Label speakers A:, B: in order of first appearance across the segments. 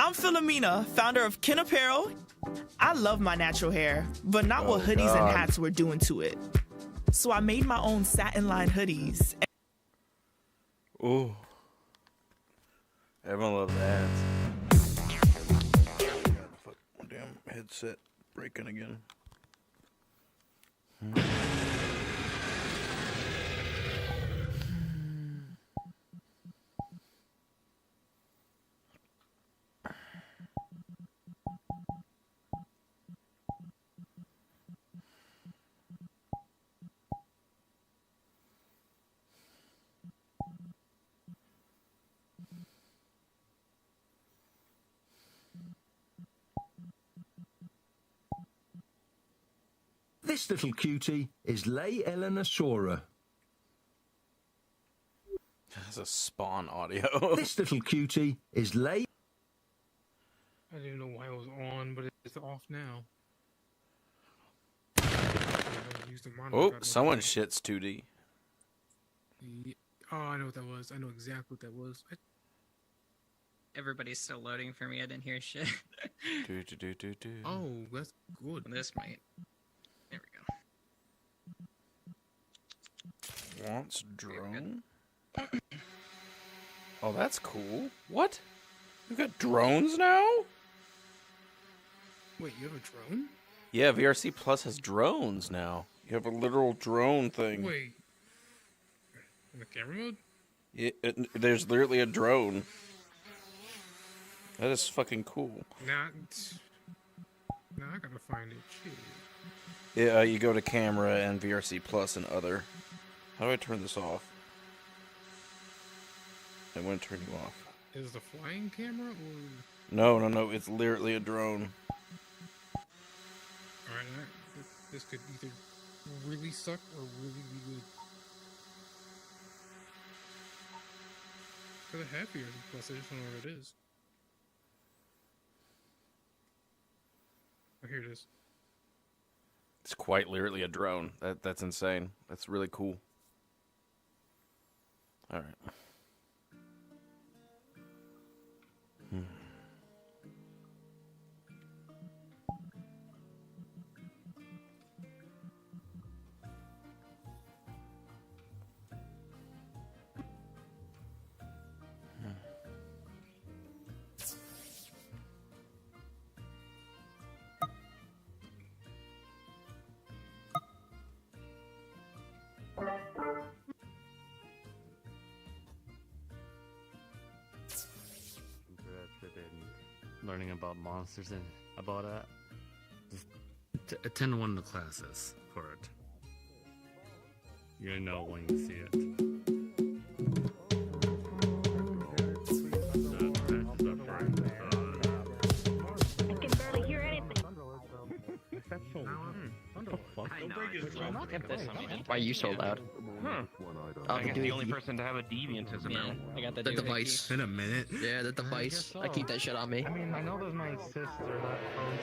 A: I'm Philomena, founder of Kin Apparel. I love my natural hair, but not what hoodies and hats were doing to it. So I made my own satin-lined hoodies.
B: Ooh. Everyone loves ads. Fuck, my damn headset breaking again.
C: This little cutie is Lay Elenosora.
B: That's a Spawn audio.
C: This little cutie is Lay.
D: I didn't know why it was on, but it's off now.
B: Oh, someone shits 2D.
D: Oh, I know what that was. I know exactly what that was.
E: Everybody's still loading for me. I didn't hear shit.
D: Oh, that's good.
E: This might. There we go.
B: Wants drone? Oh, that's cool. What? You got drones now?
D: Wait, you have a drone?
B: Yeah, VRC Plus has drones now. You have a literal drone thing.
D: Wait. In the camera mode?
B: There's literally a drone. That is fucking cool.
D: Now I gotta find it. Jeez.
B: Yeah, you go to camera and VRC Plus and other. How do I turn this off? I want to turn you off.
D: Is it a flying camera or?
B: No. It's literally a drone.
D: Alright, this could either really suck or really be good. For the happier plus, I just don't know what it is. Oh, here it is.
B: It's quite literally a drone. That's insane. That's really cool. All right.
F: Learning about monsters and about just attend one of the classes for it. You're gonna know when you see it.
G: I can barely hear anything.
H: Why are you so loud?
I: I guess the only person to have a deviant is a man.
E: I got the
H: device.
D: In a minute.
H: Yeah, the device. I keep that shit on me.
J: I mean, I know there's my sister that owns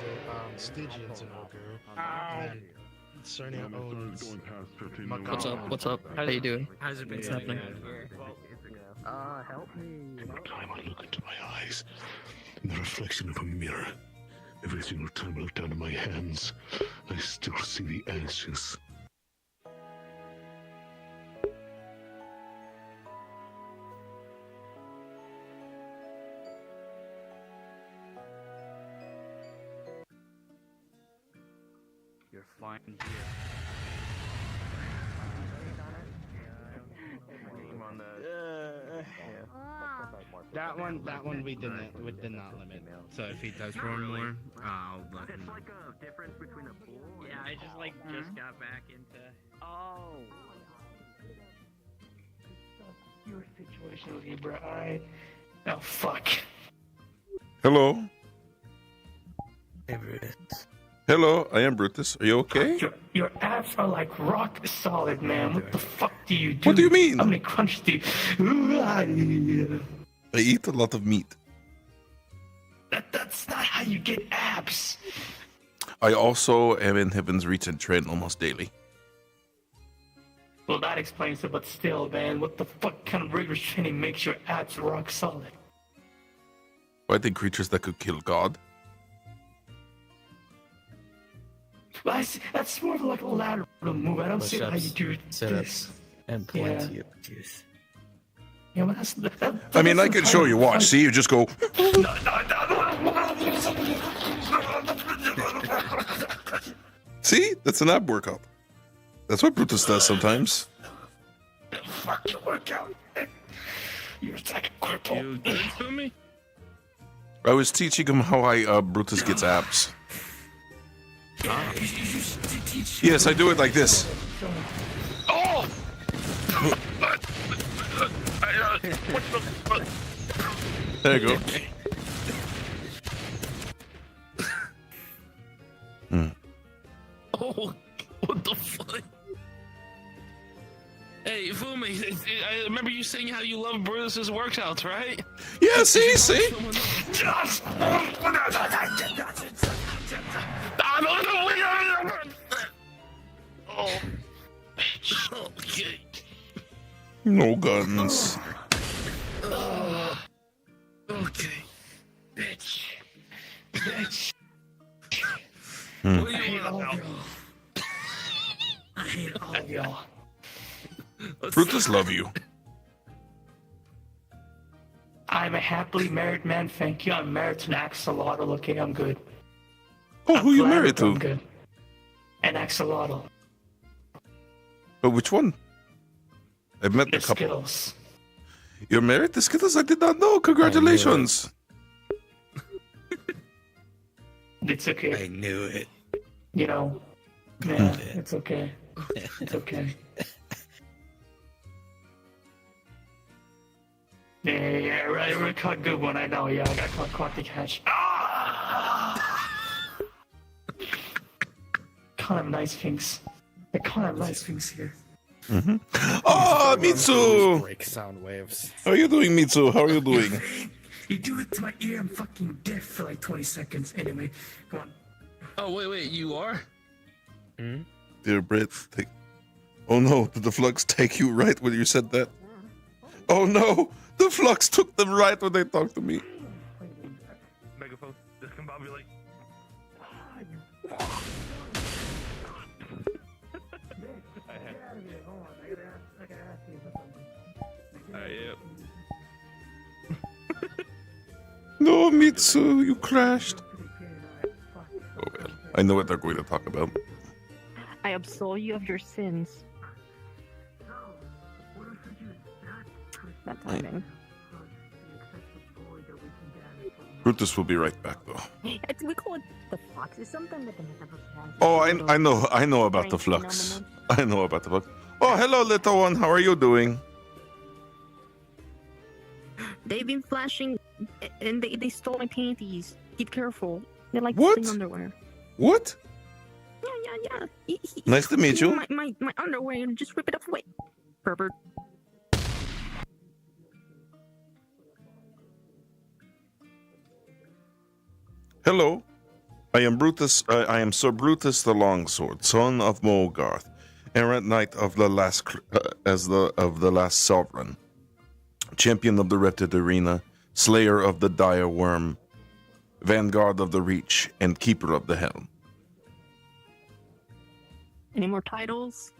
J: a Stygian's an ogre. And Cernia owns...
H: What's up? How you doing?
E: How's it been?
H: What's happening?
J: Help me.
K: Every time I look into my eyes, in the reflection of a mirror, every single time I look down at my hands, I still see the ashes.
F: You're fine here.
J: That one we did not limit. So if he does roar more, I'll let him know.
I: It's like a difference between a pool.
E: Yeah, I just got back into.
I: Oh.
J: Your situation with you, bro. Alright. Oh fuck.
B: Hello.
J: Hey, Brutus.
B: Hello, I am Brutus. Are you okay?
J: Your abs are like rock solid, man. What the fuck do you do?
B: What do you mean?
J: How many crunch do you...
B: I eat a lot of meat.
J: That's not how you get abs.
B: I also am in Heaven's Reach and train almost daily.
J: Well, that explains it, but still, man, what the fuck kind of rigorous training makes your abs rock solid?
L: Fighting creatures that could kill God.
M: That's more of like a lateral move. I don't see how you do this.
N: And plenty of juice.
M: Yeah, but that,
L: I mean, I could show you. Watch. See, you just go. See, that's an ab workout. That's what Brutus does sometimes.
M: Fuck your workout. You're like a cripple.
I: You good for me?
L: I was teaching him how Brutus gets abs. Yes, I do it like this.
I: Oh!
L: There you go.
I: Oh, what the fuck? Hey, Fumi, I remember you saying how you love Brutus's workouts, right?
L: Yeah, see?
I: Oh. Okay.
L: No guns.
I: Okay.
M: Bitch. Bitch.
L: Hmm.
M: I hate all of y'all. I hate all of y'all.
L: Brutus love you.
M: I'm a happily married man, thank you. I'm married to an axolotl, okay? I'm good.
L: Oh, who you married to?
M: I'm good. An axolotl.
L: But which one? I've met
M: The
L: a couple.
M: Skittles.
L: You're married to Skittles? I did not know. Congratulations.
M: It's okay.
N: I knew it.
M: You know, man, it's okay. It's okay. Yeah, right. We're caught good one. I know. Yeah, I got caught the catch. Kind of nice things. I kind of nice things here.
L: Mm-hmm. Oh, Mitsu!
N: Break sound waves.
L: How are you doing, Mitsu? How are you doing?
M: You do it to my ear, I'm fucking deaf for like 20 seconds. Anyway, come on.
I: Oh, wait, you are?
L: Dear Brett, oh no, did the flux take you right when you said that? Oh no, the flux took them right when they talked to me.
I: Megaphone, discombobulate.
L: No, Mitsu, you crashed. Oh well, I know what they're going to talk about.
G: I absolve you of your sins. That timing.
L: Brutus will be right back, though.
G: We call it the flux. It's something that the metaverse has.
L: Oh, I know about the flux. I know about the flux. Oh, hello, little one. How are you doing?
G: They've been flashing, and they stole my panties. Keep careful. They're like
L: What?
G: stealing underwear.
L: What?
G: Yeah.
L: Nice to meet you.
G: My underwear and just rip it off away. Pervert.
L: Hello, I am Brutus. I am Sir Brutus the Longsword, son of Mogarth, errant knight of the last last sovereign, champion of the Repted Arena, slayer of the dire worm, vanguard of the Reach, and keeper of the helm.
G: Any more titles?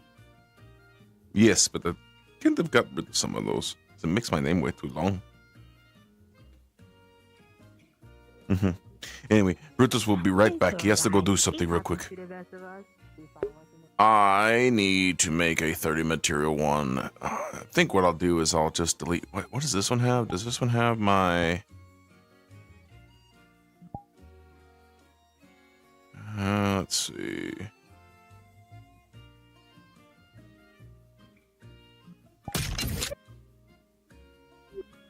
L: Yes, but I can't have got rid of some of those. It makes my name way too long. Anyway, Brutus will be right back. He has to go do something real quick. I need to make a 30 material one. I think what I'll do is I'll just delete. What does this one have? Does this one have my... let's see.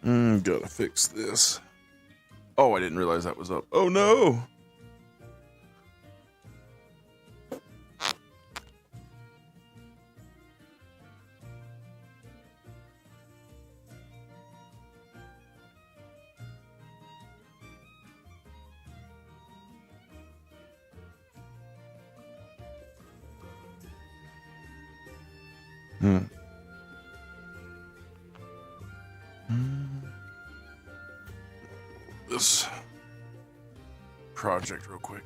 L: Gotta fix this. Oh, I didn't realize that was up. Oh no! this project real quick.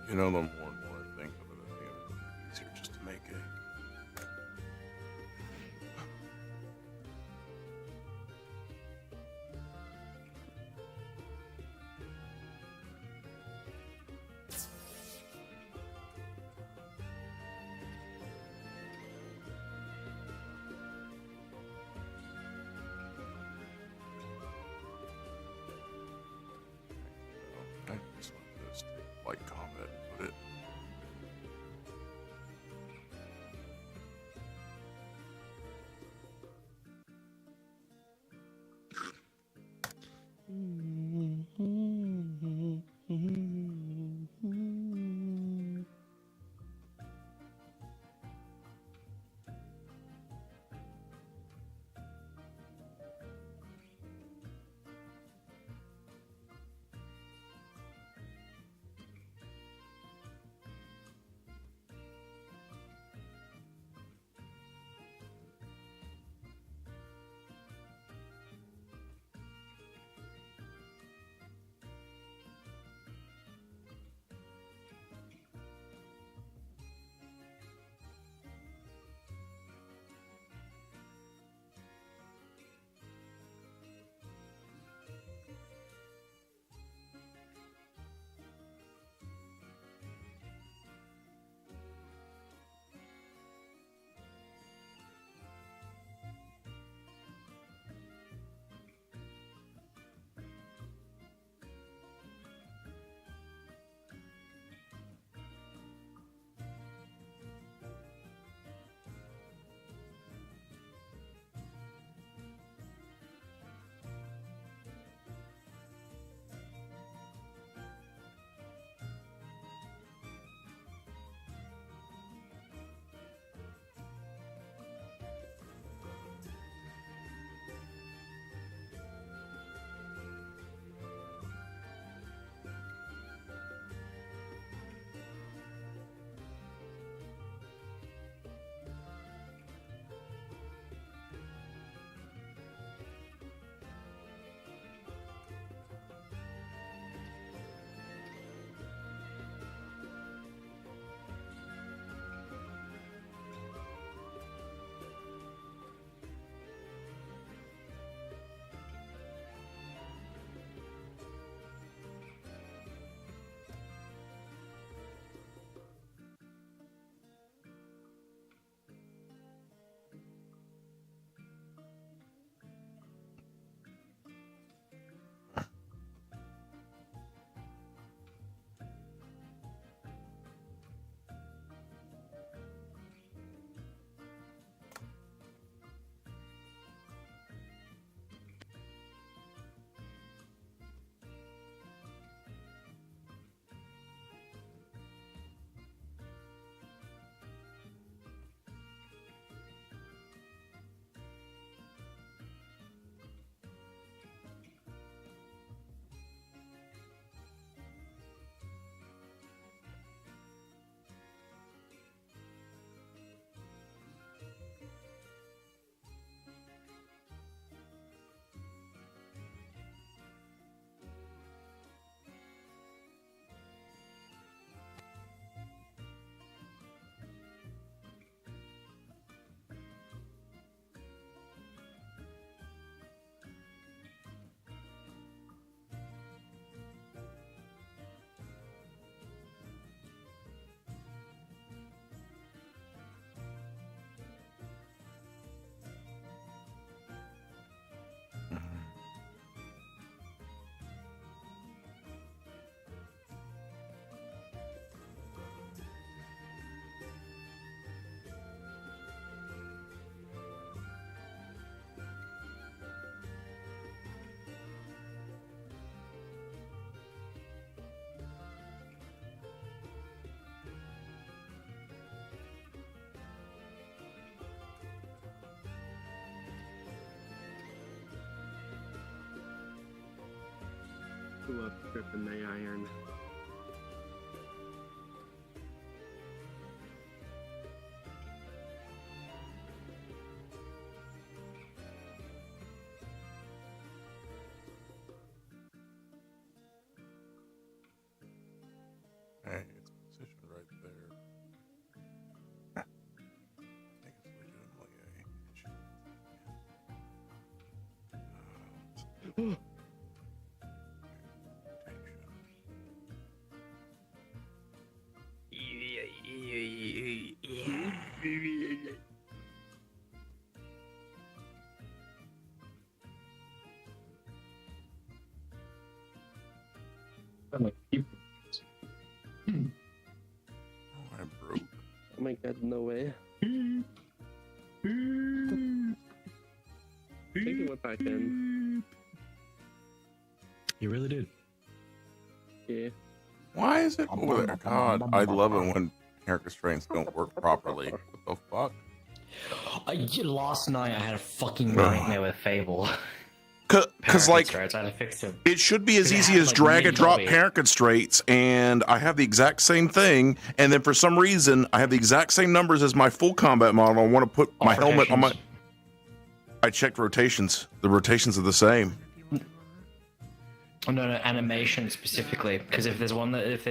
L: You know, the more and more I think of it, I think it would be easier just to make a I just want this light combat, put it
O: Who up stripping the iron?
L: Hey, it's positioned right there. I think it's legitimately I broke.
O: Oh my god, no way. I think it went back in.
P: You really did.
O: Yeah.
L: Why is it over there? God, I love it when hair constraints don't work properly. What the fuck?
Q: Last night I had a fucking nightmare with Fable.
L: Because, like,
Q: I had to fix him.
L: it should be as
Q: 'Cause it
L: easy
Q: had,
L: as
Q: like,
L: drag
Q: mini
L: and drop
Q: Bobby.
L: parent constraints, and I have the exact same thing, and then for some reason, I have the exact same numbers as my full combat model. I want to put my helmet on my... I checked rotations. The rotations are the same.
Q: Oh, no, animation specifically. Because if there's one that... If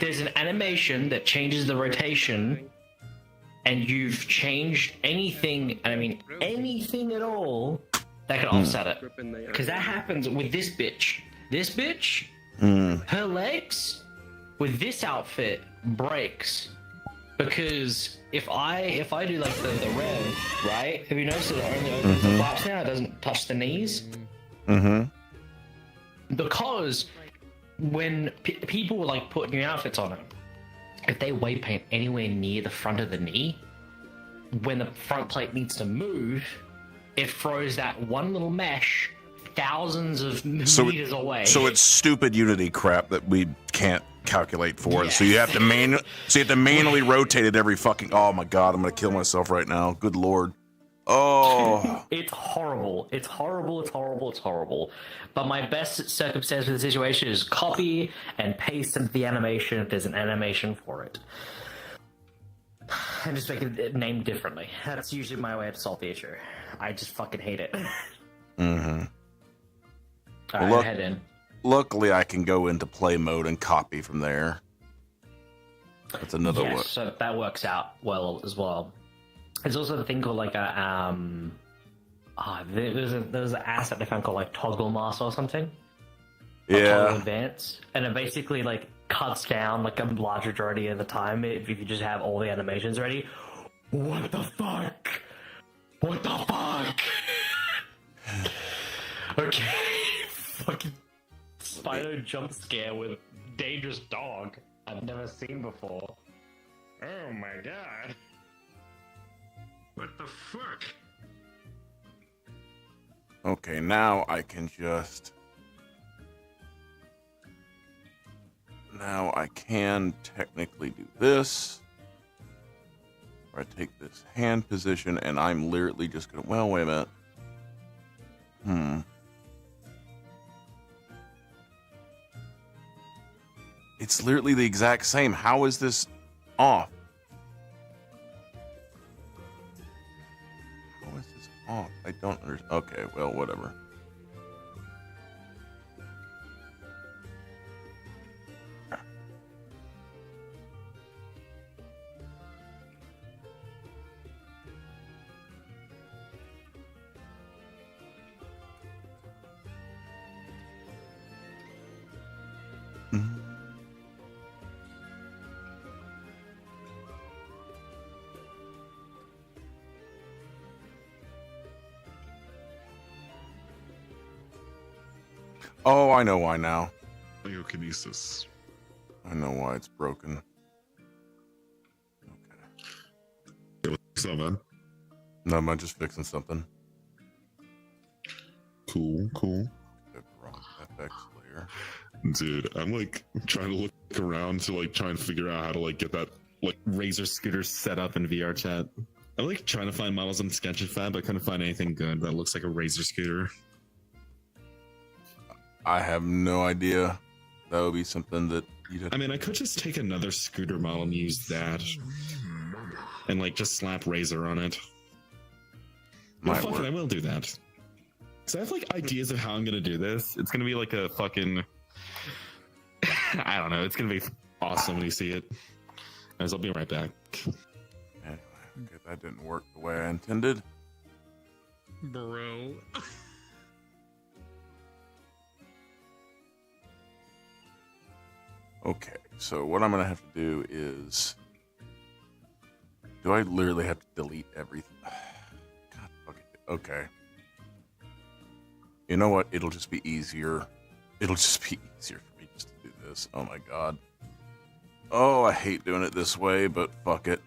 Q: there's an animation that changes the rotation, and you've changed anything, and I mean anything at all, that can offset it. Because that happens with this bitch. This bitch, her legs, with this outfit, breaks. Because if I do like the rev, right? Have you noticed it only opens the flaps now? It doesn't touch the knees. Because when people like put new outfits on it, if they weight paint anywhere near the front of the knee, when the front plate needs to move, it throws that one little mesh thousands of meters away.
L: So it's stupid Unity crap that we can't calculate for it. So you have to manually rotate it every fucking... Oh my god, I'm gonna kill myself right now. Good lord. Oh.
Q: It's horrible. It's horrible. It's horrible. It's horrible. But my best circumstance for the situation is copy and paste into the animation if there's an animation for it. And just make it named differently. That's usually my way to solve the issue. I just fucking hate it. Alright, head in.
L: Luckily, I can go into play mode and copy from there. That's another one.
Q: So that works out well as well. There's also a thing called like a there's an asset they found called like Toggle Master or something. Toggle Advance, and it basically like cuts down like a large majority of the time if you just have all the animations ready. What the fuck? What the fuck? Okay, fucking Spyro jump scare with dangerous dog I've never seen before. Oh my god. What the fuck?
L: Okay, now I can just... Now I can technically do this. Or I take this hand position and I'm literally just gonna... Well, wait a minute. It's literally the exact same. How is this off? How is this off? I don't understand. Okay, well, whatever. Oh, I know why now.
K: Biokinesis.
L: I know why it's broken.
K: What's up, man?
L: No, I'm just fixing something.
K: Cool.
L: Wrong FX layer.
K: Dude, I'm like trying to look around to like try and figure out how to like get that like
P: Razor scooter set up in VR chat. I'm like trying to find models on Sketchfab, but I couldn't find anything good that looks like a Razor scooter.
L: I have no idea. That would be something that you'd have
P: I mean, I could just take another scooter model and use that, and like just slap Razor on it. No,
L: Might
P: fuck
L: work.
P: it, I will do that. Cause I have like ideas of how I'm gonna do this. It's gonna be like a fucking, I don't know. It's gonna be awesome when you see it. Guys, I'll be right back.
L: Anyway, okay, that didn't work the way I intended.
F: Bro.
L: Okay, so what I'm gonna have to do is, do I literally have to delete everything? God, okay. You know what? It'll just be easier. It'll just be easier for me just to do this. Oh my god. Oh, I hate doing it this way, but fuck it.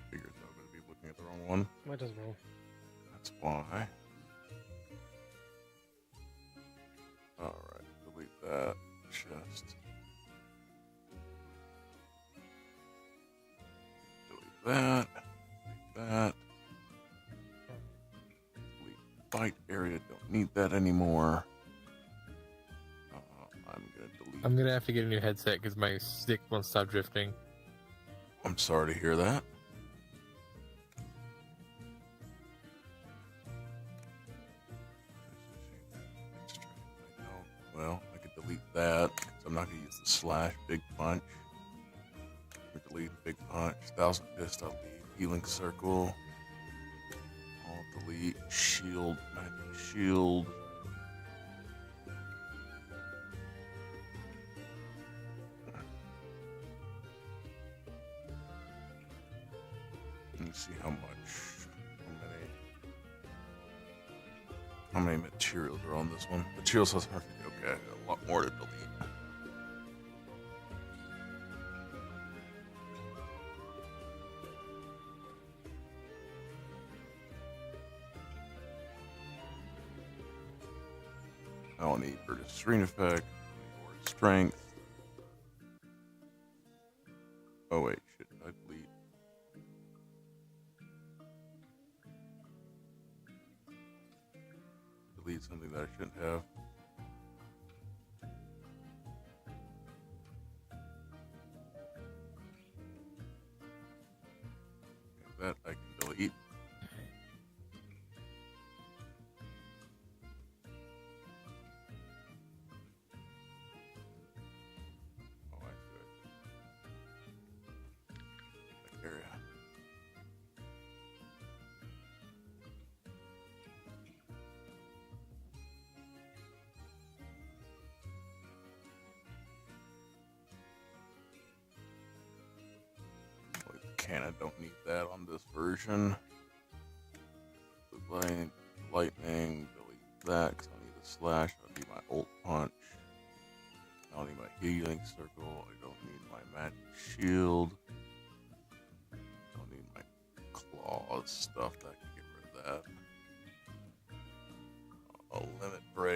L: Figures I'm going to be looking at the wrong one.
D: Might as well.
L: That's why. Alright, delete that. Chest. Delete that. Delete that. Delete fight area. Don't need that anymore.
R: I'm gonna have to get a new headset because my stick won't stop drifting.
L: I'm sorry to hear that. Well, I could delete that. So I'm not going to use the slash big punch. Delete big punch. 1000 fist, I'll leave. Healing circle. I'll delete. Shield. Magic shield. Let me see how much. How many materials are on this one? Materials has okay, a lot more to delete. I don't need British screen effect, or strength. Oh wait, shit, I delete. Delete something that I shouldn't have. That I can delete. Oh, I see. That area. I don't need that on this version. Lightning, delete that because I need a slash. I need my ult punch. I don't need my healing circle. I don't need my magic shield. I don't need my claws stuff. That I can get rid of that.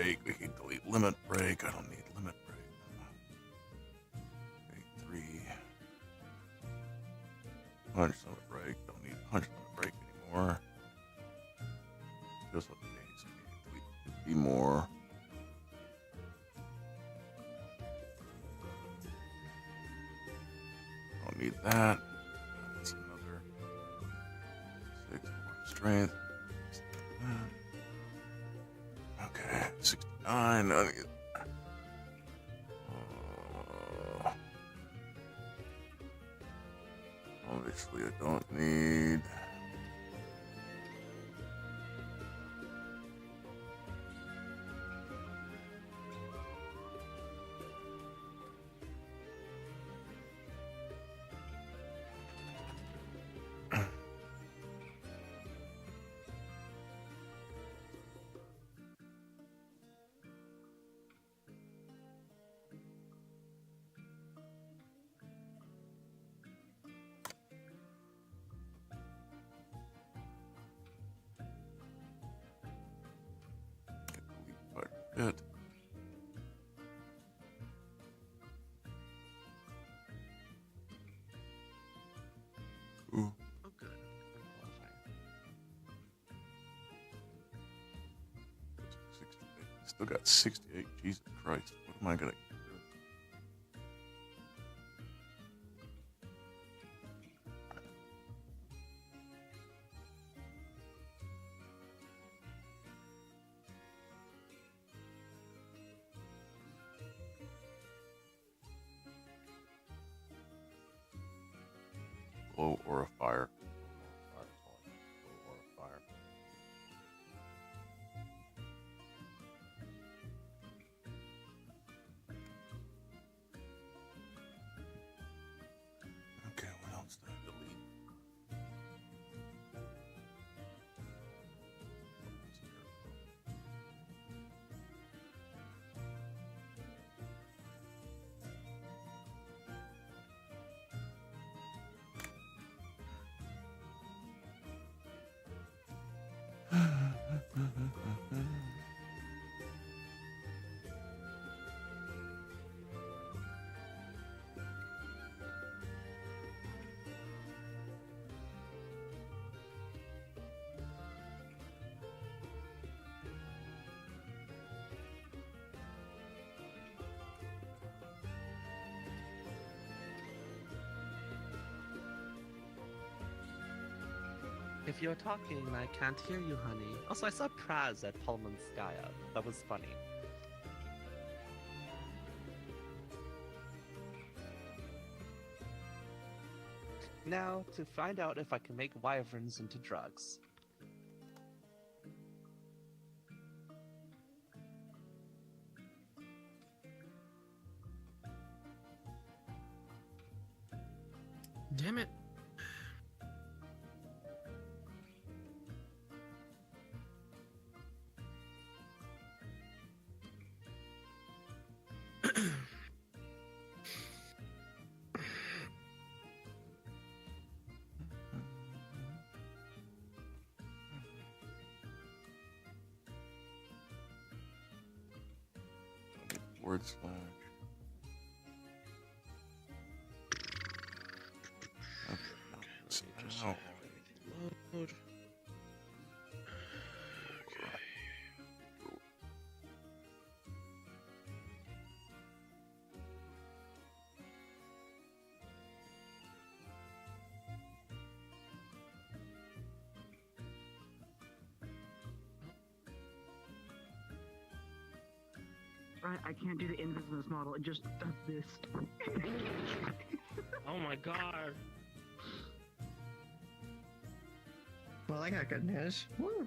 L: break. We can delete limit break. I don't need limit break. Okay, 3. Punch limit break. Don't need punch limit break anymore. Just let me delete 50 more. Don't need that. That's another 6 more strength. Okay, 69. I need, obviously, I don't need. Good. Ooh.
F: Oh, good.
L: Still got 68. Jesus Christ. What am I going to do? Blow or a fire. Blow or a fire. Okay, what else did I delete?
S: If you're talking, I can't hear you, honey. Also, I saw Praz at Polmanskaya. That was funny. Now, to find out if I can make wyverns into drugs.
D: Damn it.
L: Word slash. Okay, just load.
T: Right, I can't do the invisibleness model. It just does this.
S: Oh my god.
T: Well, I got good news. Woo.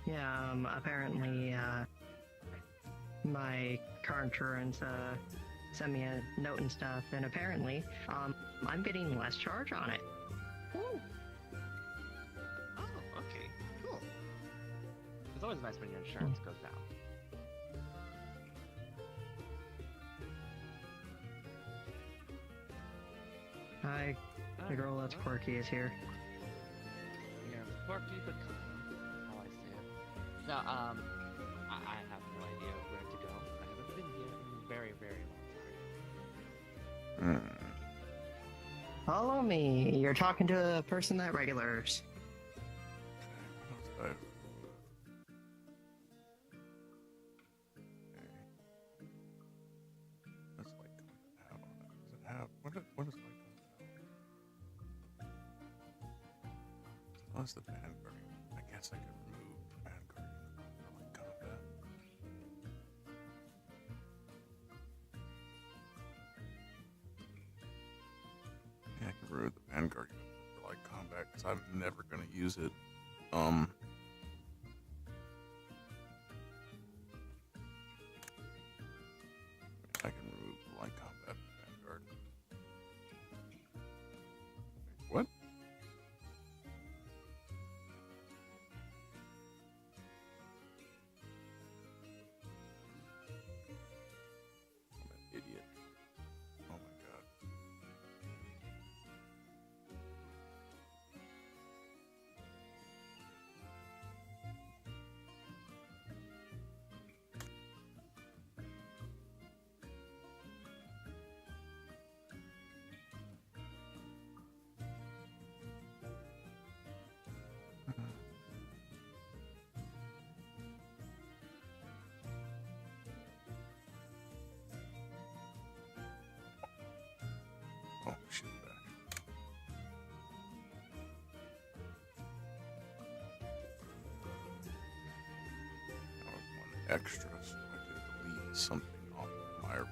T: Yeah, apparently, my car insurance, sent me a note and stuff, and apparently, I'm getting less charge on it. Woo.
S: Oh, okay, cool. It's always nice when your insurance goes down.
T: Hi, the girl that's quirky is here.
S: Yeah. RP, but come on. That's all I say. No, I have no idea where to go. I haven't been here in a very, very long time.
T: Follow me. You're talking to a person that regulars.
L: That's like how does it have what is like unless the Vanguard. I guess I could remove the Vanguard for like combat. Yeah, I can remove the Vanguard for like combat because I'm never gonna use it. I can remove the light combat Vanguard. What? I'm an idiot. Oh my god. Oh, she's back. I was one extra so I could delete something off of my roar.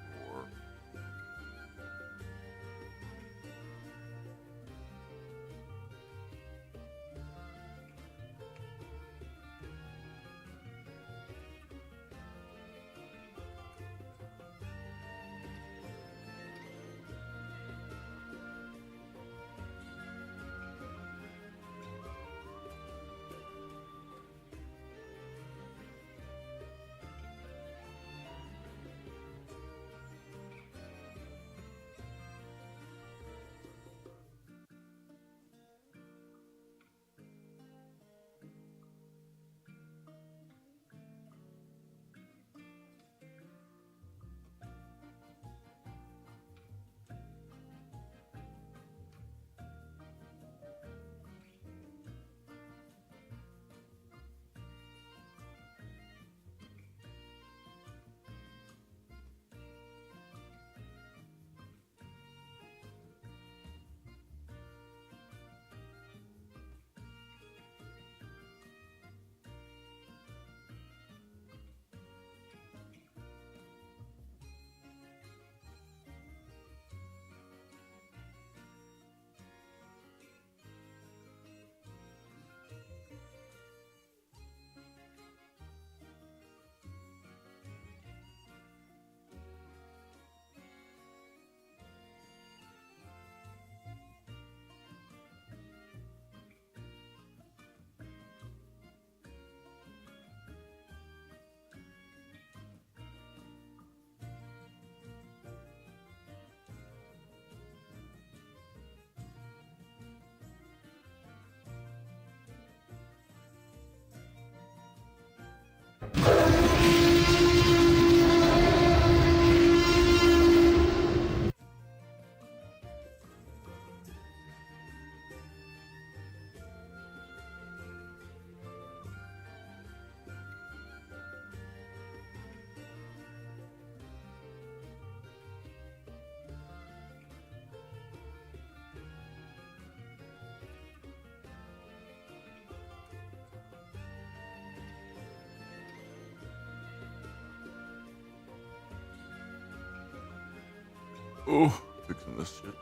L: Oh, fixing this shit.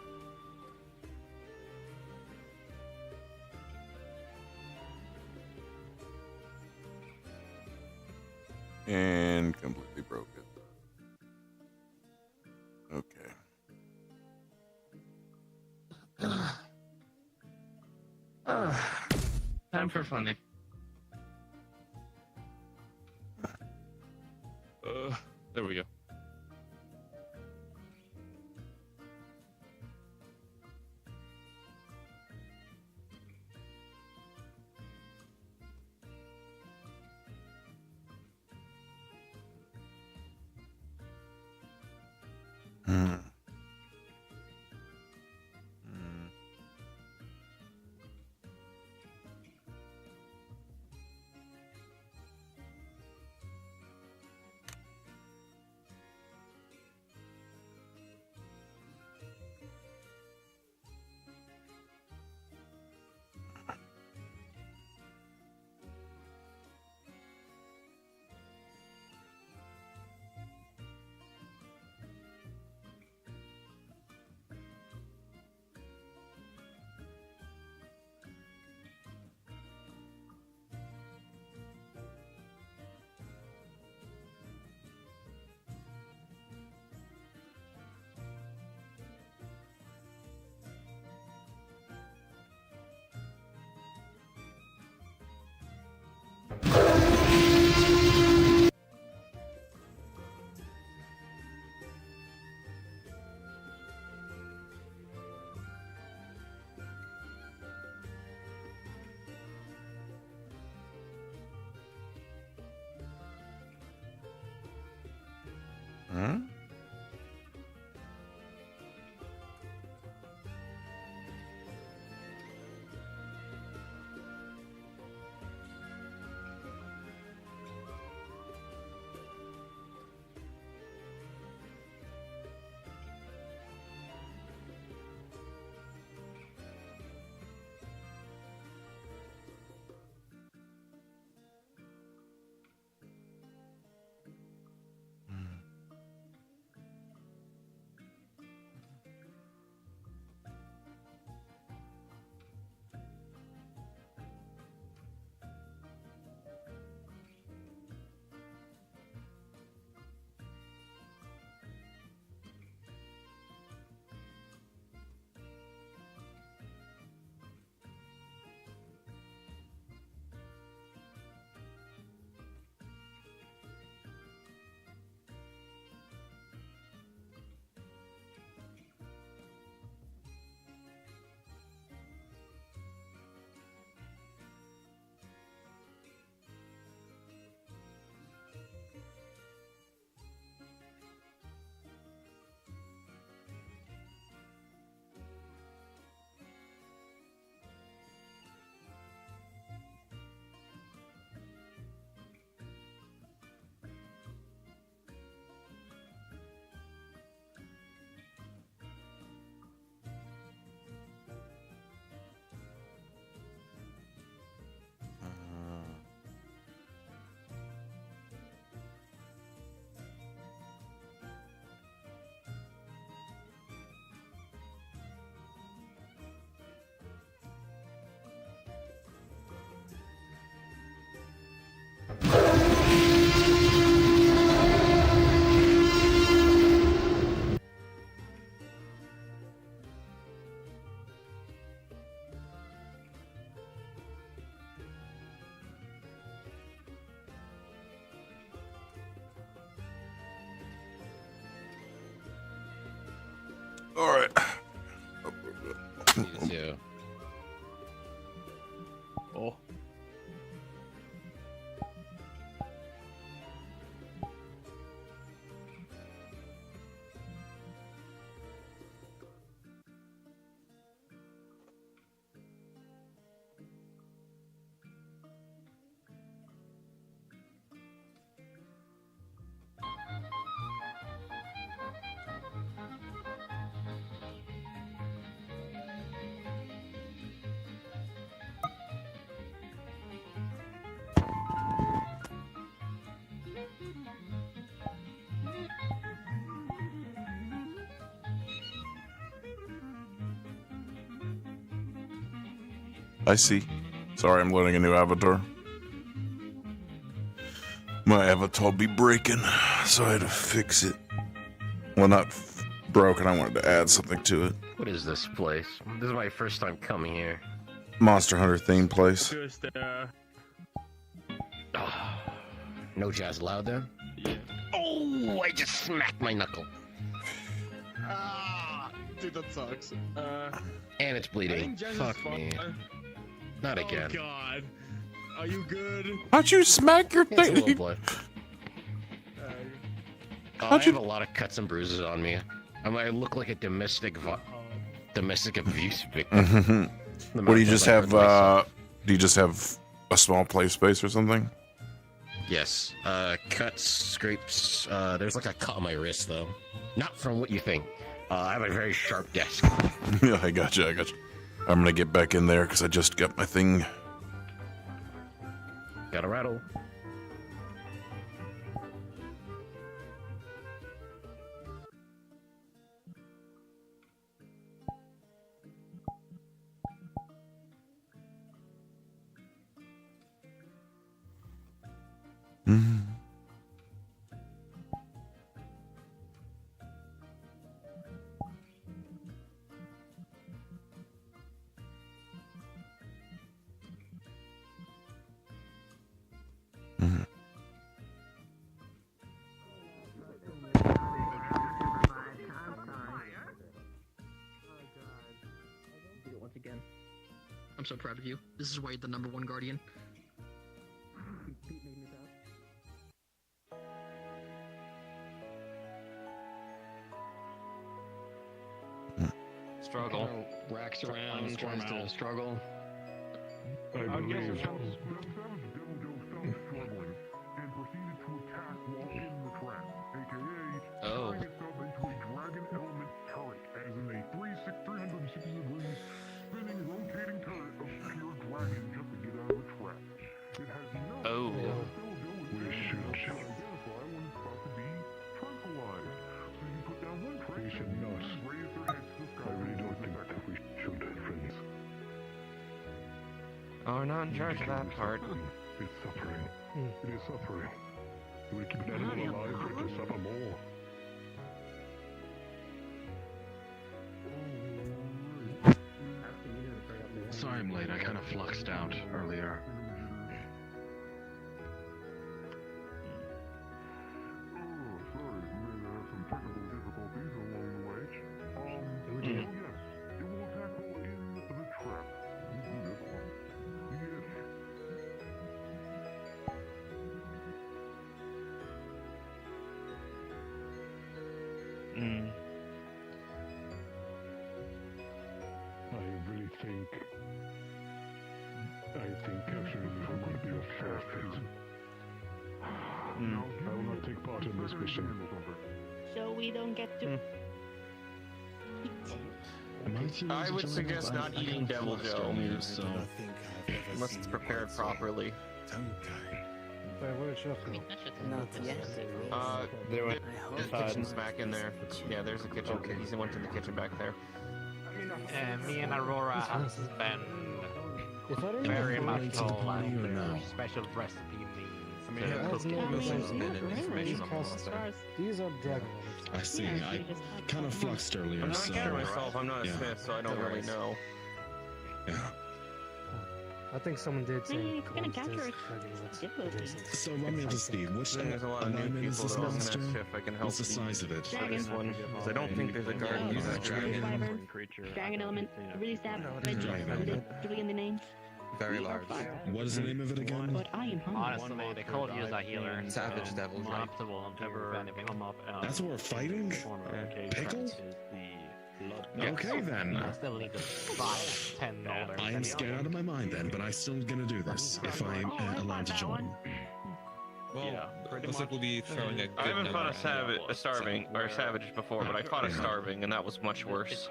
L: And completely broke it. Okay.
I: Time for funny.
P: There we go.
L: Huh? All right.
U: Yeah.
B: Oh.
L: I see. Sorry, I'm loading a new avatar. My avatar be breaking, so I had to fix it. Well, not broken. I wanted to add something to it.
U: What is this place? This is my first time coming here.
L: Monster Hunter themed place.
O: Just,
U: No jazz allowed then?
O: Yeah.
U: Oh, I just smacked my knuckle.
O: Ah, dude, that sucks.
U: And it's bleeding. Fuck me. Not again.
O: Oh God, are you good?
L: How'd you smack your
U: It's a little
L: thing?
U: blood. I
L: How'd you-
U: have a lot of cuts and bruises on me. I look like a domestic abuse victim.
L: Mm-hmm. What do you just have? Do you just have a small play space or something?
U: Yes. Cuts, scrapes. There's like a cut on my wrist though. Not from what you think. I have a very sharp desk.
L: Yeah, I gotcha. I'm gonna get back in there because I just got my thing.
U: Got a rattle.
L: Mm-hmm. Mm-hmm.
H: Once again. I'm so proud of you. This is why you're the #1 guardian.
F: struggle.
H: Racks around, tries to struggle.
K: I believe.
F: Oh. Oh.
K: We should not. I really don't think that we should, friends.
A: Oh, we're not in charge of that part.
K: It's suffering. It is suffering. We keep an animal alive for it to suffer more.
J: Sorry I'm late, I kind of fluxed out earlier.
K: I think capturing them might be a fair fate. I will not take part in this mission.
G: So we don't get to
A: I would suggest not eating Devil Joe, unless it's prepared properly. The kitchen's back in there. Yeah, there's a kitchen. He went to the kitchen back there.
S: Me and Aurora has been very much told special recipe means.
J: These are dragon. I see. I kind of fluxed earlier.
A: I'm not sure myself. I'm not a smith, so I don't really know.
J: Yeah.
V: I think someone did say.
G: If we're gonna capture it,
J: So run me up to speed. Which
A: there's a lot of new people that are on that ship. I can help.
J: What's the size of it?
A: For this one, because I don't think there's a guard who uses dragon.
G: Dragon element, really savage, really in the name.
A: Very large.
J: What is the name of it again?
G: But I am hungry.
S: Honestly, they could use a healer.
A: Savage Devils, right?
J: That's what we're fighting? Pickle? Okay then.
S: I still need to buy 10 dollars.
J: I am scared out of my mind then, but I'm still gonna do this if I'm allowed to join.
A: Well, looks like we'll be throwing a good I haven't fought a starving or a savage before, but I fought a starving, and that was much worse.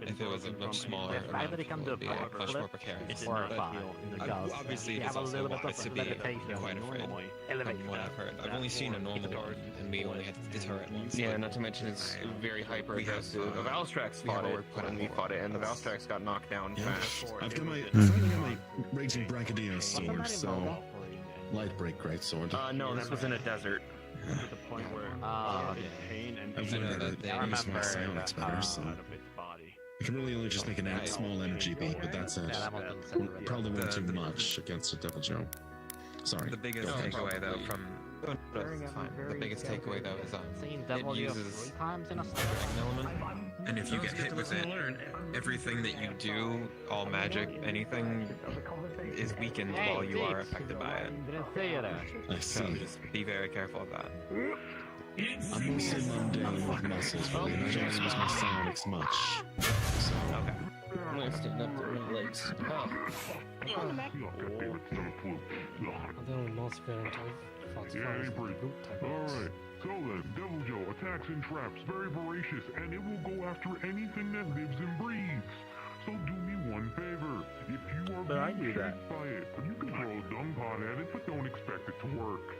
A: If it was a much smaller amount, it would be much more precarious. Obviously, there's also has to be quite afraid from what I've heard. I've only seen a normal one, and we only had to deter it once. Yeah, not to mention it's very hyper-aggressive. The Valstrax fought it, and we fought it, and the Valstrax got knocked down fast.
J: I've finally got my Raging Brachydios sword, so... Light break great sword.
A: No, this was in a desert.
J: To the point where I've learned how to use my psionics better, so I can really only just make a small energy beat, but that's it. Probably won't do much against a Devil Joe. Sorry.
A: The biggest takeaway though from the biggest takeaway though is it uses dragon element, and if you get hit with it, everything that you do, all magic, anything, is weakened while you are affected by it.
J: I see.
A: So just be very careful of that.
J: I'm mostly mundane with muscles, but I don't use my psionics much. So.
A: Okay. I'm gonna stand up to my legs.
K: Alright, so then, Devil Joe attacks and traps, very voracious, and it will go after anything that lives and breathes. So do me one favor, if you are being shaped by it, you can throw a dung pot at it, but don't expect it to work.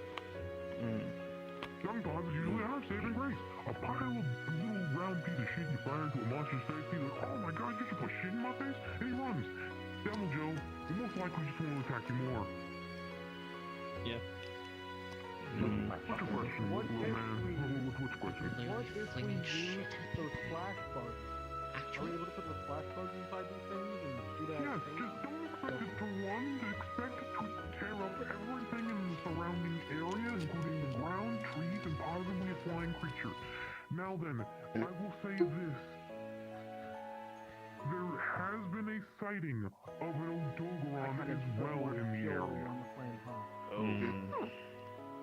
K: Dung pots usually have saving grace. A pile of little round piece of shit you fire into a monster's face, he's like, oh my god, you just put shit in my face? And he runs. Devil Joe, he most likely just want to attack you more.
A: Yeah.
K: What's your question, little man? What's your question?
S: Flinging shit.
V: Those flash bugs. Are we able to put the flash bugs inside these things and shoot out?
K: Yes, just don't expect it to run. Expect it to tear up everything in the surrounding area, including the ground, trees, and possibly a flying creature. Now then, I will say this. There has been a sighting of an Odogoron as well in the area.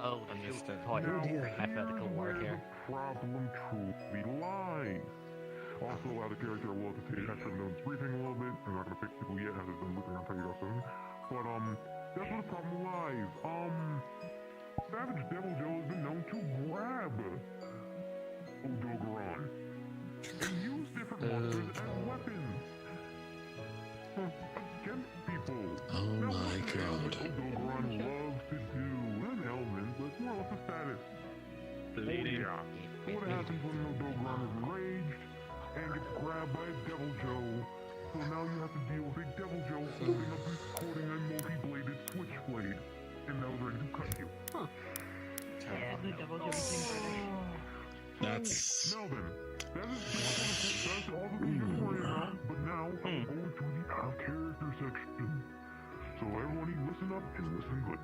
S: Oh, understood. Point. Mathematical work here.
K: The problem truly lies. Also, out of character, I will have to take extra notes briefing a little bit. I'm not gonna pick people yet, as I'm looking, I'll tell you guys soon. But, that's where the problem lies. Savage Devil Joe has been known to grab Odogaron and use different monsters as weapons against people.
J: Oh my god.
K: Odogaron loves to do an element, but more or less a status.
A: Bleeding.
K: Yeah. What happens when Odogaron is enraged and gets grabbed by a Devil Joe? So now you have to deal with a Devil Joe holding a multi-bladed switchblade, and now ready to cut you. Huh.
T: Yeah, the Devil Joe thing.
J: That's...
K: Now then, that's all the things you're worried about, but now I'm going to the out-of-character section. So everyone listen up and listen good.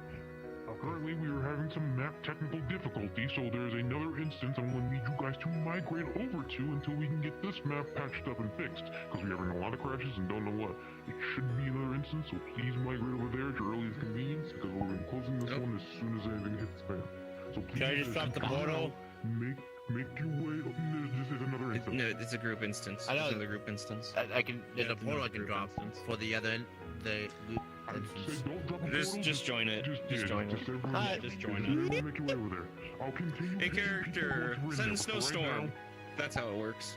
K: Currently we are having some map technical difficulties, so there's another instance I'm going to need you guys to migrate over to until we can get this map patched up and fixed, because we're having a lot of crashes and don't know what. It should be another instance, so please migrate over there at your earliest convenience, because we're going to be closing this one as soon as anything hits the fan. So please,
A: Can I just stop the portal?
K: Make your way up. This is another instance.
A: No, it's a group instance.
S: I know.
A: It's another group instance.
S: I can. There's a portal I can drop for the other. The loop.
A: Just join it. Just join it. Just join it.
K: Make your way over there. I'll continue.
A: A character. Send snowstorm. That's how it works.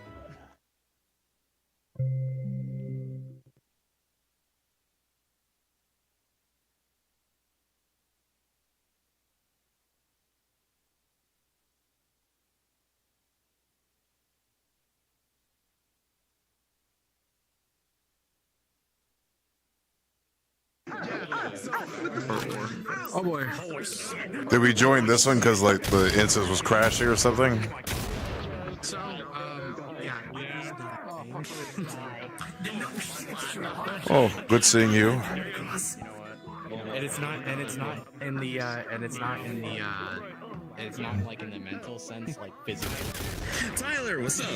R: Oh boy.
L: Did we join this one because like the instance was crashing or something?
R: So, yeah.
L: Oh, good seeing you.
N: And it's not in the it's not like in the mental sense, like physically.
J: Tyler, what's up?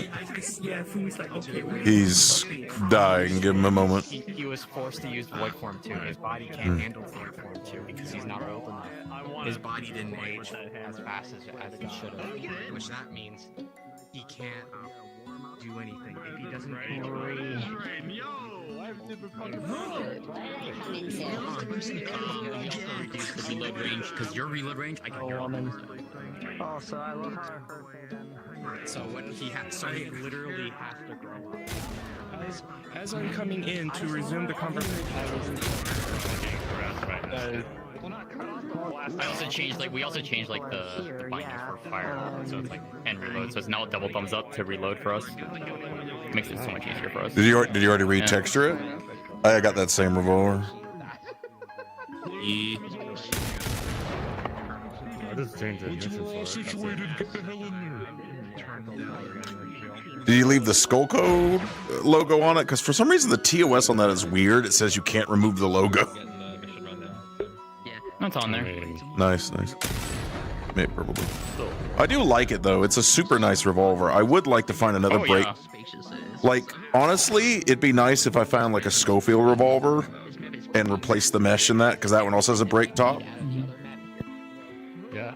N: Yeah, he's like, okay,
L: He's dying. Give him a moment.
N: He was forced to use void form 2. His body can't handle void form 2 because he's not old enough. His body didn't age as fast as it should have, which that means he can't do anything if he doesn't breathe.
F: Reload range, because your reload range, I got your
T: Also, I love how I heard
N: So when he literally has to grow up.
C: As I'm coming in to resume the conversation,
E: I also changed the binder for fire, so it's like and reload. So it's now a double thumbs up to reload for us. It makes it so much easier for us.
L: Did you already retexture it? I got that same revolver.
F: I just changed the ignition for it.
L: Did you leave the skull code logo on it? Because for some reason the TOS on that is weird. It says you can't remove the logo.
E: That's on there.
L: Nice. Maybe probably. I do like it though. It's a super nice revolver. I would like to find another break.
E: Yeah.
L: Like honestly, it'd be nice if I found like a Schofield revolver and replace the mesh in that, because that one also has a break top.
E: Yeah.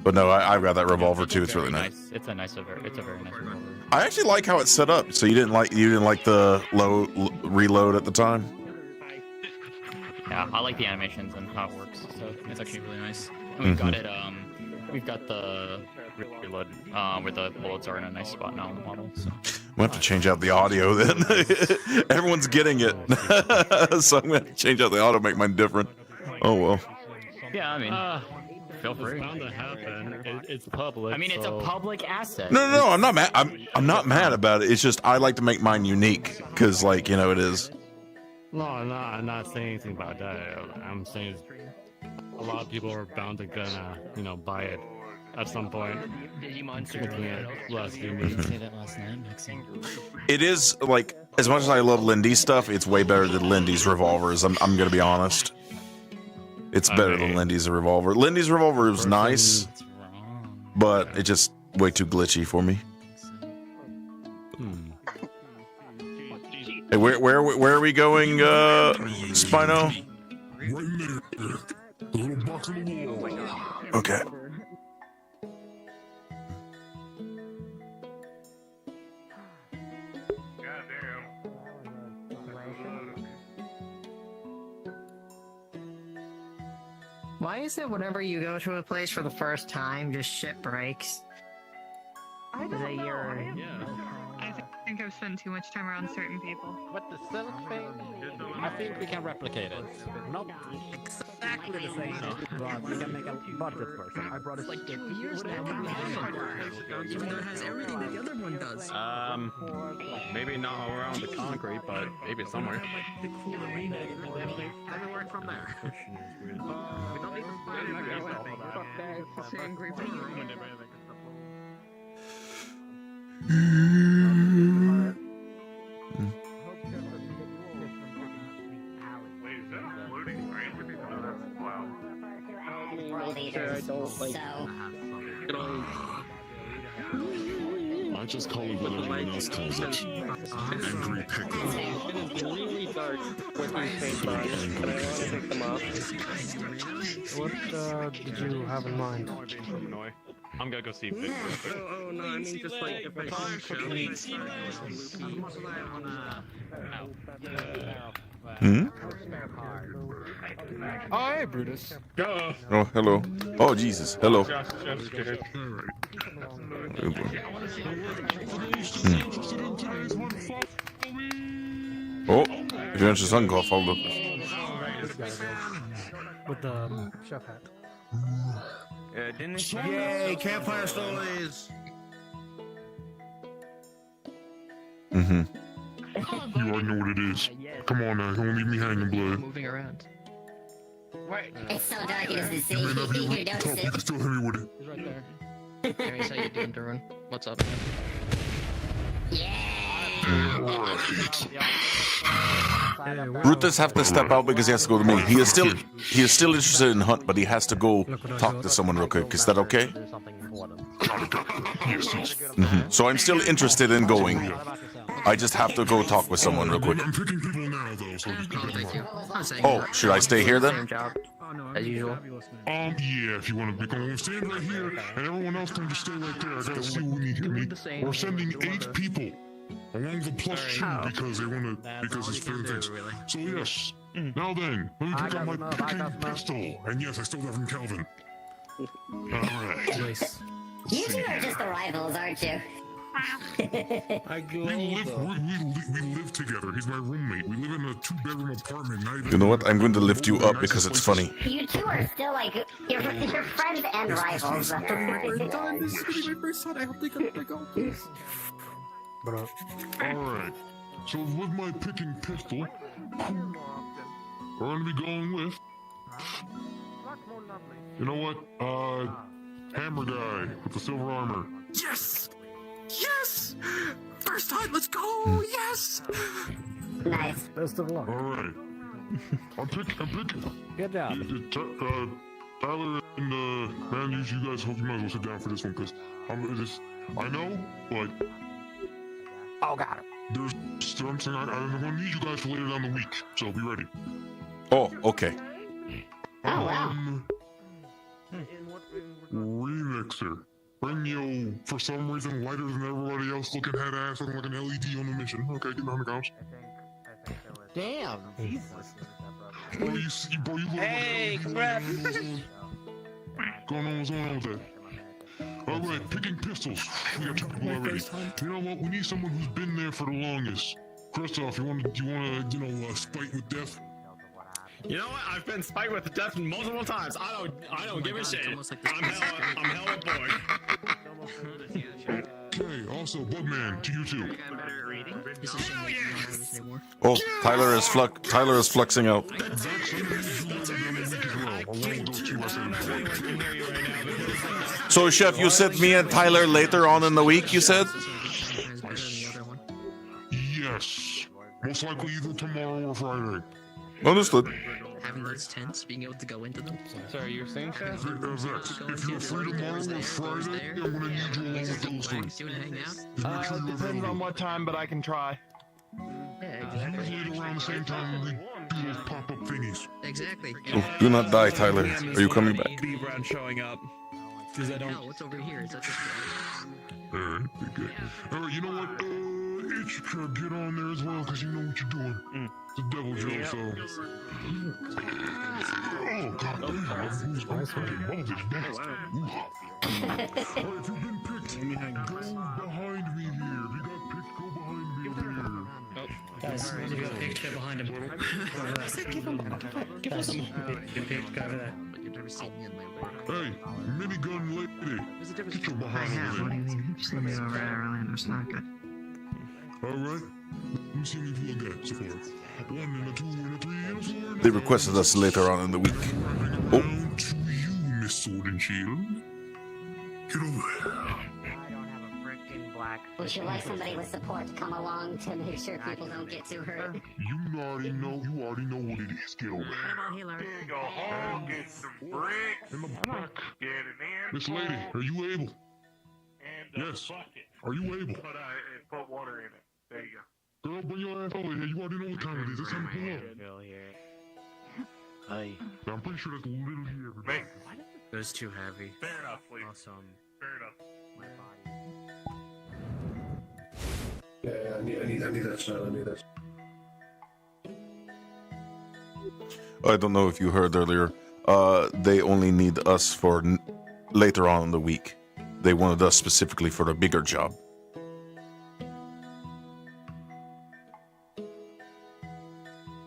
L: But no, I've got that revolver too. It's really nice.
E: It's a very nice revolver.
L: I actually like how it's set up. So you didn't like the low reload at the time.
E: Yeah, I like the animations and how it works. So it's actually really nice. And we've got the reload where the bullets are in a nice spot now on the model. So
L: We'll have to change out the audio then. Everyone's getting it. So I'm going to change out the audio, make mine different. Oh, well.
E: yeah, I mean, feel free.
F: It's bound to happen. It's public.
E: I mean, it's a public asset.
L: No, I'm not mad. I'm not mad about it. It's just I like to make mine unique because, like, it is.
F: No, I'm not saying anything about that. I'm saying a lot of people are bound to gonna, buy it at some point. Making it less unique.
E: Say that last night, Maxine.
L: It is, like, as much as I love Lindy's stuff, it's way better than Lindy's revolvers. I'm gonna be honest. It's better than Lindy's revolver. Lindy's revolver was nice, but it's just way too glitchy for me. Hey, where are we going, Spino? Okay.
T: is it whenever you go to a place for the first time, just shit breaks?
M: I don't know.
Q: I think I've spent too much time around certain people.
N: What the silk thing? I think we can replicate it. Not exactly the same, but we can make a budget version. I brought it
H: like 2 years now. Even though it has everything that the other one does.
F: Maybe not around the concrete, but maybe somewhere.
H: Everywhere from there. We don't need to find
J: I just call it what everyone else calls it. Angry pickle.
V: It is really dark with these paintbrushes, and I want to take them off. What did you have in mind?
F: I'm gonna go see Victor.
V: Oh no, I mean just like if I
R: Oh, hey, Brutus.
L: Oh, hello. Oh, Jesus. Hello. Oh, if you're interested, go follow up.
V: with the chef hat.
W: Yay, campfire stories!
L: Mm-hmm.
K: You already know what it is. Come on now, don't leave me hanging, blood.
H: Moving around.
X: Right. It's so dark he doesn't see.
K: You may not be able
X: You
K: to
X: don't
K: talk,
X: see.
K: you can still hit me with it.
H: He's right there. Anyways, how you doing, Duran? What's up?
L: Brutus have to step out because he has to go to me. He is still interested in Hunt, but he has to go talk to someone real quick. Is that okay? Mm-hmm. So I'm still interested in going. I just have to go talk with someone real quick.
K: I'm picking people now, though, so just pick them up.
L: Oh, should I stay here then?
H: As usual.
K: Yeah, if you want to pick one, stand right here, and everyone else can just stay right there. I gotta see what we need. We're sending 8 people along the +2 because they want to, because it's for things. So yes. Now then, let me pick up my picking pistol, and yes, I stole that from Calvin. All right.
V: Nice.
X: You two are just the rivals, aren't you?
K: We live together. He's my roommate. We live in a 2-bedroom apartment.
L: You know what? I'm going to lift you up because it's funny.
X: You two are still like you're friends and rivals.
V: This is gonna be my first son. I hope they come back out, please.
K: Alright. So with my picking pistol, we're gonna be going with. You know what? Hammer guy with the silver armor.
V: Yes! Yes! First time, let's go! Yes!
X: Nice.
V: Best of luck.
K: Alright. I'm picking.
V: Good job.
K: Tyler and Mandy, you guys hope you might as well sit down for this one, because I know, but
V: oh god.
K: There's something I'm gonna need you guys for later down the week, so be ready.
L: Oh, okay.
X: Oh wow.
K: Remixer. Bring you, for some reason, lighter than everybody else, looking head ass, looking like an LED on the mission. Okay, get down the couch.
N: Damn.
K: Bro, you look
N: Hey,
K: congrats. What's going on with that? Alright, picking pistols. We got 2 people already. You know what? We need someone who's been there for the longest. Christoph, you wanna, spite with death?
F: You know what? I've been spiked with death multiple times. I don't give a shit. I'm hella bored.
K: Okay, also, Bugman, to you too.
L: Oh, Tyler is fluxing out. So, Chef, you said me and Tyler later on in the week, you said?
K: Yes. Most likely either tomorrow or Friday.
L: Understood.
H: Having those tents, being able to go into them.
V: Sorry, you were saying, Chef?
K: If you're free tomorrow or Friday, I'm gonna need you along with those 3.
H: Do you want to hang out?
V: Depends on what time, but I can try.
H: Yeah, exactly.
K: Usually around the same time we do those pop-up thingies.
H: Exactly.
L: Oh, do not die, Tyler. Are you coming back?
V: B Brown showing up. Because I don't.
H: No, what's over here? Is that just
K: Alright, good. Alright, you know what? itch, get on there as well, because you know what you're doing. It's a devil joke, so. Oh, god damn. Who's fucking bubbles is next? Alright, if you've been picked, go behind me here. If you got picked, go behind me over here.
H: Guys, if you got picked, get behind him. Give us some. Get picked, go over there. You've never seen me in my work.
K: Hey, minigun lady. Get your behind over there.
H: What do you mean? Just let me over there, Orlando. It's not good.
K: Alright. Let me see if you got so far. 1 and a 2 and a 3 and a 4 and a
L: They requested us later on in the week. Oh.
K: Down to you, Miss Sword and Shield. Get over there.
X: Would you like somebody with support to come along to make sure people don't get too hurt?
K: You already know what it is. Get over there.
X: Dig
K: a hole, get some bricks. In the back. Get an air. Miss lady, are you able? Yes. Are you able?
B: Put water in it. There you go.
K: Girl, bring your ass over here. You already know what time it is. It's time to pull up.
N: Hey.
K: I'm pretty sure that's literally everything.
N: That's too heavy.
B: Fair enough, please.
N: Awesome.
B: Fair enough.
K: Yeah, I need that shot. I need that.
L: I don't know if you heard earlier. They only need us for later on in the week. They wanted us specifically for a bigger job.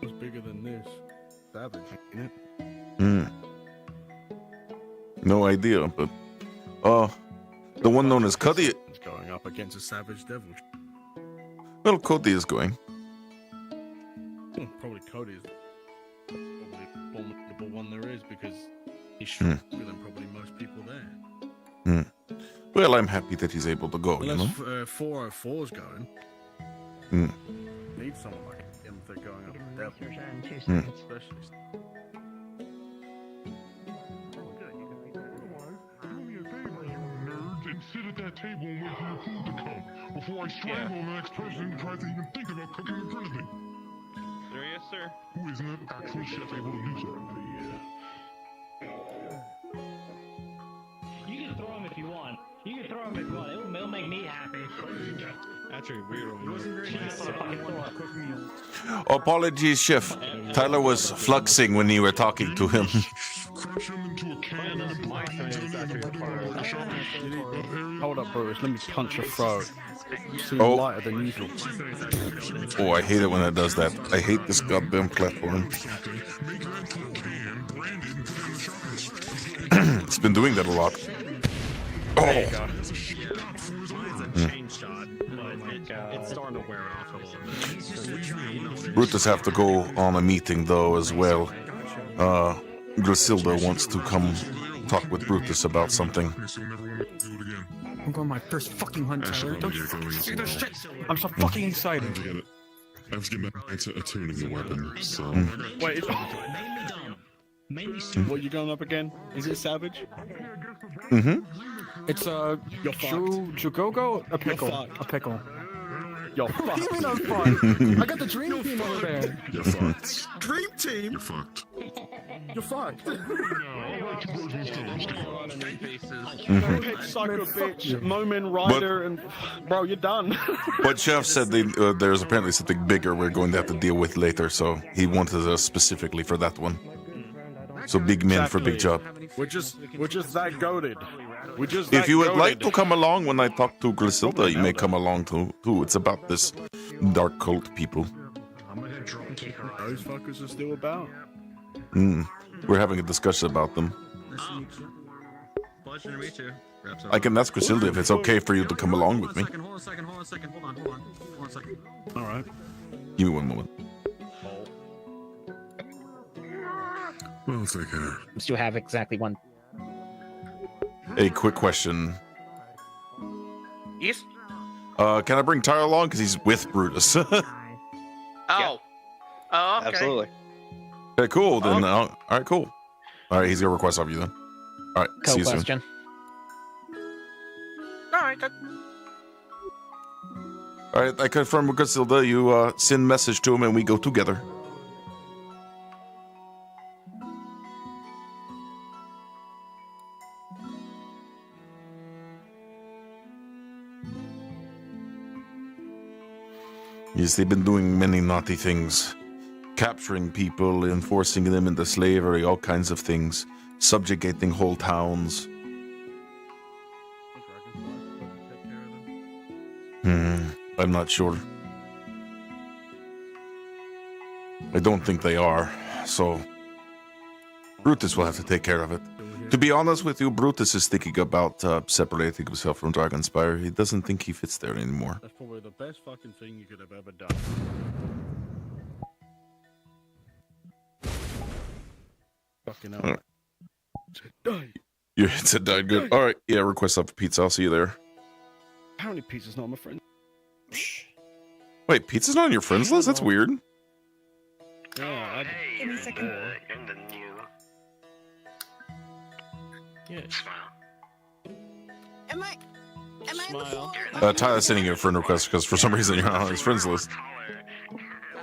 O: It's bigger than this. Savage, ain't it?
L: No idea, but the one known as Cuddy.
O: It's going up against a savage devil.
L: Well, Cody is going.
O: Probably Cody is probably the formidable one there is because he's stronger than probably most people there.
L: Well, I'm happy that he's able to go.
O: Unless
L: you know.
O: 404's going. Need someone like him if they're going up the devil. Specialist.
K: And sit at that table and wait for your food to come before I strangle the next person who tries to even think about cooking in front of me.
A: Sir, yes, sir.
K: Who is an actual chef able to do so?
H: You can throw him if you want. It'll make me happy.
O: Actually, weird.
L: Apologies, Chef. Tyler was fluxing when you were talking to him.
K: Crush him into a can of
O: Hold up, Bruce. Let me punch your throat. You seem
L: Oh.
O: lighter than usual.
L: Oh, I hate it when it does that. I hate this goddamn platform. It's been doing that a lot. Oh.
F: It's starting to wear off a little bit.
L: Brutus have to go on a meeting though as well. Griselda wants to come talk with Brutus about something.
O: I'm going my first fucking hunt, Tyler. Don't you fucking see this shit? I'm so fucking excited.
K: I have to get back to tuning the weapon, so...
O: Wait, what are you going up again? Is it Savage? It's Jugogo? A pickle. A pickle. Yo, fuck. What do you mean I'm fucked? I got the dream team over there.
K: You're fucked.
O: Dream team?
K: You're fucked.
O: You're fucked.
K: Psycho
O: bitch, Momin, Ryder, and bro, you're done.
L: But Chef said there's apparently something bigger we're going to have to deal with later, so he wanted us specifically for that one. So big men for big job.
O: We're just that goated.
L: If you would like to come along when I talk to Griselda, you may come along too. It's about this dark cult people.
O: Those fuckers are still about.
L: We're having a discussion about them.
F: Pleasure to meet you.
L: I can ask Griselda if it's okay for you to come along with me.
F: Hold on a second. Hold on a second.
O: All right.
L: Give me one moment.
K: Well, take care.
D: We still have exactly one.
L: A quick question.
A: Yes?
L: Can I bring Tyler along? Because he's with Brutus.
A: Oh. Oh, okay.
I: Absolutely.
L: Okay, cool. Then, all right, cool. All right, he's gonna request off you then. All right, see you soon.
D: Question.
A: All right.
L: All right, I confirm with Griselda. You send message to him, and we go together. Yes, they've been doing many naughty things. Capturing people, enforcing them into slavery, all kinds of things. Subjugating whole towns. I'm not sure. I don't think they are, so Brutus will have to take care of it. To be honest with you, Brutus is thinking about separating himself from Dragonspire. He doesn't think he fits there anymore.
F: That's probably the best fucking thing you could have ever done. Fucking hell.
L: Your headset died. Good. All right. Yeah, request up for pizza. I'll see you there.
F: Apparently pizza's not my friend.
L: Wait, pizza's not on your friends list? That's weird.
F: Yeah,
Q: Give me a second.
B: In the new.
F: Yeah.
G: Am I
F: Smile.
L: Tyler's sending you a friend request because for some reason you're not on his friends list.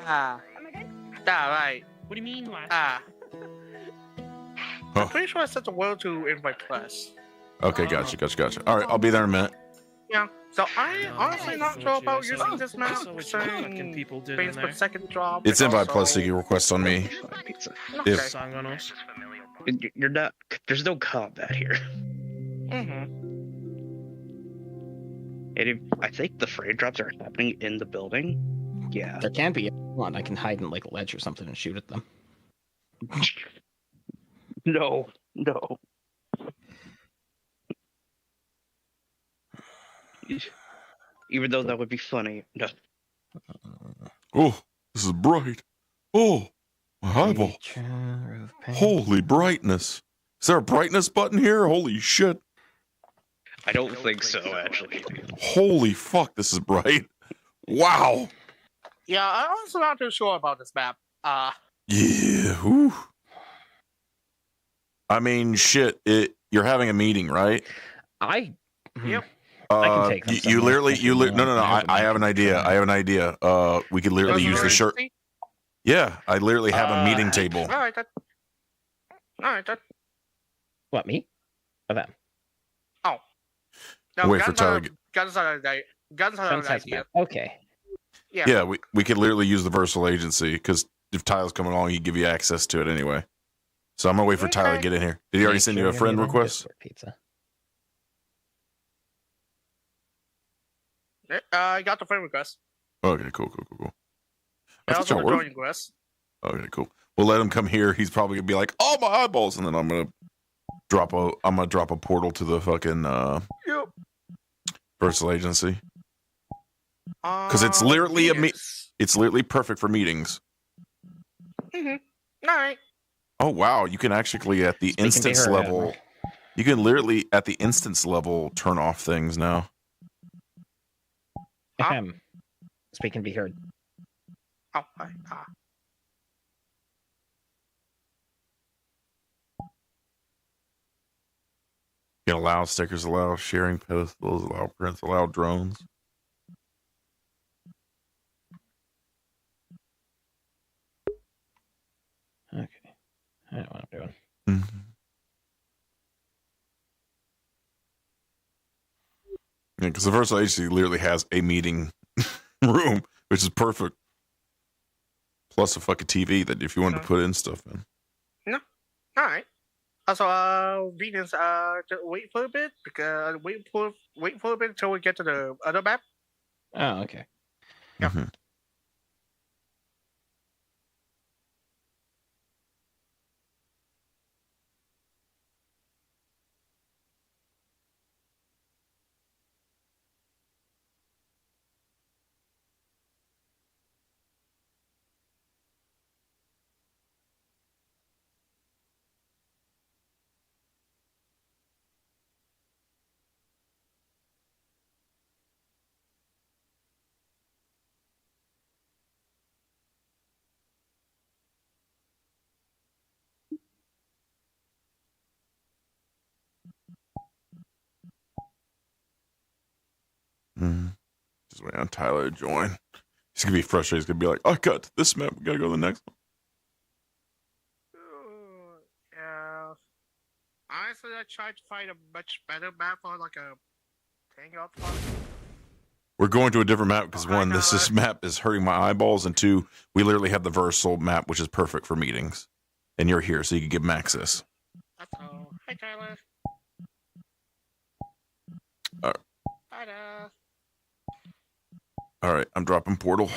V: Right.
E: What do you mean last?
L: Huh.
V: I'm pretty sure I set the world to invite plus.
L: Okay, gotcha. All right, I'll be there in a minute.
V: Yeah. So I honestly not sure about using this map.
C: fucking people did in there.
V: Second drop.
L: It's invite plus taking request on me. If
C: Sangonos.
V: You're not. There's no combat here. I think the frame drops are happening in the building. Yeah.
N: There can be one. I can hide in like a ledge or something and shoot at them.
V: No. Even though that would be funny. No.
L: oh, this is bright. Oh, my eyeball. Holy brightness. Is there a brightness button here? Holy shit.
V: I don't think so, actually.
L: Holy fuck, this is bright. Wow.
V: Yeah, I'm also not too sure about this map.
L: Yeah. Whew. I mean, shit. You're having a meeting, right?
V: Yep.
N: I can take them
L: you literally. No. I have an idea. We could literally use the shirt. Yeah, I literally have a meeting table.
V: All right.
N: What, me? Or them?
V: Oh. No,
L: Wait for Tyler.
V: Guns are an idea.
N: Okay.
L: Yeah, we could literally use the Versal Agency because if Tyler's coming along, he'd give you access to it anyway. So I'm gonna wait for Tyler to get in here. Did he already send you a friend request?
N: Pizza.
V: I got the friend request.
L: Okay, cool.
V: I also the join request.
L: Okay, cool. We'll let him come here. He's probably gonna be like, "Oh, my eyeballs," and then I'm gonna drop a portal to the fucking Versal Agency because it's literally it's literally perfect for meetings.
V: All right.
L: Oh wow, you can actually at the instance level, you can literally at the instance level turn off things now.
N: Speaking to be heard.
V: Oh,
L: You can allow stickers, allow sharing pedestals, allow prints, allow drones.
N: Okay. I know what I'm doing.
L: Yeah, because the Versal Agency literally has a meeting room, which is perfect. Plus a fucking TV that if you wanted to put in stuff in.
V: No. All right. Also, Venus, just wait for a bit because wait for a bit until we get to the other map.
N: Oh, okay.
V: Yeah.
L: Just wait on Tyler to join. He's gonna be frustrated. He's gonna be like, "I got to this map. We gotta go to the next one."
V: Yeah. Honestly, I tried to find a much better map for like a hangout spot.
L: We're going to a different map because one, this map is hurting my eyeballs, and two, we literally have the Versal map, which is perfect for meetings. And you're here, so you can give them access.
V: Hi, Tyler. Hi, there.
L: All right, I'm dropping portal.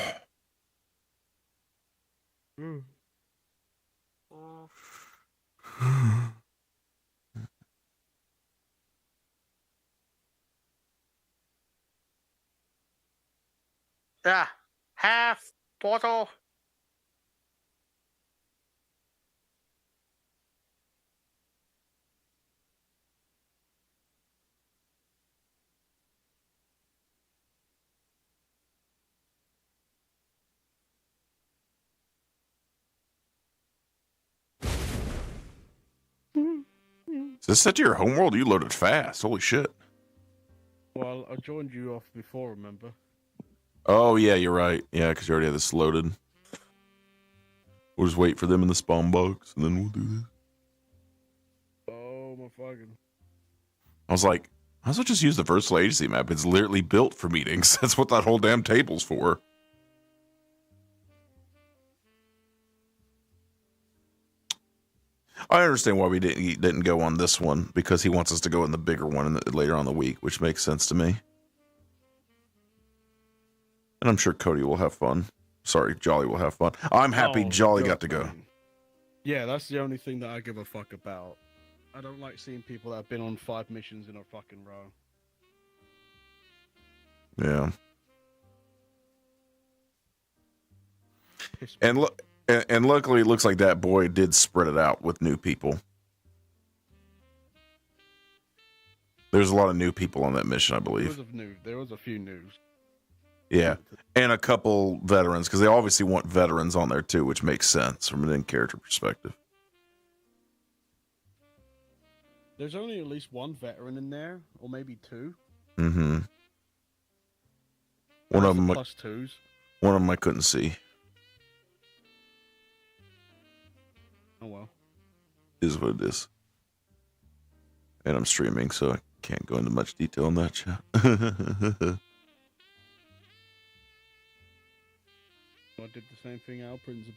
V: Yeah, half portal.
L: Is this set to your homeworld? You loaded fast. Holy shit.
D: Well, I joined you off before, remember?
L: Oh, yeah, you're right. Yeah, because you already have this loaded. We'll just wait for them in the spawn box, and then we'll do this.
D: Oh, my fucking...
L: I was like, I also just use the Versal Agency map. It's literally built for meetings. That's what that whole damn table's for. I understand why we didn't go on this one, because he wants us to go in the bigger one later on in the week, which makes sense to me. And I'm sure Cody will have fun. Sorry, Jolly will have fun. I'm happy Jolly got to go.
D: Yeah, that's the only thing that I give a fuck about. I don't like seeing people that have been on 5 missions in a fucking row.
L: Yeah. And look, and luckily it looks like that boy did spread it out with new people. There's a lot of new people on that mission, I believe.
D: There was a few news.
L: Yeah, and a couple veterans, because they obviously want veterans on there too, which makes sense from an in-character perspective.
D: There's only at least one veteran in there, or maybe 2.
L: Mm-hmm. One of them,
D: plus 2s.
L: One of them I couldn't see.
D: Oh well.
L: Is what it is. And I'm streaming, so I can't go into much detail on that chat.
D: I did the same thing Alprin's.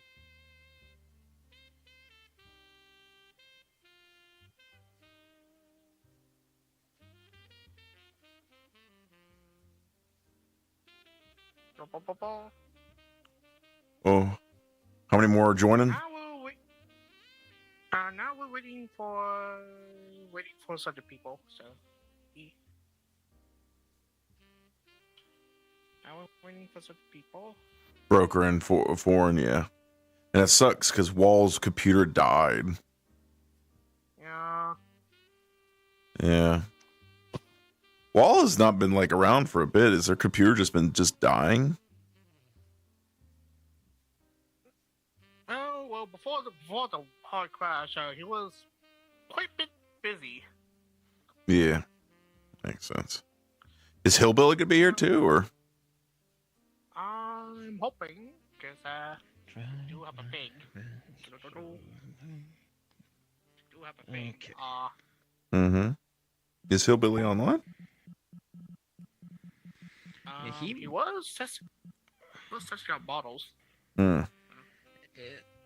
L: Oh, how many more are joining?
V: Now we're waiting for some other people. So, now we're waiting for some people.
L: Broker and foreign, yeah, and it sucks because Wall's computer died.
V: Yeah.
L: Yeah. Wall has not been like around for a bit. Has their computer just been dying?
V: Oh well, before the hard crash, he was quite a bit busy.
L: Yeah, makes sense. Is Hillbilly gonna be here too, or?
V: I'm hoping, because I do have a pig. Do have a pig.
L: Mm-hmm. Is Hillbilly online?
V: He was testing out bottles.
L: Hmm.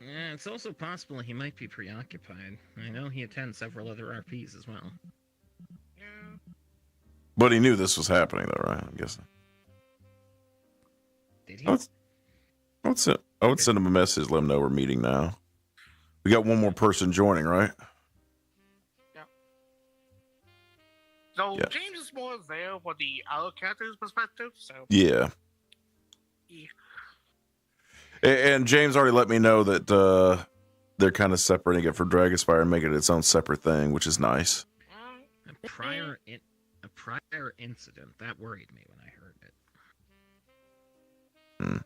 I: Yeah, it's also possible he might be preoccupied. I know he attends several other RPs as well.
V: Yeah.
L: But he knew this was happening, though, right? I'm guessing.
I: Did he?
L: I would send him a message, let him know we're meeting now. We got one more person joining, right?
V: Yeah. So James is more there for the other character's perspective. So
L: Yeah. And James already let me know that they're kind of separating it for Dragonspire and making it its own separate thing, which is nice.
I: A prior incident that worried me when I heard it.
L: Hmm.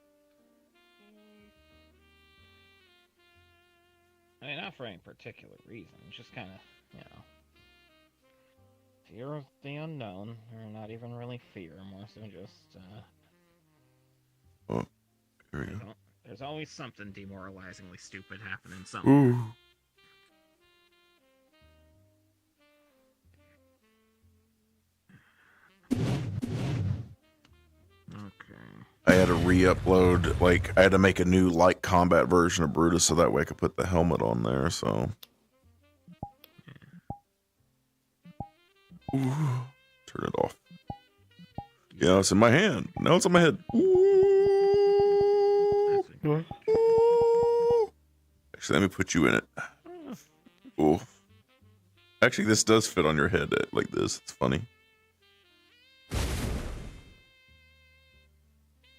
I: I mean, not for any particular reason, just kind of, fear of the unknown, or not even really fear, more so just,
L: Oh, here we go.
I: There's always something demoralizingly stupid happening somewhere.
L: Ooh. re-upload, like, I had to make a new light combat version of Brutus so that way I could put the helmet on there, so. Ooh, turn it off. Yeah, it's in my hand. Now it's on my head. Ooh. Ooh. Actually, let me put you in it. Ooh. Actually, this does fit on your head like this. It's funny.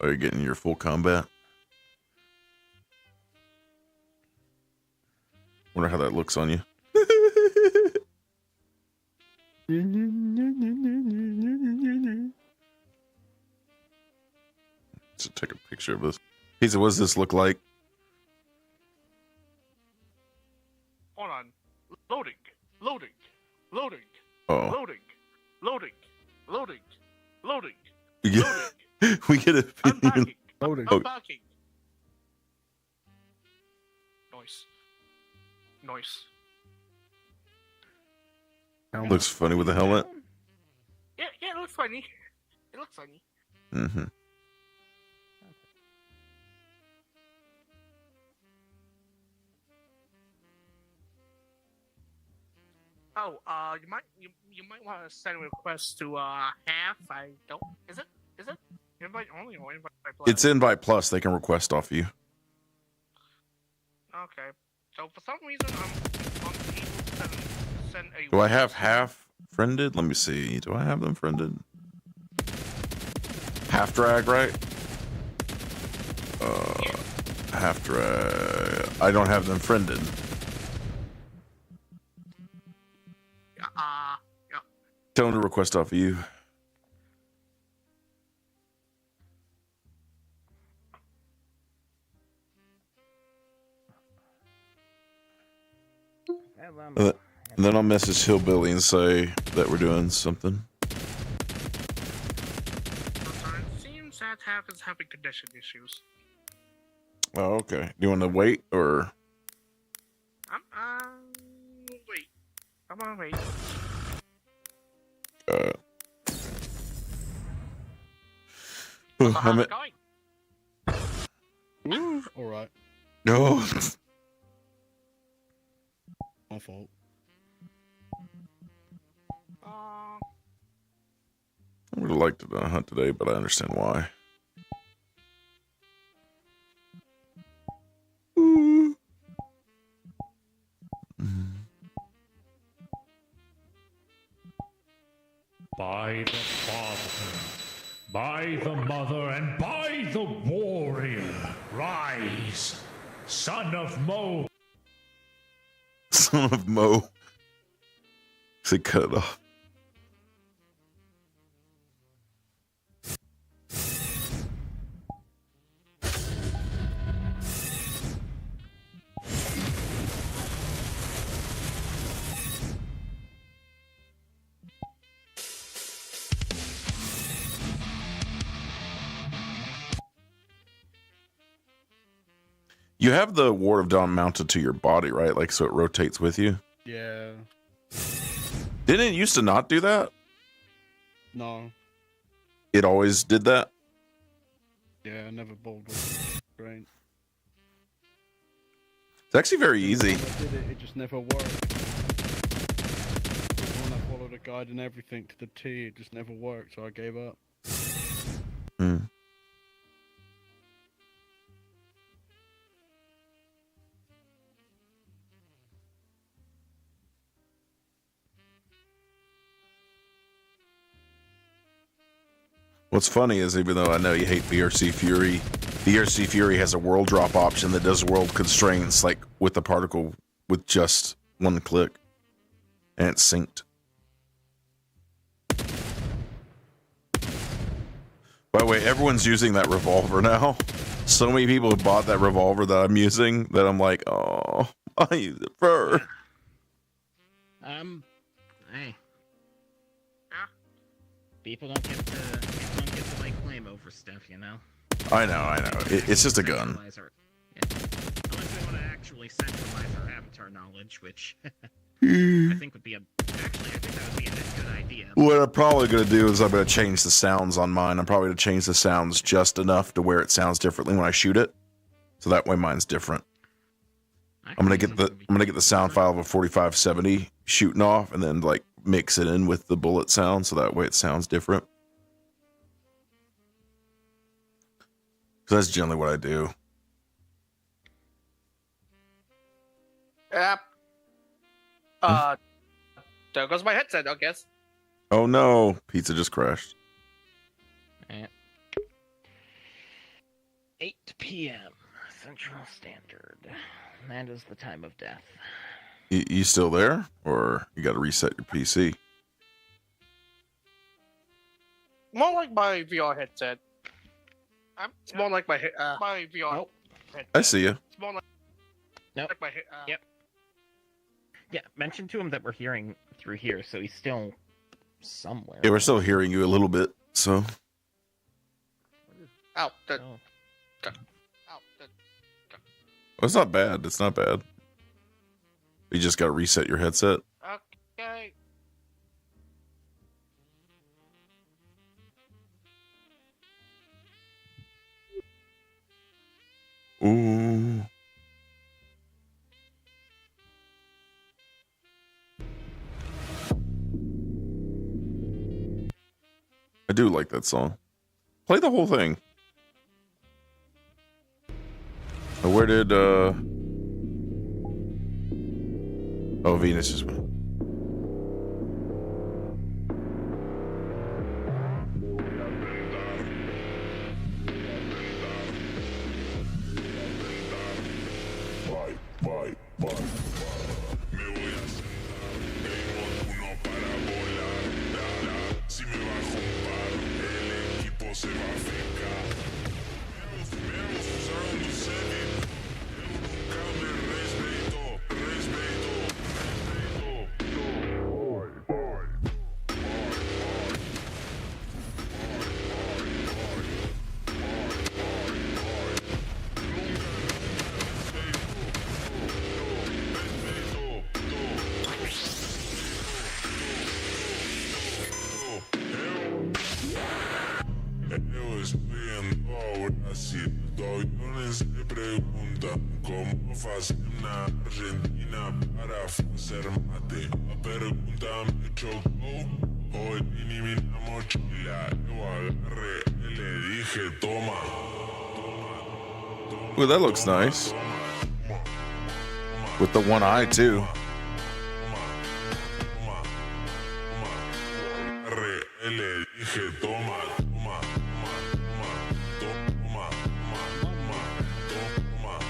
L: Are you getting your full combat? Wonder how that looks on you. Let's take a picture of this. He said, what does this look like?
V: Hold on. Loading. Loading. Loading.
L: Oh.
V: Loading. Loading. Loading. Loading.
L: Yeah. We get a
V: Unpacking.
D: Loading.
V: Unpacking. Noise. Noise.
L: Looks funny with the helmet.
V: Yeah, it looks funny. It looks funny.
L: Mm-hmm.
V: Oh, you might want to send a request to half. I don't. Is it invite only or invite plus?
L: It's invite plus. They can request off you.
V: Okay. So for some reason I'm able to send a.
L: Do I have half friended? Let me see. Do I have them friended? Half drag, right? Half drag. I don't have them friended.
V: Yeah.
L: Tell them to request off of you. And then I'll message Hillbilly and say that we're doing something.
V: It seems that half is having condition issues.
L: Oh, okay. Do you want to wait or?
V: Wait. I'm gonna wait.
L: I'm at.
D: All right.
L: No.
D: My fault.
L: I would have liked to hunt today, but I understand why.
K: By the father, by the mother, and by the warrior, rise, son of Mo.
L: Son of Mo. They cut it off. You have the Ward of Dawn mounted to your body, right? Like, so it rotates with you?
D: Yeah.
L: Didn't it used to not do that?
D: No.
L: It always did that?
D: Yeah, I never bowled with it. Great.
L: It's actually very easy.
D: I did it, it just never worked. When I followed a guide and everything to the T, it just never worked, so I gave up.
L: Hmm. What's funny is, even though I know you hate VRC Fury, VRC Fury has a world drop option that does world constraints, like with the particle with just one click, and it's synced. By the way, everyone's using that revolver now. So many people have bought that revolver that I'm using that I'm like, oh, I use it for.
I: Hey. People don't get to like claim over stuff, you know.
L: I know. It's just a gun.
I: Unless we want to actually centralize our avatar knowledge, which I think would be a
L: What I'm probably going to do is I'm going to change the sounds on mine. I'm probably going to change the sounds just enough to where it sounds differently when I shoot it. So that way mine's different. I'm going to get the sound file of a 4570 shooting off and then like mix it in with the bullet sound so that way it sounds different. So that's generally what I do.
V: Yep. There goes my headset, I guess.
L: Oh no, pizza just crashed.
I: 8 p.m. Central Standard. That is the time of death.
L: You still there? Or you got to reset your PC?
V: More like my VR headset. It's more like my VR headset.
L: I see you.
V: It's more like,
I: Nope.
V: like my
I: Yep. Yeah, mention to him that we're hearing through here, so he's still somewhere.
L: Yeah, we're still hearing you a little bit, so.
V: Ow.
L: Well, it's not bad. It's not bad. You just got to reset your headset.
V: Okay.
L: Ooh. I do like that song. Play the whole thing. Where did oh, Venus just went. Well, that looks nice. With the one eye, too.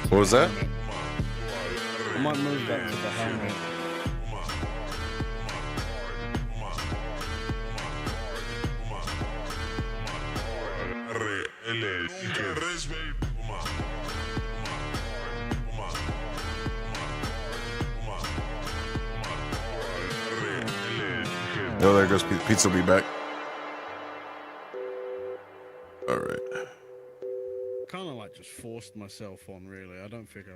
L: What was that?
D: I might move that to the helmet.
L: Oh, there goes Pizza will be back. All right.
D: Kind of like just forced myself on, really. I don't think I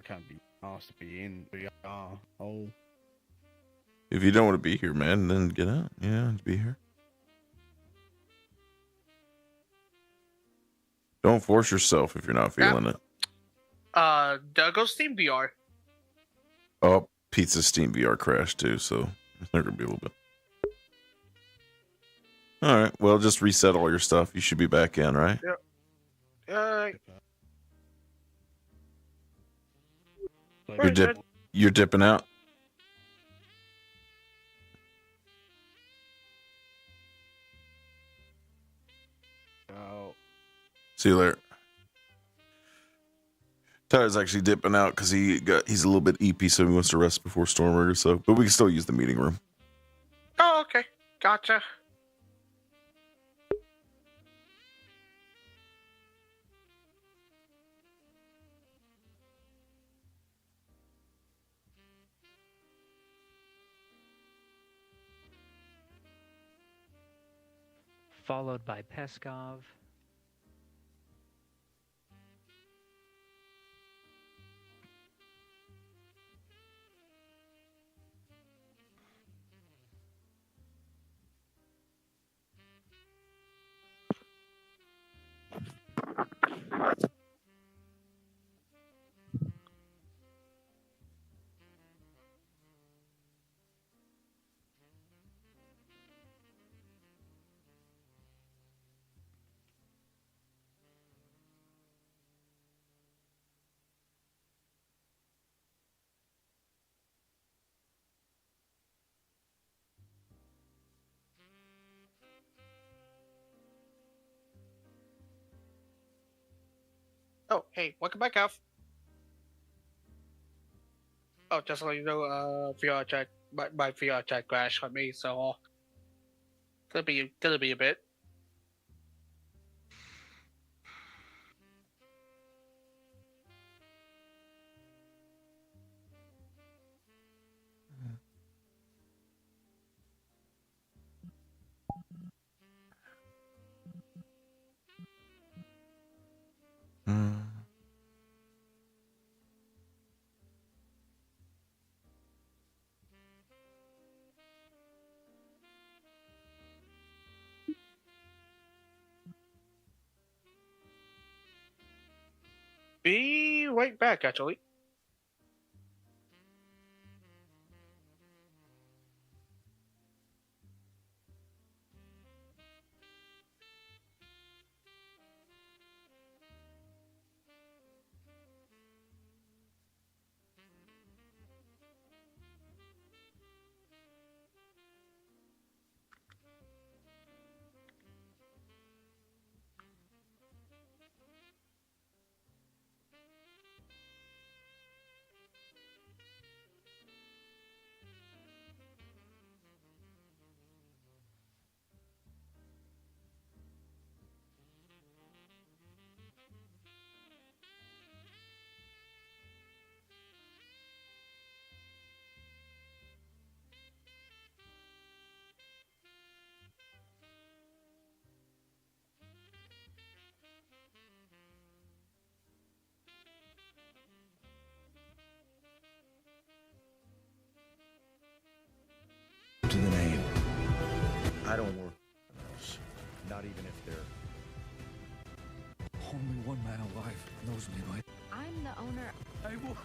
D: can't be asked to be in VR. Oh.
L: If you don't want to be here, man, then get out. Yeah, be here. Don't force yourself if you're not feeling it.
V: There goes Steam VR.
L: Oh, Pizza Steam VR crashed too, so they're gonna be a little bit. All right, well, just reset all your stuff. You should be back in, right?
V: Yep.
L: You're dipping out.
D: Oh.
L: See you later. Tyler's actually dipping out because he's a little bit EP, so he wants to rest before Stormberg. So, but we can still use the meeting room.
V: Oh, okay. Gotcha.
P: Followed by Peskov.
V: Oh, hey, welcome back, Alf. Oh, just so you know, VR chat, my VR chat crashed on me, so gonna be a bit. Be right back, actually.
M: To the name. I don't work for those. Not even if they're... Only one man alive knows me by...
S: I'm the owner.
M: I will...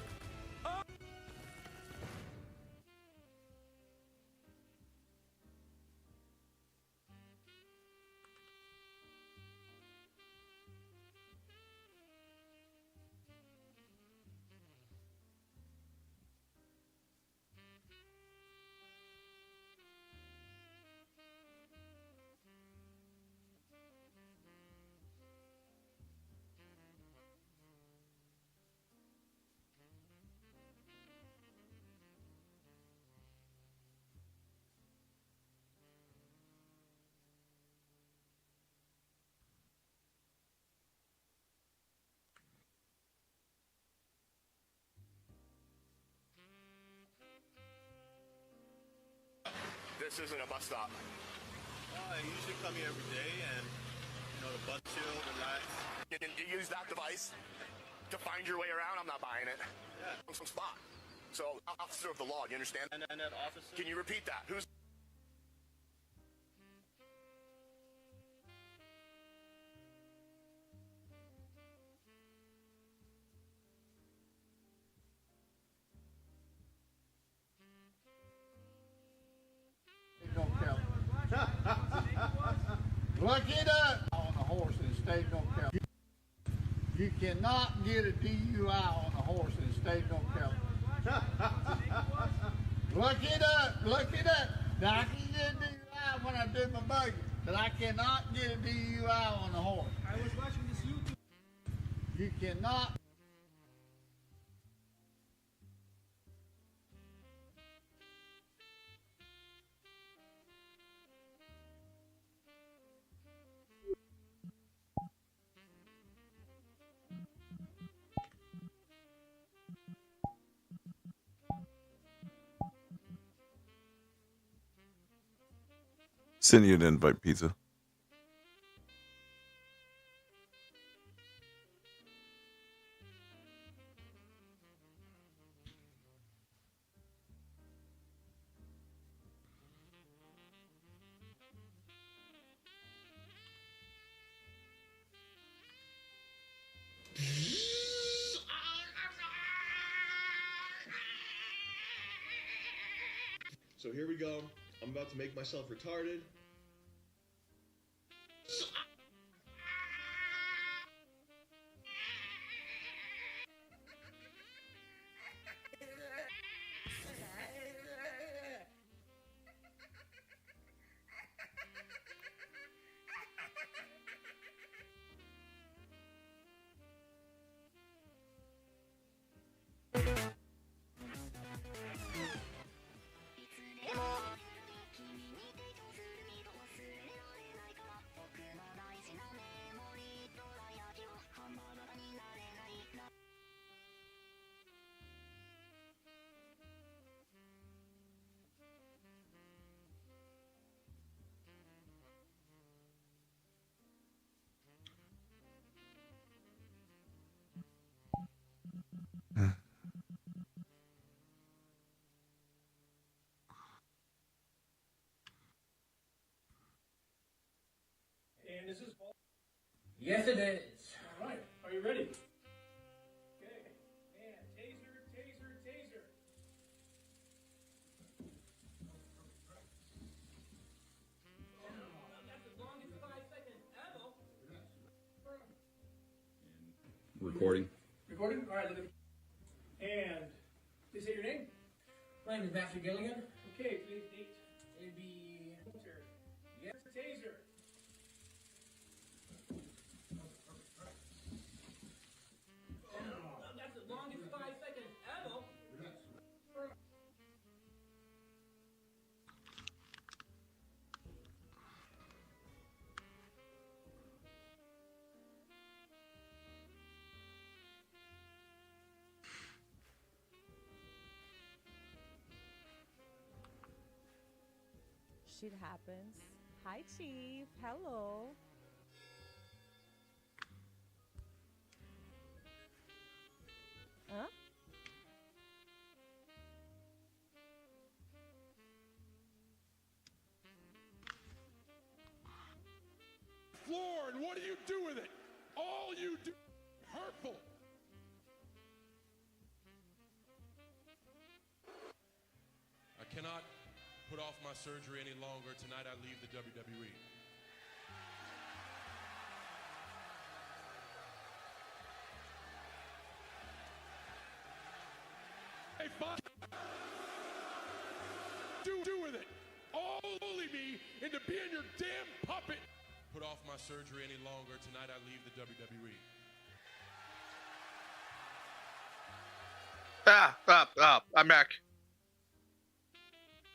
T: This isn't a bus stop.
U: I usually come here every day and, the bus chill, relax.
T: And you use that device to find your way around? I'm not buying it.
U: Yeah.
T: Some spot. So, officer of the law, you understand?
U: And that officer?
T: Can you repeat that? Who's...
Y: Don't count. Look it up on a horse in the state don't count. You cannot get a DUI on a horse in the state don't count. Look it up. Look it up. Now I can get a DUI when I do my buggy, but I cannot get a DUI on a horse. I was watching this YouTube. You cannot.
L: Send you an invite, pizza.
U: So here we go. I'm about to make myself retarded.
J: This is ball. Yes, it is. All right. Are you ready? Okay. And taser, taser, taser. That's the longest 5-second ever.
R: Recording.
J: Recording? All right. And please say your name. My name is Master Gilligan. Okay, please date. It'd be yes, taser. That's the longest 5-second ever.
S: Shit happens. Hi, Chief. Hello. Huh?
W: Floor, and what do you do with it? All you do, hurtful. I cannot put off my surgery any longer. Tonight I leave the WWE. Hey, fine. Do with it. All bully me into being your damn puppet. Put off my surgery any longer. Tonight I leave the WWE.
V: I'm back.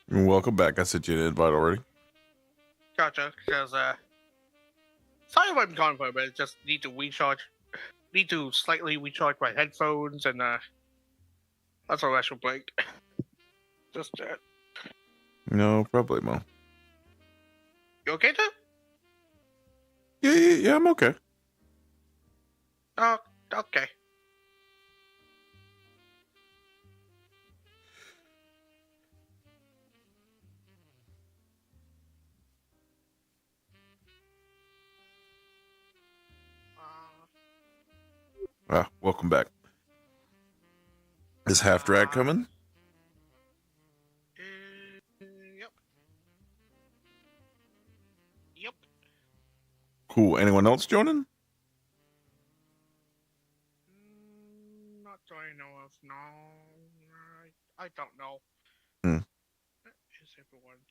L: Welcome back. I sent you an invite already.
V: Gotcha. Because sorry if I'm gone for a bit. Just need to recharge. Need to slightly recharge my headphones, and that's a special break. Just
L: No problemo.
V: You okay, too?
L: Yeah, I'm okay.
V: Oh, okay.
L: Welcome back. Is Half Drag coming?
V: Yep.
L: Cool. Anyone else joining?
V: Not that I know of. No, I don't know. Is everyone?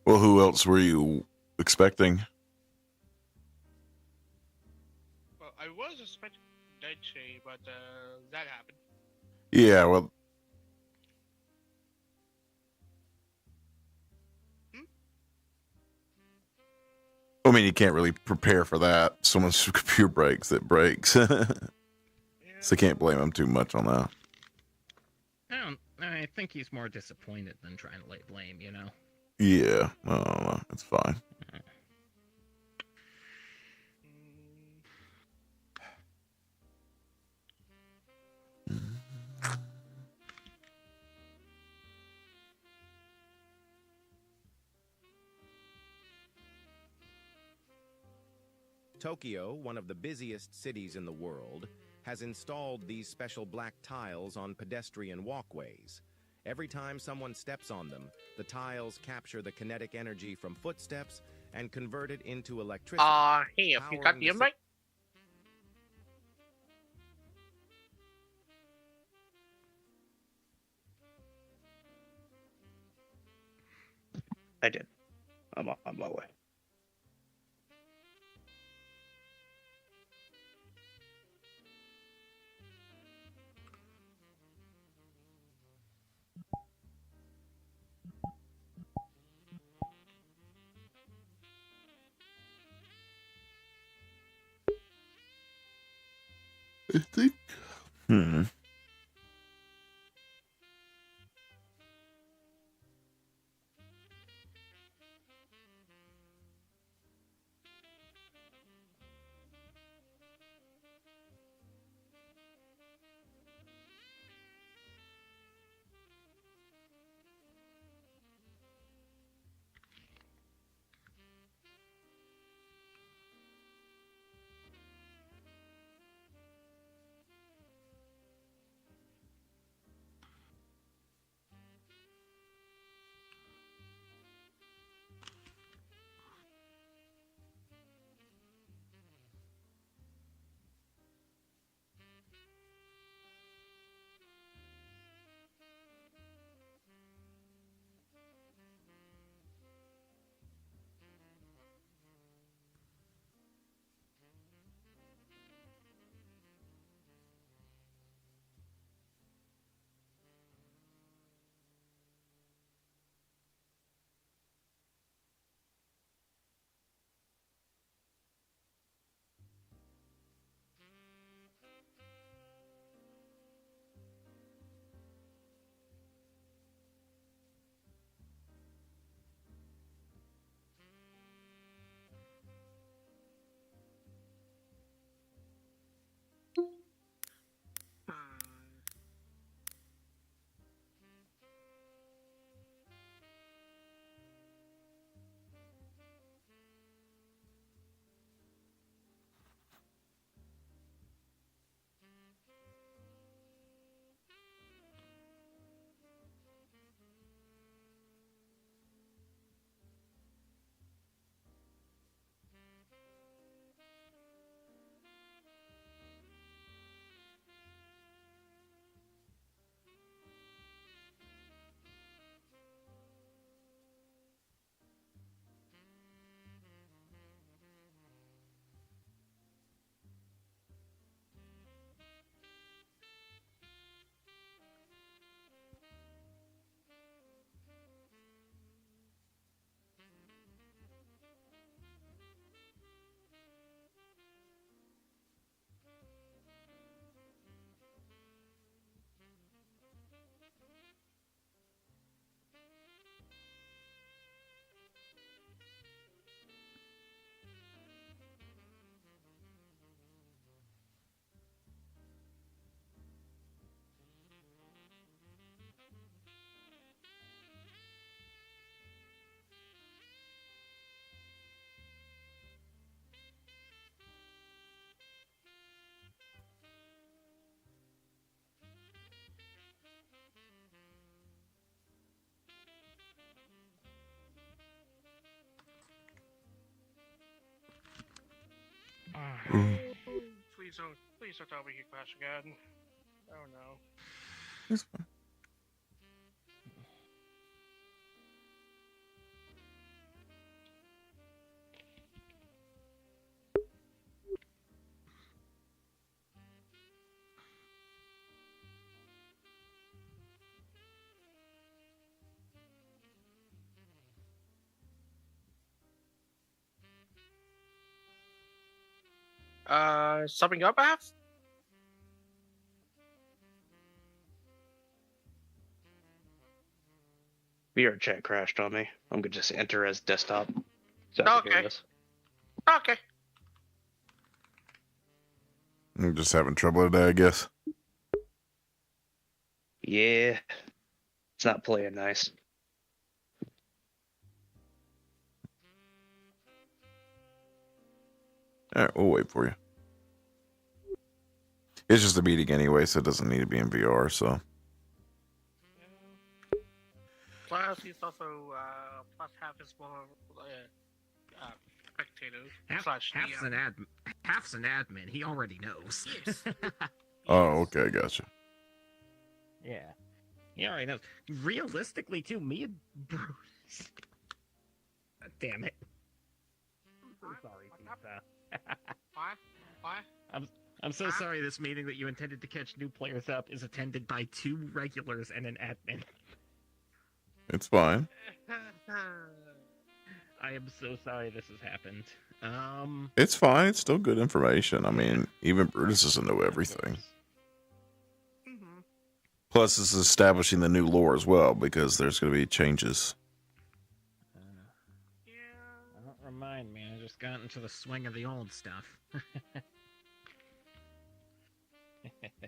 L: Well, who else were you expecting?
V: Well, I was expecting Dead Shay, but that happened.
L: Yeah, well. I mean, you can't really prepare for that. Someone's computer breaks, it breaks. So you can't blame him too much on that.
I: I think he's more disappointed than trying to lay blame, you know?
L: Yeah, no, it's fine.
X: Tokyo, one of the busiest cities in the world, has installed these special black tiles on pedestrian walkways. Every time someone steps on them, the tiles capture the kinetic energy from footsteps and convert it into electricity.
V: Hey, have you got the invite? I did. I'm on my way.
L: I think.
V: Please don't tell me he crashed again. Oh no.
L: It's fine.
V: Summing up, perhaps?
A: VR chat crashed on me. I'm gonna just enter as desktop. So I can hear
V: Okay.
A: this.
V: Okay.
L: I'm just having trouble today, I guess.
A: Yeah. It's not playing nice.
L: All right, we'll wait for you. It's just a meeting anyway, so it doesn't need to be in VR. So
V: Plus, he's also plus half is more spectators.
N: Half's an admin. He already knows.
V: Yes.
L: oh, okay, gotcha.
N: Yeah. He already knows. Realistically, too, me and Bruce. Damn it. I'm so sorry, Pizza.
V: Why?
N: I'm so sorry this meeting that you intended to catch new players up is attended by 2 regulars and an admin.
L: It's fine.
N: I am so sorry this has happened.
L: It's fine. It's still good information. I mean, even Brutus doesn't know everything. Plus, it's establishing the new lore as well, because there's going to be changes.
N: Don't remind me, I just got into the swing of the old stuff.
V: What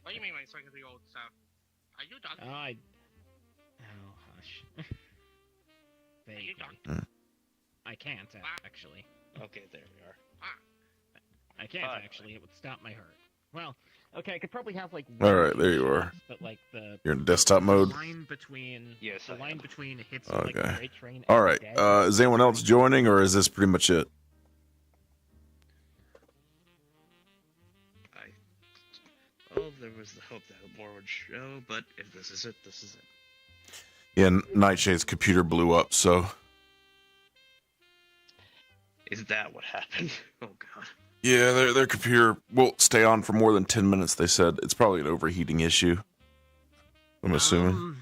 V: do you mean by swing of the old stuff? Are you done?
N: Oh, hush.
V: Are you done?
N: I can't, actually.
A: Okay, there we are.
N: I can't, actually. It would stop my heart. Well, okay, I could probably have, like...
L: All right, there you are.
N: But, like,
L: You're in desktop mode?
N: The line between...
A: Yes,
N: the line between hits
L: Okay.
N: like a freight train
L: All
N: and
L: right.
N: dead.
L: Is anyone else joining, or is this pretty much it?
A: There was the hope that more would show, but if this is it, this is it.
L: Yeah, Nightshade's computer blew up, so...
A: Is that what happened? Oh, God.
L: Yeah, their computer won't stay on for more than 10 minutes, they said. It's probably an overheating issue. I'm assuming.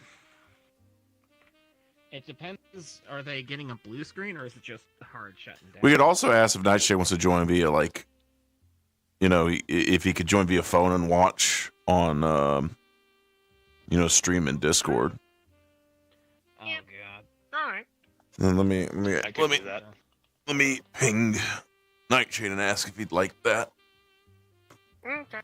N: It depends. Are they getting a blue screen, or is it just hard shutting down?
L: We could also ask if Nightshade wants to join via, like, you know, if he could join via phone and watch on, you know, stream in Discord.
N: Oh, God.
V: Alright.
L: Then let me ping Nightshade and ask if he'd like that.
V: Okay.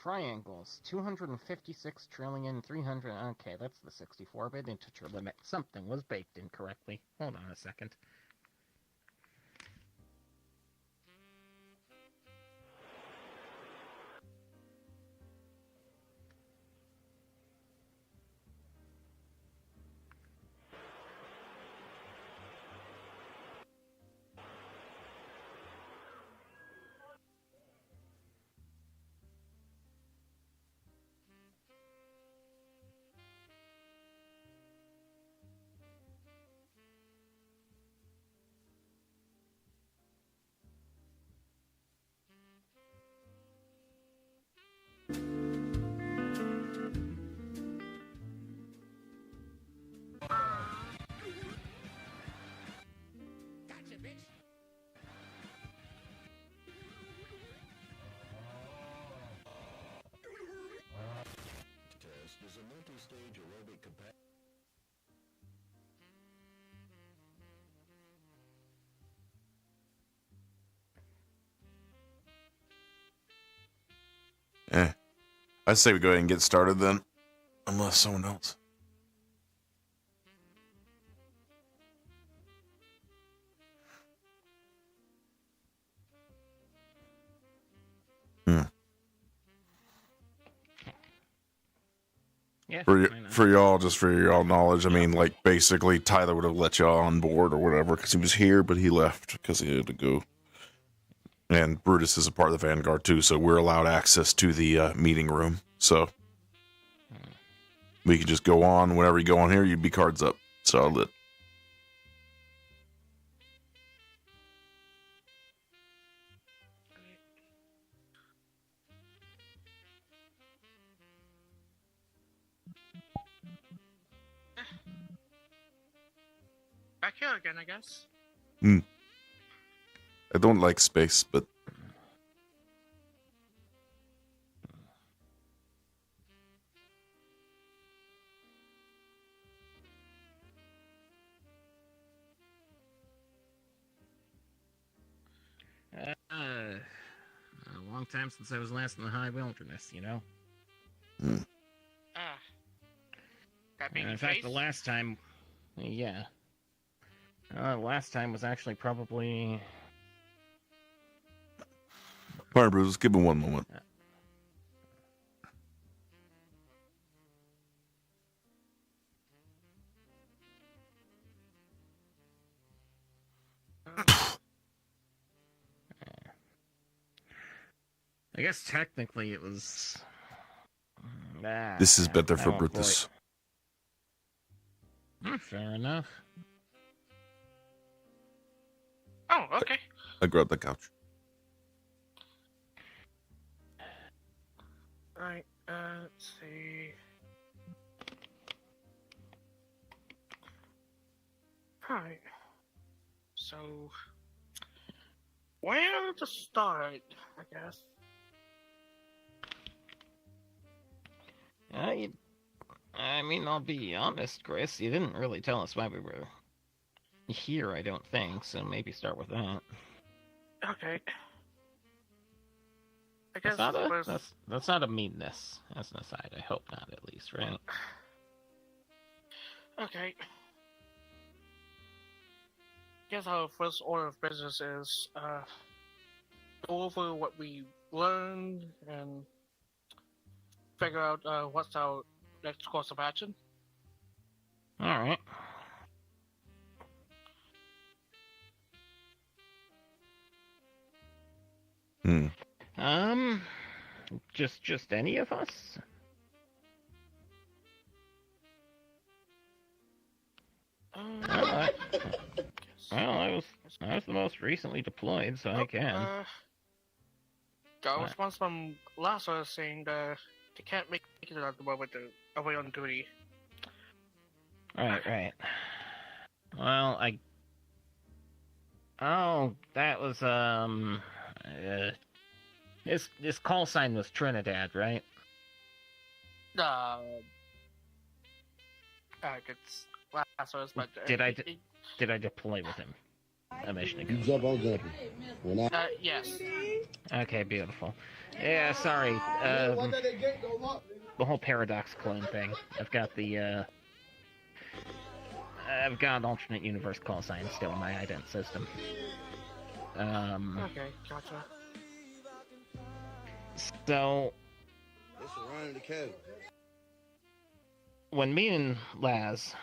N: Triangles, 256 trillion, 300. Okay, that's the 64-bit integer limit. Something was baked incorrectly. Hold on a second.
X: Does a multi-stage aerobic capacity...
L: I'd say we go ahead and get started then. Unless someone else.
I: Yeah.
L: For y'all, just for y'all knowledge, I mean, like, basically, Tyler would have let y'all on board or whatever, because he was here, but he left because he had to go. And Brutus is a part of the Vanguard, too, so we're allowed access to the meeting room. So we can just go on. Whenever you go on here, you'd be cards up. Solid.
V: Back here again, I guess.
L: I don't like space, but
I: A long time since I was last in the high wilderness, you know?
V: That being
I: In
V: the
I: fact,
V: case,
I: the last time... Yeah. Last time was actually probably...
L: all right, Brutus, give him one moment.
I: I guess technically it was...
L: This is better for
I: I won't
L: Brutus.
I: Fair enough.
V: oh, okay.
L: I grabbed the couch.
V: Right, let's see. Alright. So, where to start, I guess?
I: I mean, I'll be honest, Chris. You didn't really tell us why we were here, I don't think, so maybe start with that.
V: Okay. I guess
I: That's not a meanness, as an aside. I hope not, at least, right?
V: Okay. Guess our first order of business is go over what we learned and figure out what's our next course of action.
I: Alright. Just any of us? I was the most recently deployed, so I can.
V: Got a response from Lasso saying that they can't make it at the moment. They're away on duty.
I: Right. Well, Oh, that was, his call sign was Trinidad, right?
V: It's Lasso's, but...
I: Did I deploy with him a mission ago?
V: Yes.
I: Okay, beautiful. Yeah, sorry, the whole paradox clone thing. I've got an alternate universe call sign still in my ident system.
V: Okay, gotcha.
I: So, when me and Laz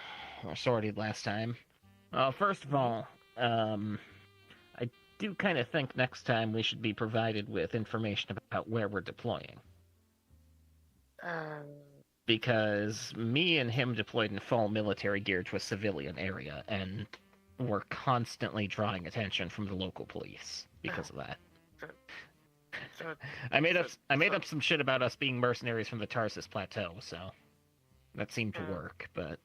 I: were sorted last time, first of all, I do kind of think next time we should be provided with information about where we're deploying. Because me and him deployed in full military gear to a civilian area, and we're constantly drawing attention from the local police because of that. I made up some shit about us being mercenaries from the Tarsus Plateau, so that seemed to work. But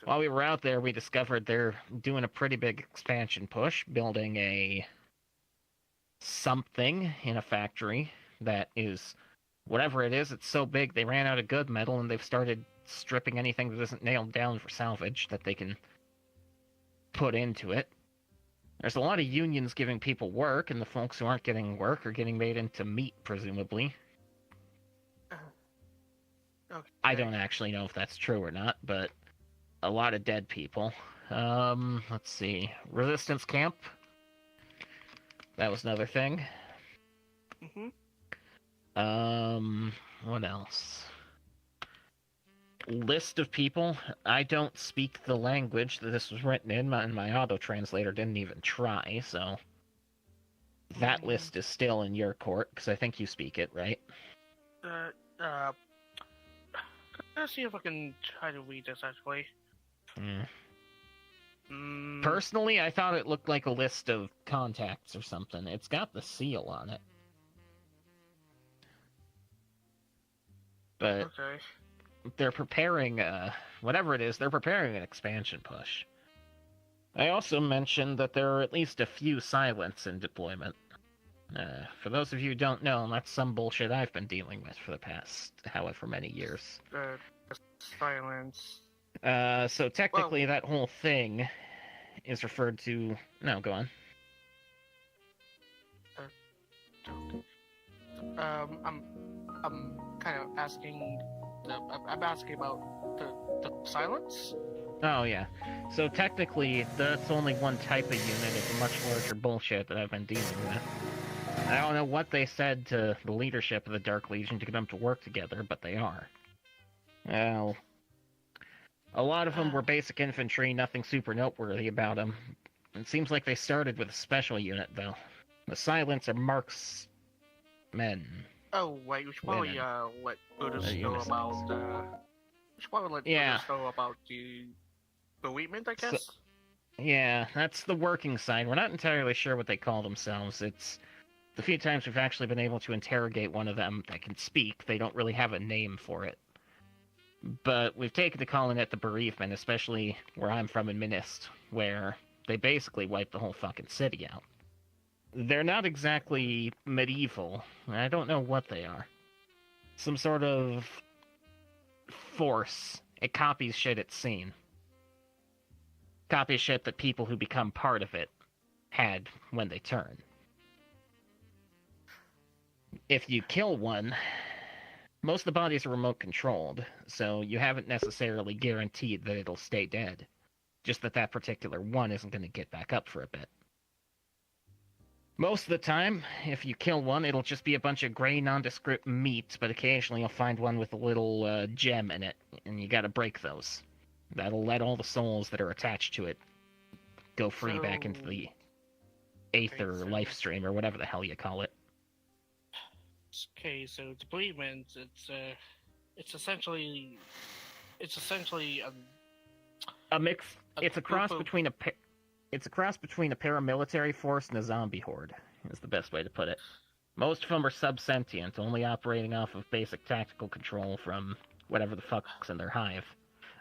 I: while we were out there, we discovered they're doing a pretty big expansion push, building a something in a factory that is whatever it is. It's so big they ran out of good metal, and they've started stripping anything that isn't nailed down for salvage that they can put into it. There's a lot of unions giving people work, and the folks who aren't getting work are getting made into meat, presumably.
V: Okay.
I: I don't actually know if that's true or not, but a lot of dead people. Let's see. Resistance camp. That was another thing.
V: Mm-hmm.
I: What else? list of people. I don't speak the language that this was written in. My auto-translator didn't even try, so... That list is still in your court, because I think you speak it, right?
V: Let's see if I can try to read this, actually.
I: Personally, I thought it looked like a list of contacts or something. It's got the seal on it. But
V: Okay.
I: they're preparing, whatever it is, they're preparing an expansion push. I also mentioned that there are at least a few silents in deployment. For those of you who don't know, that's some bullshit I've been dealing with for the past however many years.
V: Silence.
I: So technically that whole thing is referred to... No, go on.
V: I'm kind of asking... I'm asking about the silence?
I: Oh, yeah. So technically, that's only one type of unit of a much larger bullshit that I've been dealing with. I don't know what they said to the leadership of the Dark Legion to get them to work together, but they are. Well, a lot of them were basic infantry, nothing super noteworthy about them. It seems like they started with a special unit, though. The Silents are marksmen.
V: Oh, wait, we should probably let Buddhas know about, we should probably let
I: Yeah.
V: Buddhas know about the bereavement, I guess?
I: So, yeah, that's the working side. We're not entirely sure what they call themselves. It's the few times we've actually been able to interrogate one of them that can speak, they don't really have a name for it. But we've taken to calling it the bereavement, especially where I'm from in Minist, where they basically wiped the whole fucking city out. They're not exactly medieval. I don't know what they are. Some sort of force. It copies shit it's seen. Copies shit that people who become part of it had when they turn. If you kill one, most of the bodies are remote controlled, so you haven't necessarily guaranteed that it'll stay dead. Just that that particular one isn't going to get back up for a bit. Most of the time, if you kill one, it'll just be a bunch of gray, nondescript meat, but occasionally you'll find one with a little gem in it, and you gotta break those. That'll let all the souls that are attached to it go free back into the aether or life stream, or whatever the hell you call it.
V: Okay, so the bereavement, it's essentially
I: a mix. It's a cross between it's a cross between a paramilitary force and a zombie horde, is the best way to put it. Most of them are sub-sentient, only operating off of basic tactical control from whatever the fuck's in their hive.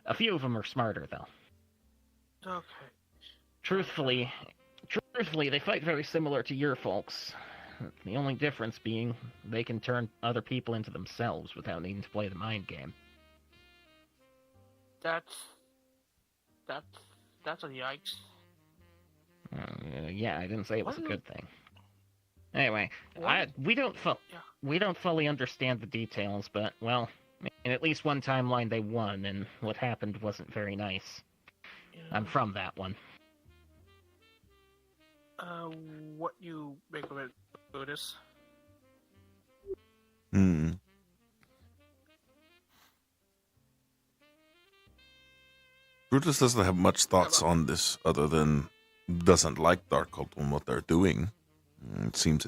I: A few of them are smarter, though.
V: Okay.
I: Truthfully, they fight very similar to your folks. The only difference being they can turn other people into themselves without needing to play the mind game.
V: That's a yikes.
I: Yeah, I didn't say it was a good thing. Anyway, we don't fully understand the details, but, well, in at least one timeline they won, and what happened wasn't very nice. Yeah. I'm from that one.
V: What you make of it, Buddhist?
L: Brutus doesn't have much thoughts on this other than doesn't like Dark Cult and what they're doing. It seems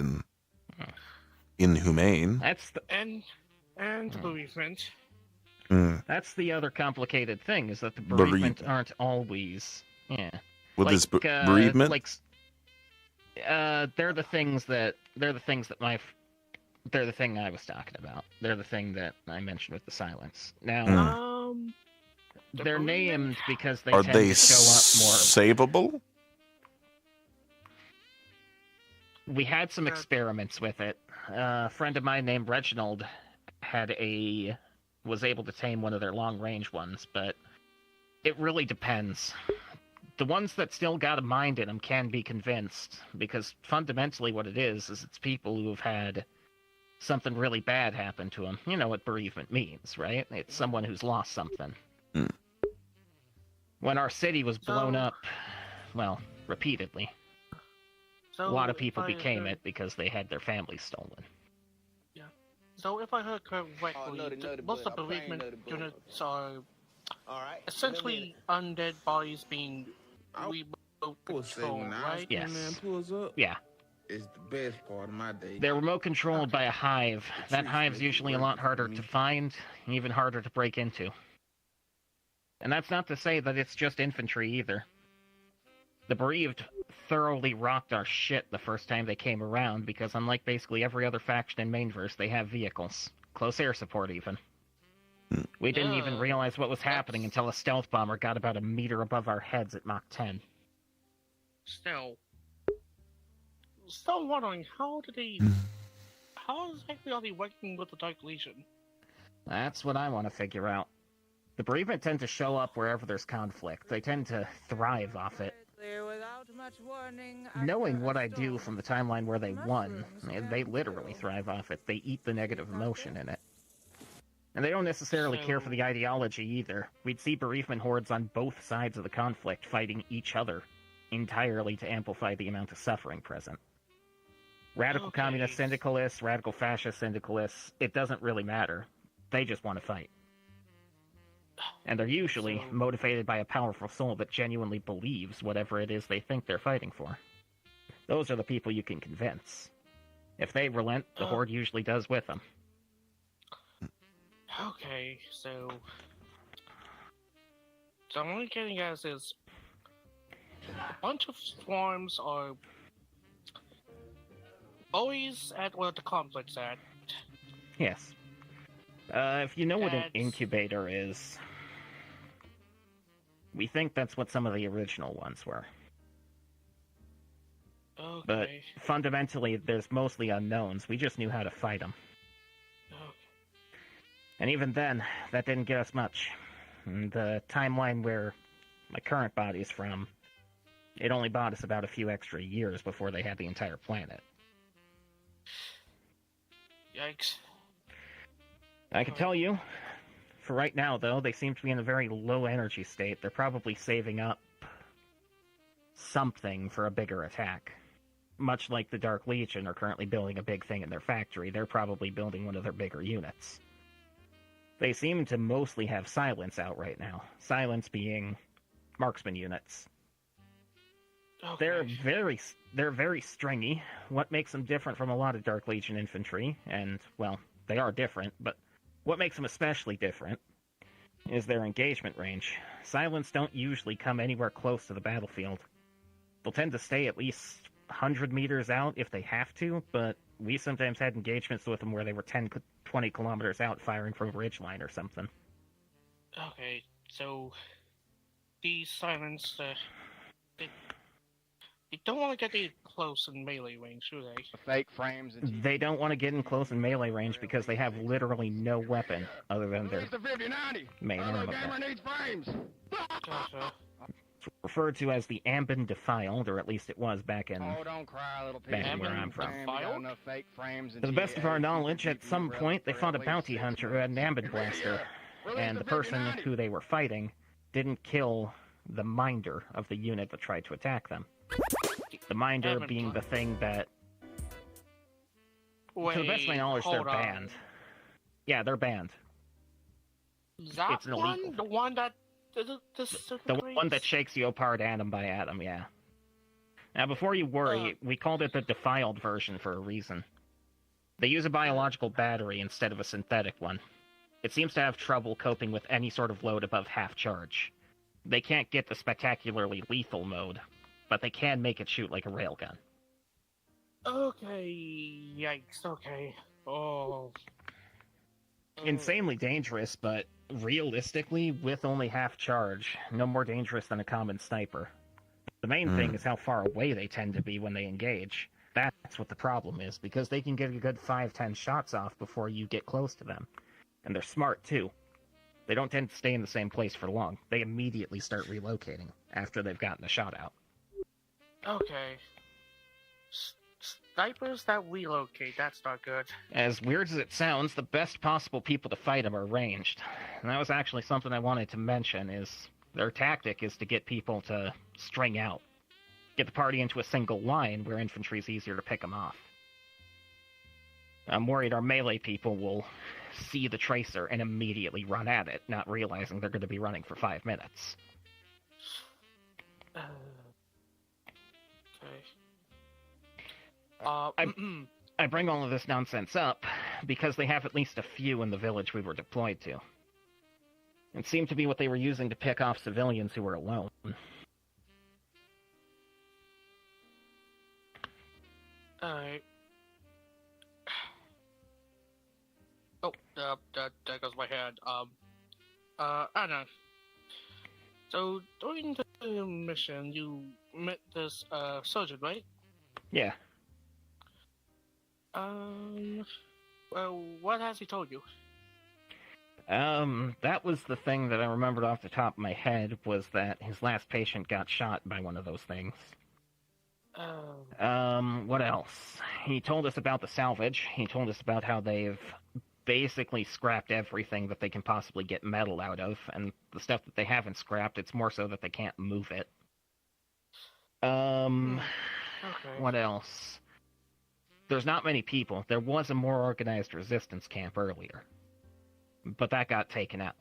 L: inhumane.
V: That's the bereavement.
I: That's the other complicated thing, is that the bereavement aren't always
L: What is bereavement?
I: They're the things that they're the thing I was talking about. They're the thing that I mentioned with the silence. Now they're named because they tend to show up more.
L: Savable?
I: We had some experiments with it. A friend of mine named Reginald was able to tame one of their long-range ones, but it really depends. The ones that still got a mind in them can be convinced, because fundamentally what it is it's people who have had something really bad happen to them. You know what bereavement means, right? It's someone who's lost something. When our city was blown up, well, repeatedly, a lot of people became it because they had their families stolen.
V: Yeah. So if I heard correctly, most of the bereavement units are essentially undead bodies being remote controlled, right?
E: Yes.
B: Up,
E: yeah.
B: It's the best part of my day.
E: They're remote controlled by a hive. That hive's usually a lot harder to find, and even harder to break into. And that's not to say that it's just infantry either. The bereaved thoroughly rocked our shit the first time they came around, because unlike basically every other faction in Mainverse, they have vehicles. Close air support, even. We didn't even realize what was happening until a stealth bomber got about a meter above our heads at Mach 10.
V: Still wondering, how exactly are they working with the Dark Legion?
E: That's what I want to figure out. The bereavement tend to show up wherever there's conflict. They tend to thrive off it. Knowing what I do from the timeline where they won, they literally thrive off it. They eat the negative emotion in it. And they don't necessarily care for the ideology either. We'd see bereavement hordes on both sides of the conflict fighting each other entirely to amplify the amount of suffering present. Radical communist syndicalists, radical fascist syndicalists, it doesn't really matter. They just want to fight. And they're usually motivated by a powerful soul that genuinely believes whatever it is they think they're fighting for. Those are the people you can convince. If they relent, the Horde usually does with them.
V: Okay, so what I'm getting at is a bunch of swarms are always at where the conflict's at.
E: Yes. If you know what an incubator is, we think that's what some of the original ones were.
V: Okay.
E: But fundamentally, there's mostly unknowns. We just knew how to fight them.
V: Okay.
E: And even then, that didn't get us much. And the timeline where my current body's from, it only bought us about a few extra years before they had the entire planet.
V: Yikes.
E: I can tell you, for right now, though, they seem to be in a very low energy state. They're probably saving up something for a bigger attack. Much like the Dark Legion are currently building a big thing in their factory, they're probably building one of their bigger units. They seem to mostly have Silence out right now. Silence being marksman units.
V: Okay.
E: They're very stringy. What makes them different from a lot of Dark Legion infantry, and, well, they are different, but what makes them especially different is their engagement range. Silence don't usually come anywhere close to the battlefield. They'll tend to stay at least 100 meters out if they have to, but we sometimes had engagements with them where they were 10, 20 kilometers out firing from a ridgeline or something.
V: Okay, so these Silence, they don't want to get in close in melee range, do they?
G: Fake frames.
E: They don't want to get in close in melee range because they have literally no weapon other than their main armament.
V: Gotcha.
E: It's referred to as the Ambin Defiled, or at least it was back in,
G: don't cry, little
E: back in where I'm from.
G: To
E: To the best of our knowledge, at some point they fought a bounty hunter who had an Ambin blaster, and the person who they were fighting didn't kill the minder of the unit that tried to attack them. The minder being the thing that...
V: Wait,
E: to the best of my knowledge, they're banned. Yeah, they're banned.
V: That
E: It's an illegal
V: one? The one that...
E: The one that shakes you apart atom by atom, yeah. Now, before you worry, we called it the Defiled version for a reason. They use a biological battery instead of a synthetic one. It seems to have trouble coping with any sort of load above half charge. They can't get the spectacularly lethal mode, but they can make it shoot like a railgun.
V: Okay, yikes, okay. Oh.
E: Insanely dangerous, but realistically, with only half charge, no more dangerous than a common sniper. The main thing is how far away they tend to be when they engage. That's what the problem is, because they can get a good 5-10 shots off before you get close to them. And they're smart, too. They don't tend to stay in the same place for long. They immediately start relocating after they've gotten a shot out.
V: Okay. Snipers that relocate, that's not good.
E: As weird as it sounds, the best possible people to fight them are ranged. And that was actually something I wanted to mention, is their tactic is to get people to string out. Get the party into a single line where infantry is easier to pick them off. I'm worried our melee people will see the tracer and immediately run at it, not realizing they're going to be running for 5 minutes.
V: Okay.
E: I bring all of this nonsense up because they have at least a few in the village we were deployed to. It seemed to be what they were using to pick off civilians who were alone.
V: Alright. Oh, that goes my head. I don't know. So, during the mission, you met this, surgeon, right?
E: Yeah.
V: Well, what has he told you?
E: That was the thing that I remembered off the top of my head, was that his last patient got shot by one of those things. What else? He told us about the salvage. He told us about how they've basically scrapped everything that they can possibly get metal out of, and the stuff that they haven't scrapped, it's more so that they can't move it.
V: Okay.
E: What else? There's not many people. There was a more organized resistance camp earlier, but that got taken out.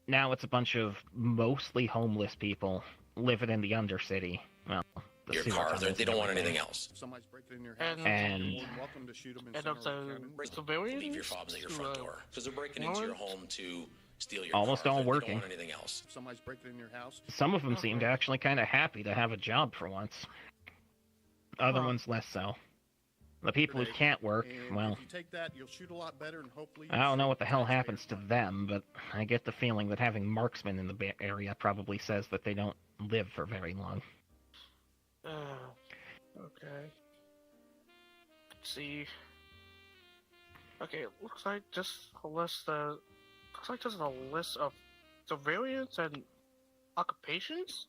E: Now it's a bunch of mostly homeless people living in the Undercity. Well, the
F: your
E: sewer
F: car.
E: tunnels
F: They don't want anything else.
W: Somebody's breaking in your
V: And-
W: house.
E: And-
W: You're more than welcome to shoot them in
V: And
W: center
V: of the
W: cannon.
V: civilians?
F: Leave your fobs at your front door because they're breaking into your home to steal your
E: Almost
F: car.
E: all
F: They
E: working.
F: don't want anything else.
W: Somebody's breaking in your house.
E: Some of them seemed actually kind of happy to have a job for once. Other ones less so. The people who can't work,
W: And
E: well,
W: if you take that, you'll shoot a lot better, and hopefully.
E: I don't know what the hell happens to them, but I get the feeling that having marksmen in the area probably says that they don't live for very long.
V: Okay. Let's see. Okay, it looks like just a list. Looks like just a list of civilians and occupations.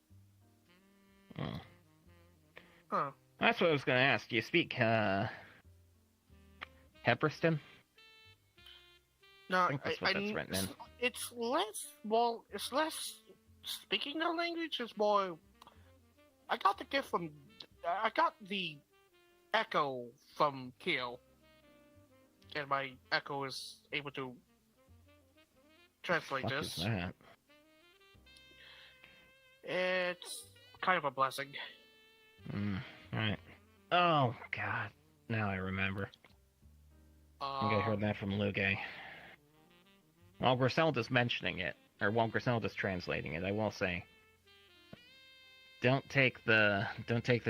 E: Hmm.
V: Huh.
E: That's what I was going to ask. Do you speak, Hebriston?
V: No,
E: I think that's what that's written in.
V: It's less. Well, it's less speaking the language. It's more. I got the gift from. I got the echo from Keo, and my echo is able to translate
E: What
V: this.
E: is that?
V: It's kind of a blessing.
E: Right. Oh, God. Now I remember. I think I heard that from Luge. While Griselda's mentioning it, or while Griselda's translating it, I will say, don't take the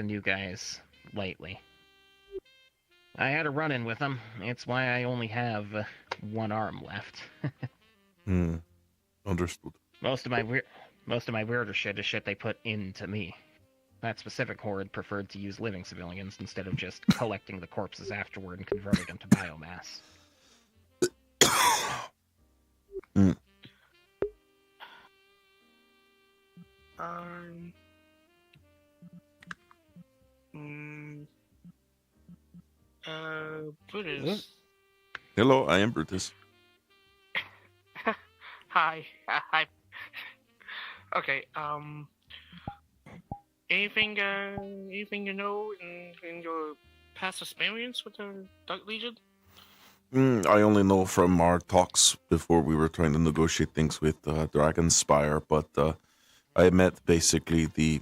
E: new guys lightly. I had a run-in with them. It's why I only have one arm left.
L: Understood.
E: Most of my weirder shit is shit they put into me. That specific horde preferred to use living civilians instead of just collecting the corpses afterward and converting them to biomass.
V: Brutus.
L: Hello, I am Brutus.
V: Hi. Hi. Okay, anything you know in your past experience with the Dark Legion?
L: I only know from our talks before we were trying to negotiate things with Dragonspire, but I met basically the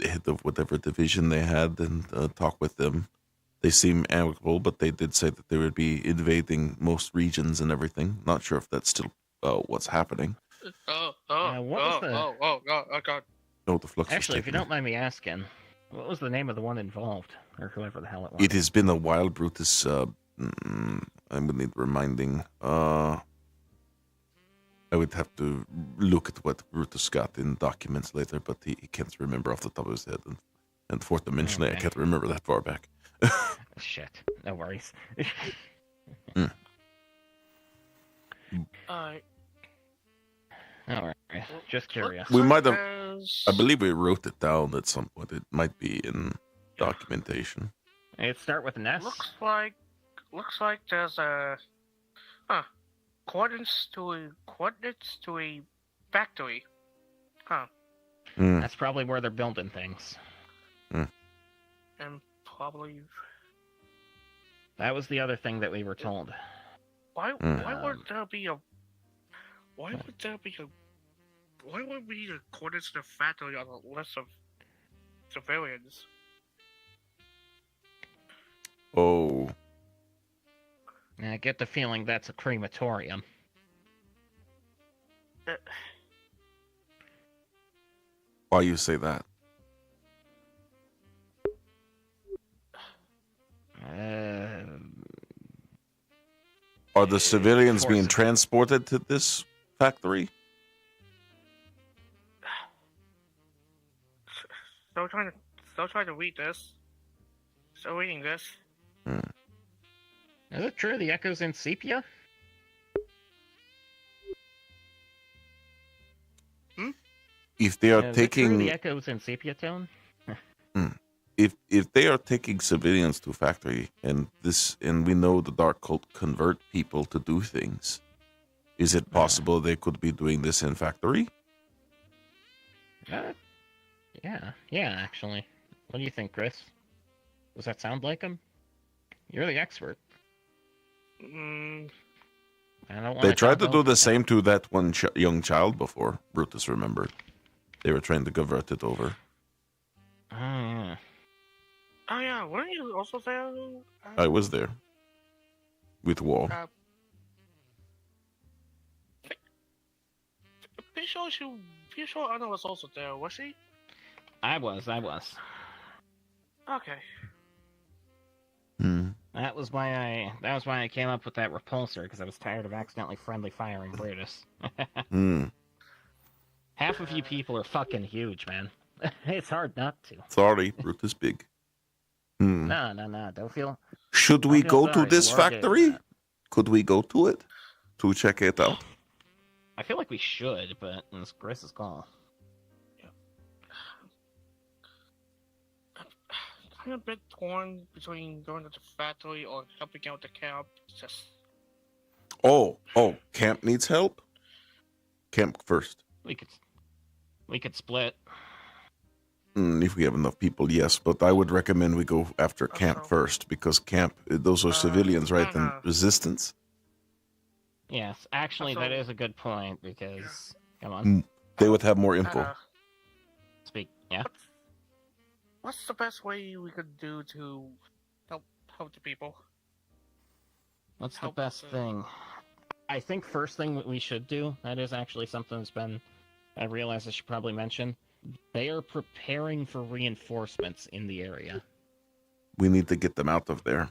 L: head of whatever division they had and talked with them. They seem amicable, but they did say that they would be invading most regions and everything. Not sure if that's still what's happening.
V: God.
L: No, the flux.
E: Actually, if you don't mind me asking, what was the name of the one involved, or whoever the hell it was?
L: It has been a while, Brutus. I would need reminding. I would have to look at what Brutus got in documents later, but he can't remember off the top of his head. And fourth dimensionally, I can't remember that far back.
E: Shit, no worries.
V: Alright.
E: Alright, just curious.
L: We might have. I believe we wrote it down at some point. It might be in documentation.
E: It start with an S.
V: Looks like there's a coordinates to a factory. Huh.
E: That's probably where they're building things.
V: And probably
I: That was the other thing that we were told.
V: Why would there be a? Why would there be a? Why would we need a coordinates to the factory on a list of civilians?
L: Oh.
I: I get the feeling that's a crematorium.
L: Why you say that? Are the civilians being transported to this factory?
V: Still trying to read this. Still reading this.
I: Is it true the Echo's in sepia?
L: If they are
I: Is it true
L: taking
I: the Echo's in sepia tone?
L: if they are taking civilians to factory and we know the dark cult convert people to do things, is it possible they could be doing this in factory?
I: Yeah, actually. What do you think, Chris? Does that sound like him? You're the expert. I don't
L: They tried to do the same to that one young child before. Brutus remembered. They were trying to convert it over.
V: Oh yeah, weren't you also there?
L: I was there. With Wall.
V: Pretty sure Anna was also there, was she?
I: I was.
V: Okay.
I: That was why I came up with that repulsor, because I was tired of accidentally friendly firing Brutus. Half of you people are fucking huge, man. It's hard not to.
L: Sorry, Brutus big.
I: No, don't feel...
L: Should we go to
I: sorry,
L: this
I: you are getting
L: factory?
I: that.
L: Could we go to it? To check it out?
I: I feel like we should, but it's Chris's call.
V: I'm a bit torn between going to the factory or helping out the camp. It's just...
L: Oh, camp needs help? Camp first.
I: We could split.
L: If we have enough people, yes. But I would recommend we go after camp first, because camp, those are civilians, right? And resistance.
I: Yes, actually, that is a good point, because... Come on.
L: They would have more info.
I: Speak, yeah?
V: What's the best way we could do to help the people?
I: What's the best thing? I think first thing we should do, that is actually something that's been... I realize I should probably mention. They are preparing for reinforcements in the area.
L: We need to get them out of there.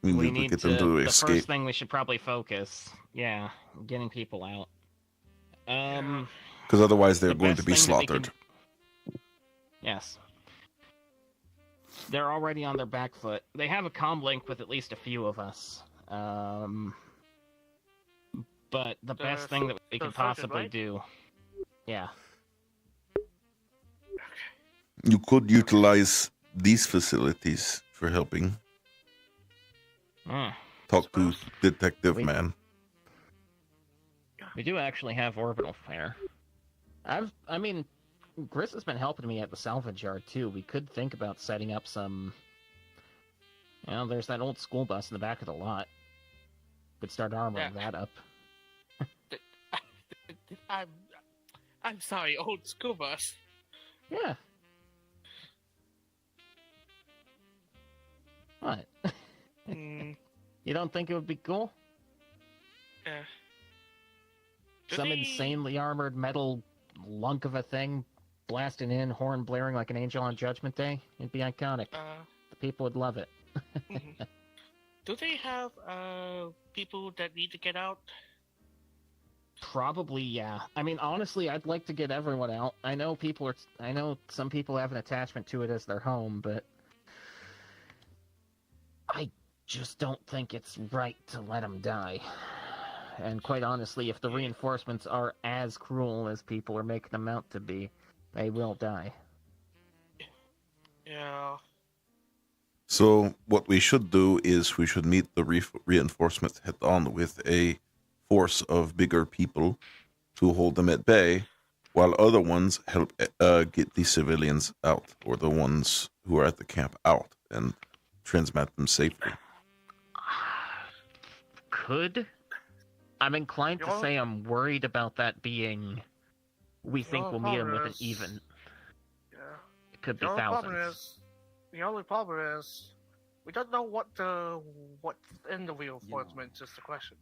L: We need to get them to escape.
I: The first thing we should probably focus, getting people out.
L: Because otherwise they're going to be slaughtered.
I: Yes. They're already on their back foot. They have a comm link with at least a few of us. But the best thing that we could possibly do... Yeah.
L: You could utilize these facilities for helping. Talk to Detective Man.
I: We do actually have orbital fare. I mean, Chris has been helping me at the salvage yard too. We could think about setting up some... there's that old school bus in the back of the lot. Could start armoring that up.
V: I'm sorry, old school bus.
I: Yeah. What? You don't think it would be cool?
V: Yeah.
I: Some insanely armored metal lunk of a thing blasting in, horn blaring like an angel on Judgment Day? It'd be iconic. The people would love it.
V: Do they have people that need to get out?
I: Probably, yeah. I mean, honestly, I'd like to get everyone out. I know some people have an attachment to it as their home, but I just don't think it's right to let them die. And quite honestly, if the reinforcements are as cruel as people are making them out to be, they will die.
V: Yeah.
L: So what we should do is we should meet the reinforcements head on with a force of bigger people to hold them at bay, while other ones help get the civilians out, or the ones who are at the camp out, and transmit them safely.
I: could. I'm inclined to say I'm worried about that being... We think we'll meet him with an even.
V: Yeah.
I: It could be thousands.
V: The only problem is, we don't know what's in the reinforcements is the question.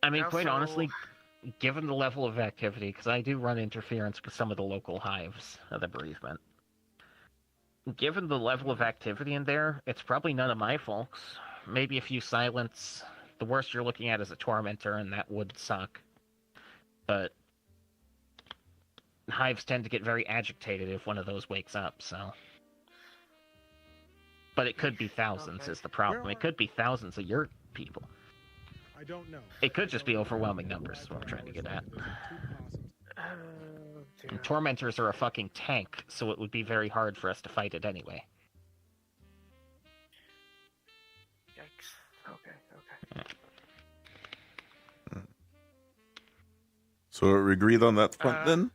I: I mean, quite honestly, given the level of activity, because I do run interference with some of the local hives of the bereavement, given the level of activity in there, it's probably none of my folks. Maybe a few silents. The worst you're looking at is a tormentor, and that would suck. But hives tend to get very agitated if one of those wakes up, so... But it could be thousands is the problem. It could be thousands of your people.
C: I don't know.
I: It could just be overwhelming numbers, is what I'm trying to get at. And tormentors are a fucking tank, so it would be very hard for us to fight it anyway.
V: Yikes. Okay.
L: So we agreed on that front then?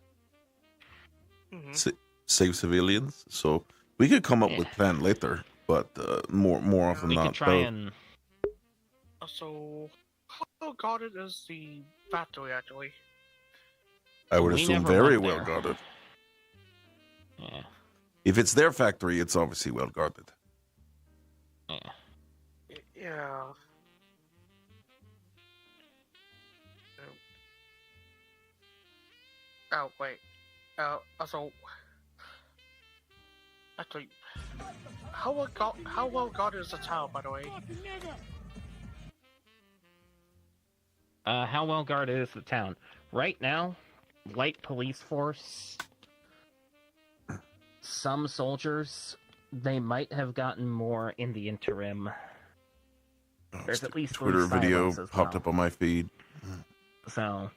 V: Mm-hmm.
L: Save civilians. So we could come up with plan later, but more often
I: we
L: not.
I: Could try and...
V: So, how guarded is the factory actually?
L: I would assume very well guarded.
I: Yeah.
L: If it's their factory, it's obviously well guarded.
I: Yeah.
V: Yeah. Oh wait. Also, actually, how well guarded is the tower, by the way?
I: How well guarded is the town? Right now, light police force, some soldiers, they might have gotten more in the interim. There's at least
L: Twitter video popped up on my feed.
I: So,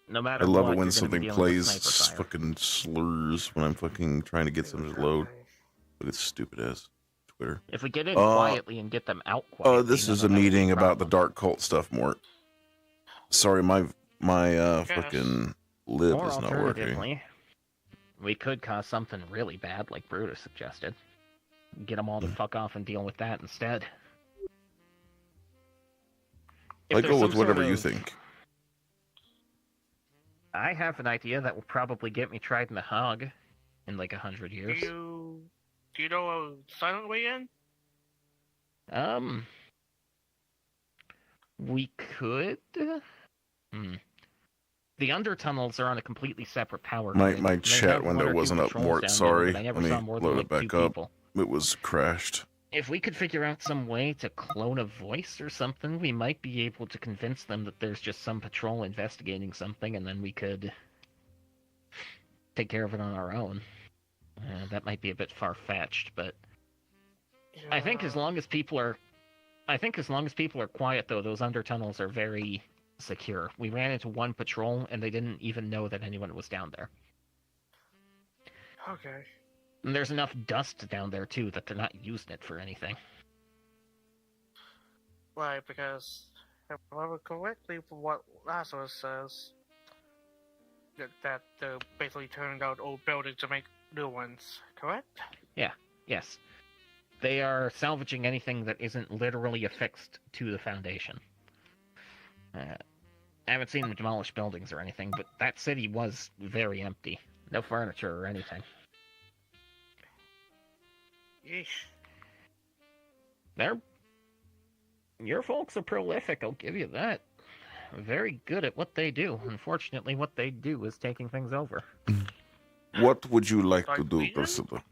I: no matter
L: I love
I: what,
L: it when
I: you're
L: something
I: gonna be dealing with
L: plays
I: sniper fire.
L: fucking slurs when I'm fucking trying to get something to load. Look at stupid ass Twitter.
I: If we get in quietly and get them out quietly...
L: this is a meeting about the dark cult stuff, Mort. Sorry, my fucking lib
I: Or
L: is not working.
I: alternatively, we could cause something really bad, like Brutus suggested. Get them all to fuck off and deal with that instead.
L: I go with whatever you think.
I: I have an idea that will probably get me tried in the hog in like 100 years.
V: Do you know a silent way in?
I: We could. The undertunnels are on a completely separate power grid.
L: My
I: They
L: chat
I: have one
L: window
I: or two
L: wasn't up,
I: patrols
L: Mort.
I: down there,
L: Sorry.
I: but I
L: Let
I: never
L: me
I: saw more than,
L: load
I: like,
L: it back
I: 2
L: up.
I: people.
L: It was crashed.
I: If we could figure out some way to clone a voice or something, we might be able to convince them that there's just some patrol investigating something, and then we could take care of it on our own. That might be a bit far-fetched, but I think as long as people are quiet, though, those undertunnels are very secure. We ran into one patrol, and they didn't even know that anyone was down there.
V: Okay.
I: And there's enough dust down there, too, that they're not using it for anything.
V: Right, because if I remember correctly from what Lazarus says, that they're basically turning down old buildings to make new ones, correct?
I: Yeah, yes. They are salvaging anything that isn't literally affixed to the foundation. I haven't seen them demolish buildings or anything, but that city was very empty. No furniture or anything.
V: Yeesh.
I: Your folks are prolific, I'll give you that. Very good at what they do. Unfortunately, what they do is taking things over.
L: What would you like to do, Priscilla?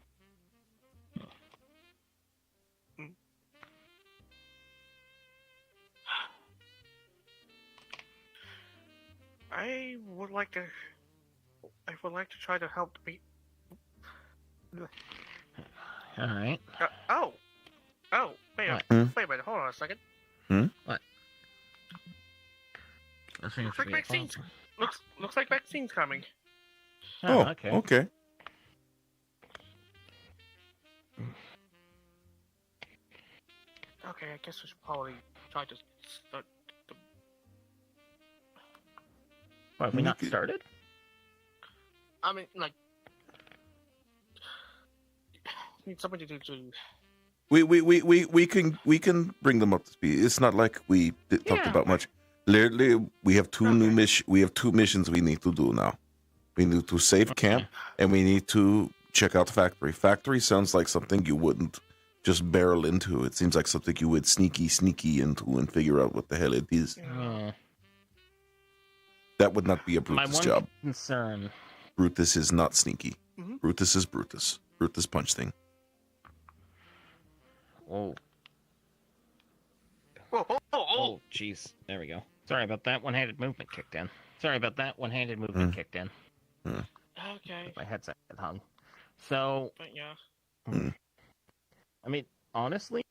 V: I would like to try to help the people.
I: Alright.
V: Wait a minute, hold on a second.
I: What?
V: Looks like vaccines. Looks like vaccines coming.
L: Oh, okay.
V: Okay, I guess we should probably try to start.
I: What, have we not started?
V: I mean, like, need somebody to
L: We can bring them up to speed. It's not like we talked about much. Literally, we have two missions we need to do now. We need to save camp, and we need to check out the factory. Factory sounds like something you wouldn't just barrel into. It seems like something you would sneaky into and figure out what the hell it is. That would not be a Brutus job.
E: Concern.
L: Brutus is not sneaky. Brutus is Brutus. Brutus punch thing.
E: Oh, jeez. There we go. Sorry about that. One-handed movement kicked in.
V: Okay.
E: My headset hung. So,
V: But yeah.
E: I mean, honestly,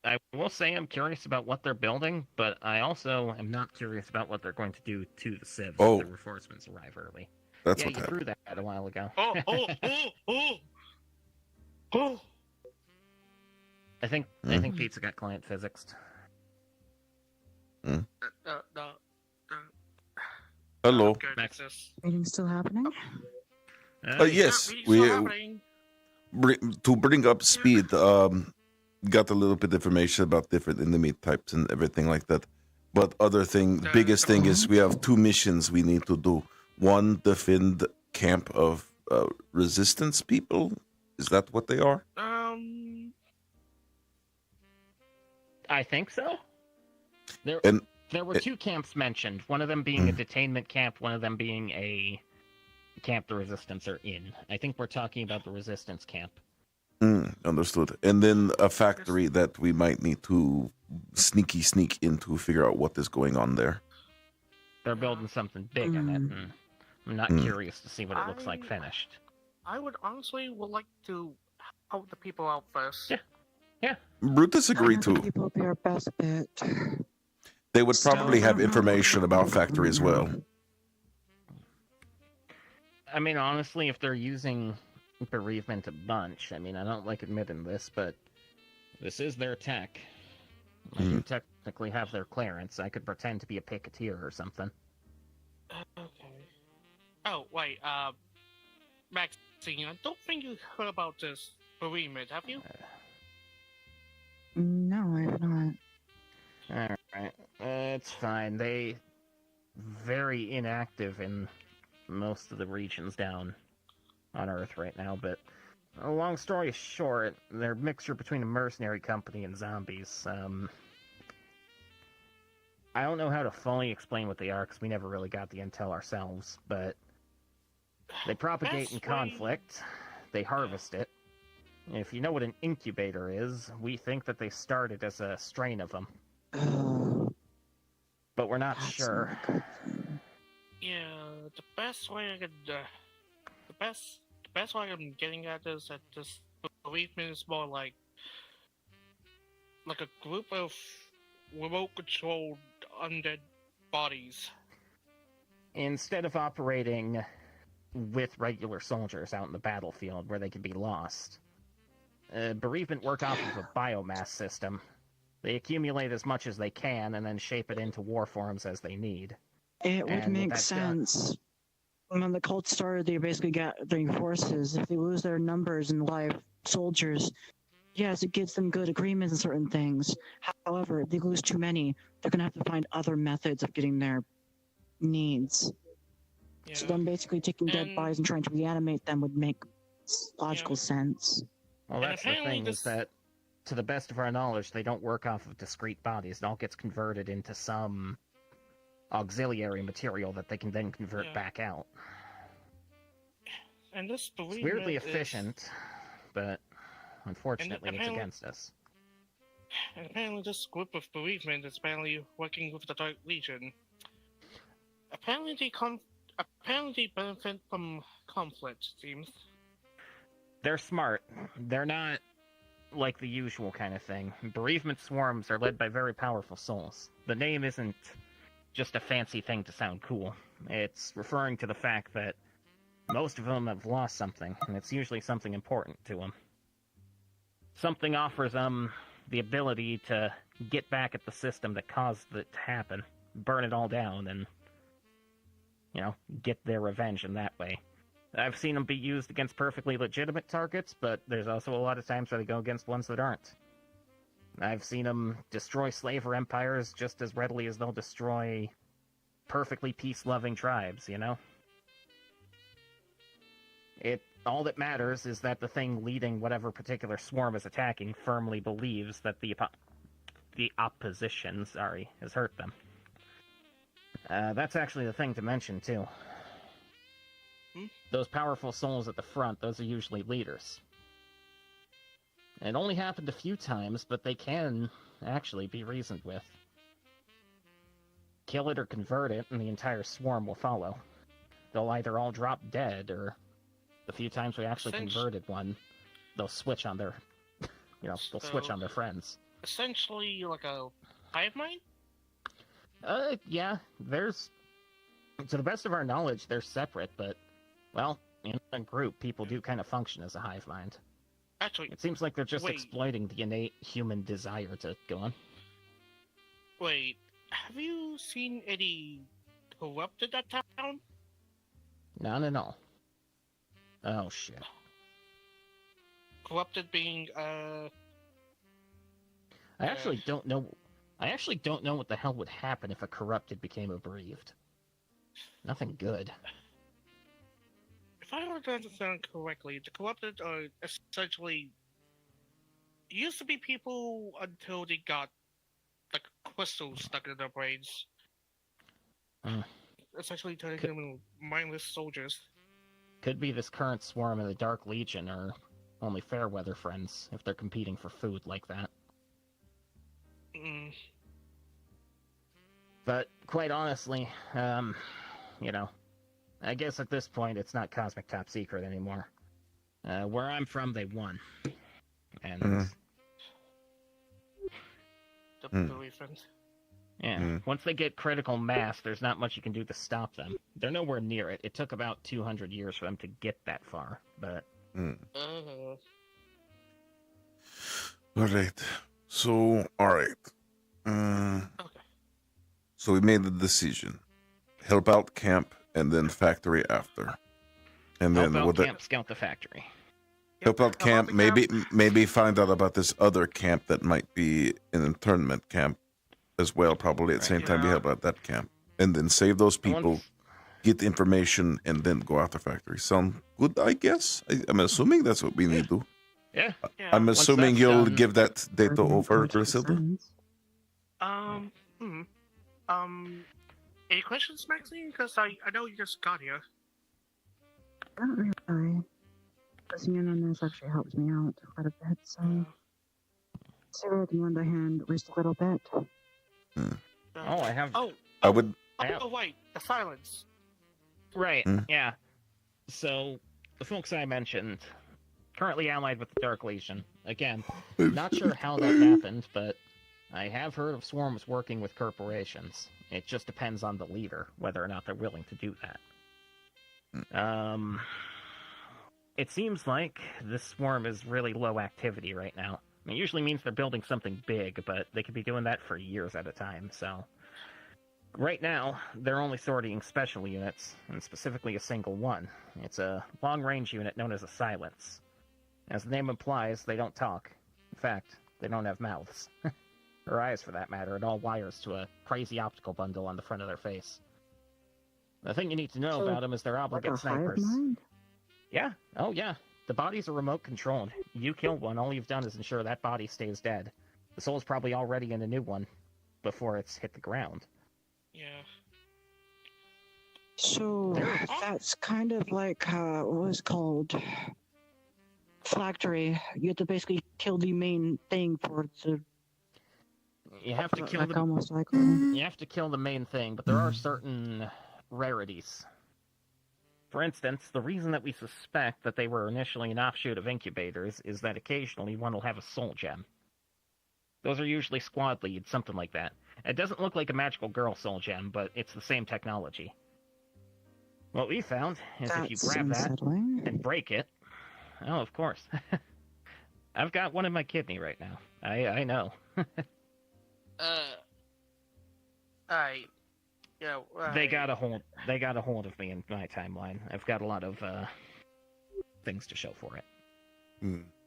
E: I will say I'm curious about what they're building, but I also am not curious about what they're going to do to the civs if the reinforcements arrive early.
L: That's
E: yeah,
L: what
E: you
L: happened.
E: threw that a while ago. I think Pizza got client physics.
L: Hello.
C: Meeting still happening?
L: Yes, to bring up speed. Got a little bit of information about different enemy types and everything like that. But biggest thing is we have two missions we need to do. One, defend camp of resistance people. Is that what they are?
E: I think so. There were two camps mentioned. One of them being a detainment camp. One of them being a camp the resistance are in. I think we're talking about the resistance camp.
L: Understood. And then a factory that we might need to sneak into, figure out what is going on there.
E: They're building something big in it. And I'm not curious to see what it looks like finished.
V: I would like to help the people out first.
E: Yeah.
L: Brutus agreed to.
C: People be our best bet.
L: They would probably have information about factory as well.
E: I mean, honestly, if they're using bereavement a bunch, I mean, I don't like admitting this, but this is their tech. I do technically have their clearance. I could pretend to be a picketeer or something.
V: Okay. Oh, wait, Maxine, I don't think you heard about this bereavement, have you?
C: No, I have not.
E: Alright. It's fine. They very inactive in most of the regions down on Earth right now, but a long story short, they're a mixture between a mercenary company and zombies. I don't know how to fully explain what they are, because we never really got the intel ourselves, but they propagate in conflict, they harvest it. If you know what an incubator is, we think that they started as a strain of them. But we're not sure.
V: Yeah, the best way I'm getting at is that this bereavement is more like a group of remote-controlled undead bodies.
E: Instead of operating with regular soldiers out in the battlefield where they could be lost, bereavement work off of a biomass system. They accumulate as much as they can and then shape it into war forms as they need.
C: It would make sense. When the cult started, they basically got their forces. If they lose their numbers in live soldiers, yes, it gives them good agreements and certain things. However, if they lose too many, they're going to have to find other methods of getting their needs. Yeah. So them basically taking dead bodies and trying to reanimate them would make logical sense.
E: Well, that's the thing, is that, to the best of our knowledge, they don't work off of discrete bodies. It all gets converted into some auxiliary material that they can then convert back out.
V: And this
E: it's weirdly efficient, but unfortunately it's against us.
V: And apparently this group of bereavement is apparently working with the Dark Legion. Apparently they benefit from conflict, it seems.
E: They're smart. They're not like the usual kind of thing. Bereavement swarms are led by very powerful souls. The name isn't just a fancy thing to sound cool. It's referring to the fact that most of them have lost something, and it's usually something important to them. Something offers them the ability to get back at the system that caused it to happen, burn it all down, and, get their revenge in that way. I've seen them be used against perfectly legitimate targets, but there's also a lot of times where they go against ones that aren't. I've seen them destroy slaver empires just as readily as they'll destroy perfectly peace-loving tribes, you know? All that matters is that the thing leading whatever particular swarm is attacking firmly believes that the opposition, has hurt them. That's actually the thing to mention, too. Those powerful souls at the front, those are usually leaders. It only happened a few times, but they can actually be reasoned with. Kill it or convert it, and the entire swarm will follow. They'll either all drop dead, or the few times we actually converted one, they'll switch on their, they'll switch on their friends.
V: Essentially like a hive mind?
E: Yeah, to the best of our knowledge, they're separate, but, well, in a group, people do kind of function as a hive mind.
V: Actually,
E: it seems like they're just exploiting the innate human desire to go on.
V: Wait, have you seen any corrupted that town?
E: None at all. Oh, shit.
V: Corrupted being,
E: I actually don't know what the hell would happen if a corrupted became a bereaved. Nothing good.
V: If I understand correctly, the corrupted are essentially used to be people until they got like crystals stuck in their brains. Essentially turning them into mindless soldiers.
E: Could be this current swarm of the Dark Legion are only fair weather friends if they're competing for food like that. But quite honestly, I guess at this point it's not cosmic top secret anymore. Where I'm from, they won. And once they get critical mass, there's not much you can do to stop them. They're nowhere near it. It took about 200 years for them to get that far, but...
L: Alright. So, alright. So we made the decision. Help out camp, and then factory after. And then
E: help out camp, scout the factory.
L: Help out camp, maybe find out about this other camp that might be an internment camp as well, probably at the same time we help out that camp. And then save those people, get the information, and then go after factory. Sound good, I guess? I'm assuming that's what we need to do.
E: Yeah.
L: I'm assuming you'll give that data over, Griselda?
V: Any questions, Maxine? Because I know you just got here.
C: Not really. Listening on this actually helps me out quite a bit, so... Sarah can lend a hand at least a little bit.
E: I have...
L: I would...
V: Oh, wait, the silence.
E: Right, yeah. So, the folks I mentioned, currently allied with the Dark Legion. Again, not sure how that happened, but I have heard of swarms working with corporations. It just depends on the leader, whether or not they're willing to do that. It seems like this swarm is really low activity right now. It usually means they're building something big, but they could be doing that for years at a time, so... Right now, they're only sorting special units, and specifically a single one. It's a long-range unit known as a Silence. As the name implies, they don't talk. In fact, they don't have mouths. Or eyes, for that matter. It all wires to a crazy optical bundle on the front of their face. The thing you need to know about them is they're obligate snipers. Yeah, oh yeah. The bodies are remote-controlled. You kill one, all you've done is ensure that body stays dead. The soul's probably already in a new one before it's hit the ground.
V: Yeah.
C: So, that's kind of like, what was called... Phylactery. You have to basically kill the main thing for it to...
E: You have to kill You have to kill the main thing, but there are certain rarities. For instance, the reason that we suspect that they were initially an offshoot of incubators is that occasionally one will have a soul gem. Those are usually squad leads, something like that. It doesn't look like a magical girl soul gem, but it's the same technology. What we found is if you grab that and break it... Oh, of course. I've got one in my kidney right now. I know. They got a hold of me in my timeline. I've got a lot of things to show for it.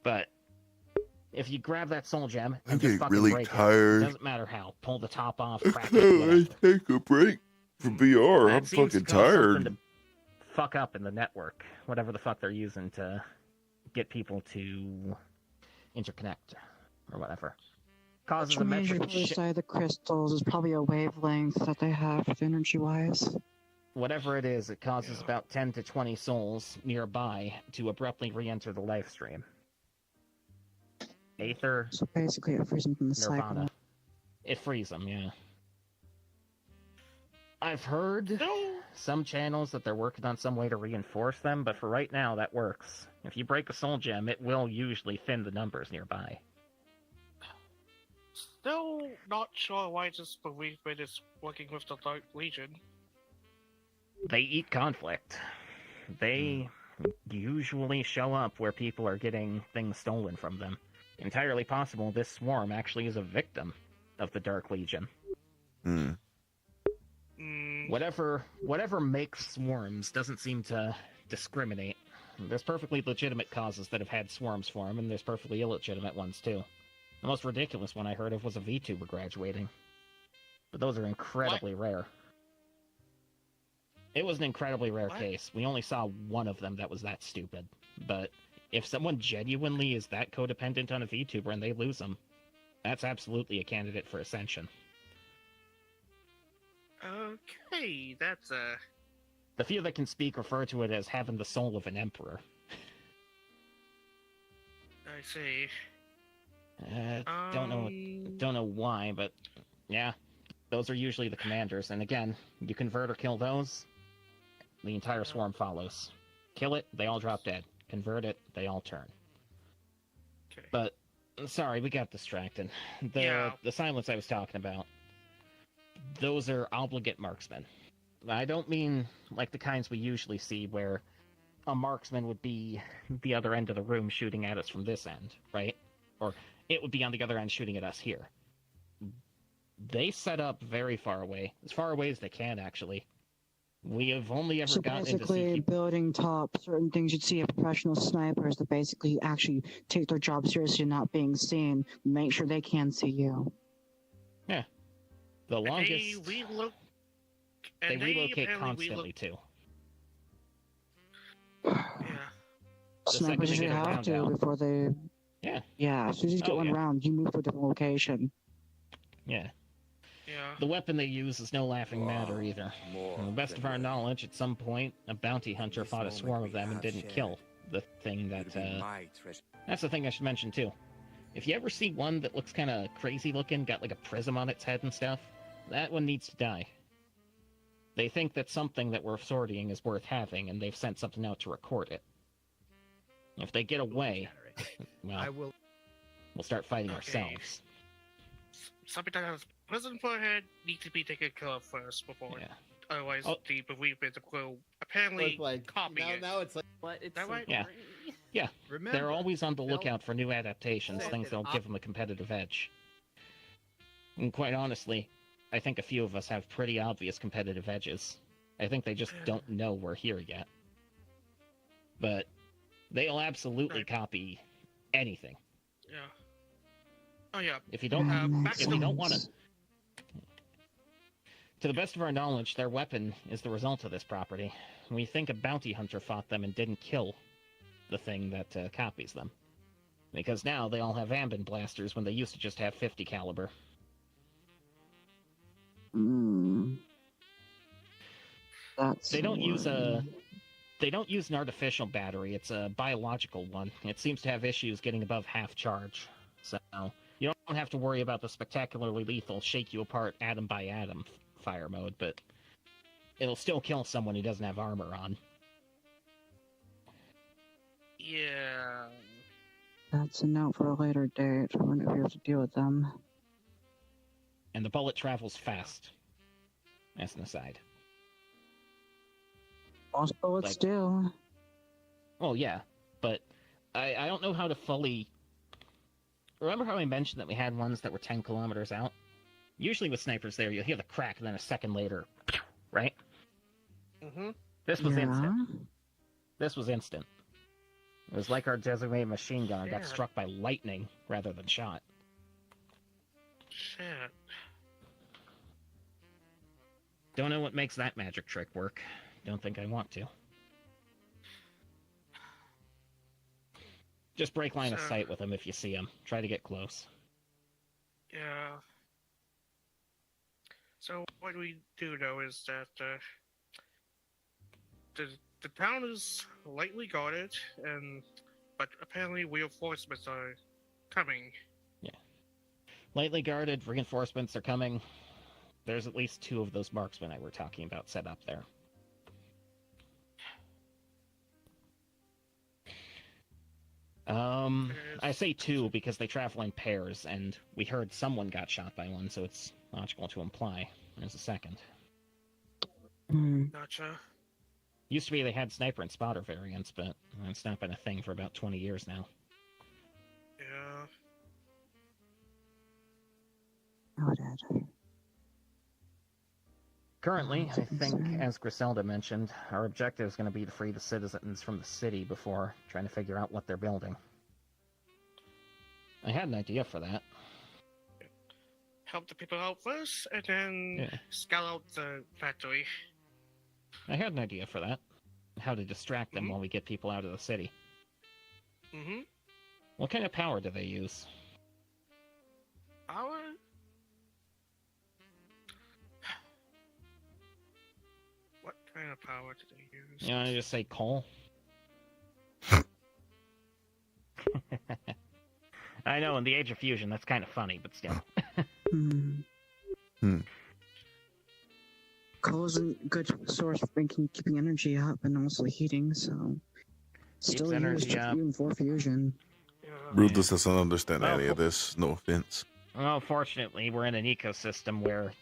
E: But If you grab that soul gem
L: I'm
E: and just
L: getting
E: fucking
L: really
E: break
L: tired.
E: it, doesn't matter how. Pull the top off,
L: I
E: crack
L: can't
E: it, whatever.
L: take a break from VR.
E: That
L: I'm
E: seems
L: fucking
E: to cause something
L: tired.
E: to fuck up in the network, whatever the fuck they're using to get people to interconnect or whatever. Causes
C: Which
E: a
C: means
E: metric
C: your side of the crystals is probably a wavelength that they have energy-wise.
E: whatever it is, it causes about 10 to 20 souls nearby to abruptly re-enter the life stream. Aether,
C: So basically, it frees them from the
E: Nirvana.
C: cycle.
E: It frees them, yeah. I've heard some channels that they're working on some way to reinforce them, but for right now, that works. If you break a soul gem, it will usually thin the numbers nearby.
V: Still not sure why this bereavement is working with the Dark Legion.
E: They eat conflict. They usually show up where people are getting things stolen from them. Entirely possible this swarm actually is a victim of the Dark Legion.
L: Hmm.
E: Whatever makes swarms doesn't seem to discriminate. There's perfectly legitimate causes that have had swarms form, and there's perfectly illegitimate ones too. The most ridiculous one I heard of was a VTuber graduating. But those are incredibly rare. It was an incredibly rare case. We only saw one of them that was that stupid. But if someone genuinely is that codependent on a VTuber and they lose them, that's absolutely a candidate for ascension.
V: Okay, that's
E: The few that can speak refer to it as having the soul of an emperor.
V: I see.
E: Don't know why, but yeah, those are usually the commanders. And again, you convert or kill those, the entire swarm follows. Kill it, they all drop dead. Convert it, they all turn.
V: Okay.
E: But sorry, we got distracted. The silence I was talking about, those are obligate marksmen. I don't mean like the kinds we usually see where a marksman would be the other end of the room shooting at us from this end, right? Or it would be on the other end shooting at us here. They set up very far away as they can, actually. We have only ever
C: So
E: gotten into
C: basically, building top, certain things you'd see of professional snipers that basically actually take their job seriously and not being seen, make sure they can see you.
E: Yeah. The longest... They relocate
V: apparently
E: constantly, too.
V: Yeah.
C: Snipers usually have to before they...
E: Yeah.
C: Yeah, as soon as you get one round, you move to a different location.
E: Yeah.
V: Yeah.
E: The weapon they use is no laughing matter either. To the best of our knowledge, at some point, a bounty hunter fought a swarm of them and didn't kill the thing that, That's the thing I should mention, too. If you ever see one that looks kind of crazy looking, got like a prism on its head and stuff, that one needs to die. They think that something that we're sorting is worth having, and they've sent something out to record it. If they get away, well, we'll start fighting ourselves.
V: Something that has prison forehead needs to be taken care of first before. Otherwise, the bereavement will apparently copy it.
N: Now it's like, what? It's
V: that right?
E: Yeah. Yeah.
N: Remember,
E: they're always on the lookout for new adaptations,
N: Well,
E: things that'll give them a competitive edge. And quite honestly, I think a few of us have pretty obvious competitive edges. I think they just don't know we're here yet. But they'll absolutely copy anything.
V: Yeah. Oh yeah.
E: If you don't, want to. To the best of our knowledge, their weapon is the result of this property. We think a bounty hunter fought them and didn't kill the thing that copies them. Because now they all have ambin blasters when they used to just have 50 caliber. They don't use an artificial battery. It's a biological one. It seems to have issues getting above half charge. So you don't have to worry about the spectacularly lethal shake you apart atom by atom fire mode, but it'll still kill someone who doesn't have armor on.
V: Yeah.
C: That's a note for a later date. I wonder if you have to deal with them.
E: And the bullet travels fast. As an aside.
C: Most bullets do.
E: Well, yeah, but I don't know how to fully... Remember how I mentioned that we had ones that were 10 kilometers out? Usually with snipers there, you'll hear the crack, and then a second later, right?
V: Mm-hmm.
E: This was instant. This was instant. It was like our designated machine gun got
V: Shit.
E: struck by lightning rather than shot.
V: Shit.
E: Don't know what makes that magic trick work. Don't think I want to. Just break line of sight with him if you see him. Try to get close.
V: Yeah. So what we do know is that the town is lightly guarded, but apparently reinforcements are coming.
E: Yeah. Lightly guarded, reinforcements are coming. There's at least 2 of those marksmen I were talking about set up there. I say 2 because they travel in pairs, and we heard someone got shot by one, so it's logical to imply there's a second.
V: Gotcha.
E: Used to be they had sniper and spotter variants, but it's not been a thing for about 20 years now.
V: Yeah.
E: Currently, I think, as Griselda mentioned, our objective is going to be to free the citizens from the city before trying to figure out what they're building. I had an idea for that.
V: Help the people out first, and then scout out the factory.
E: I had an idea for that. How to distract them while we get people out of the city.
V: Mm-hmm.
E: What kind of power do they use?
V: Power? What kind of power do they use?
E: You want to just say coal? I know, in the Age of Fusion, that's kind of funny, but still.
C: Coal is a good source for keeping energy up and also heating, so still used even for fusion.
L: Brutus doesn't understand any of this, no offense.
E: Well, fortunately, we're in an ecosystem where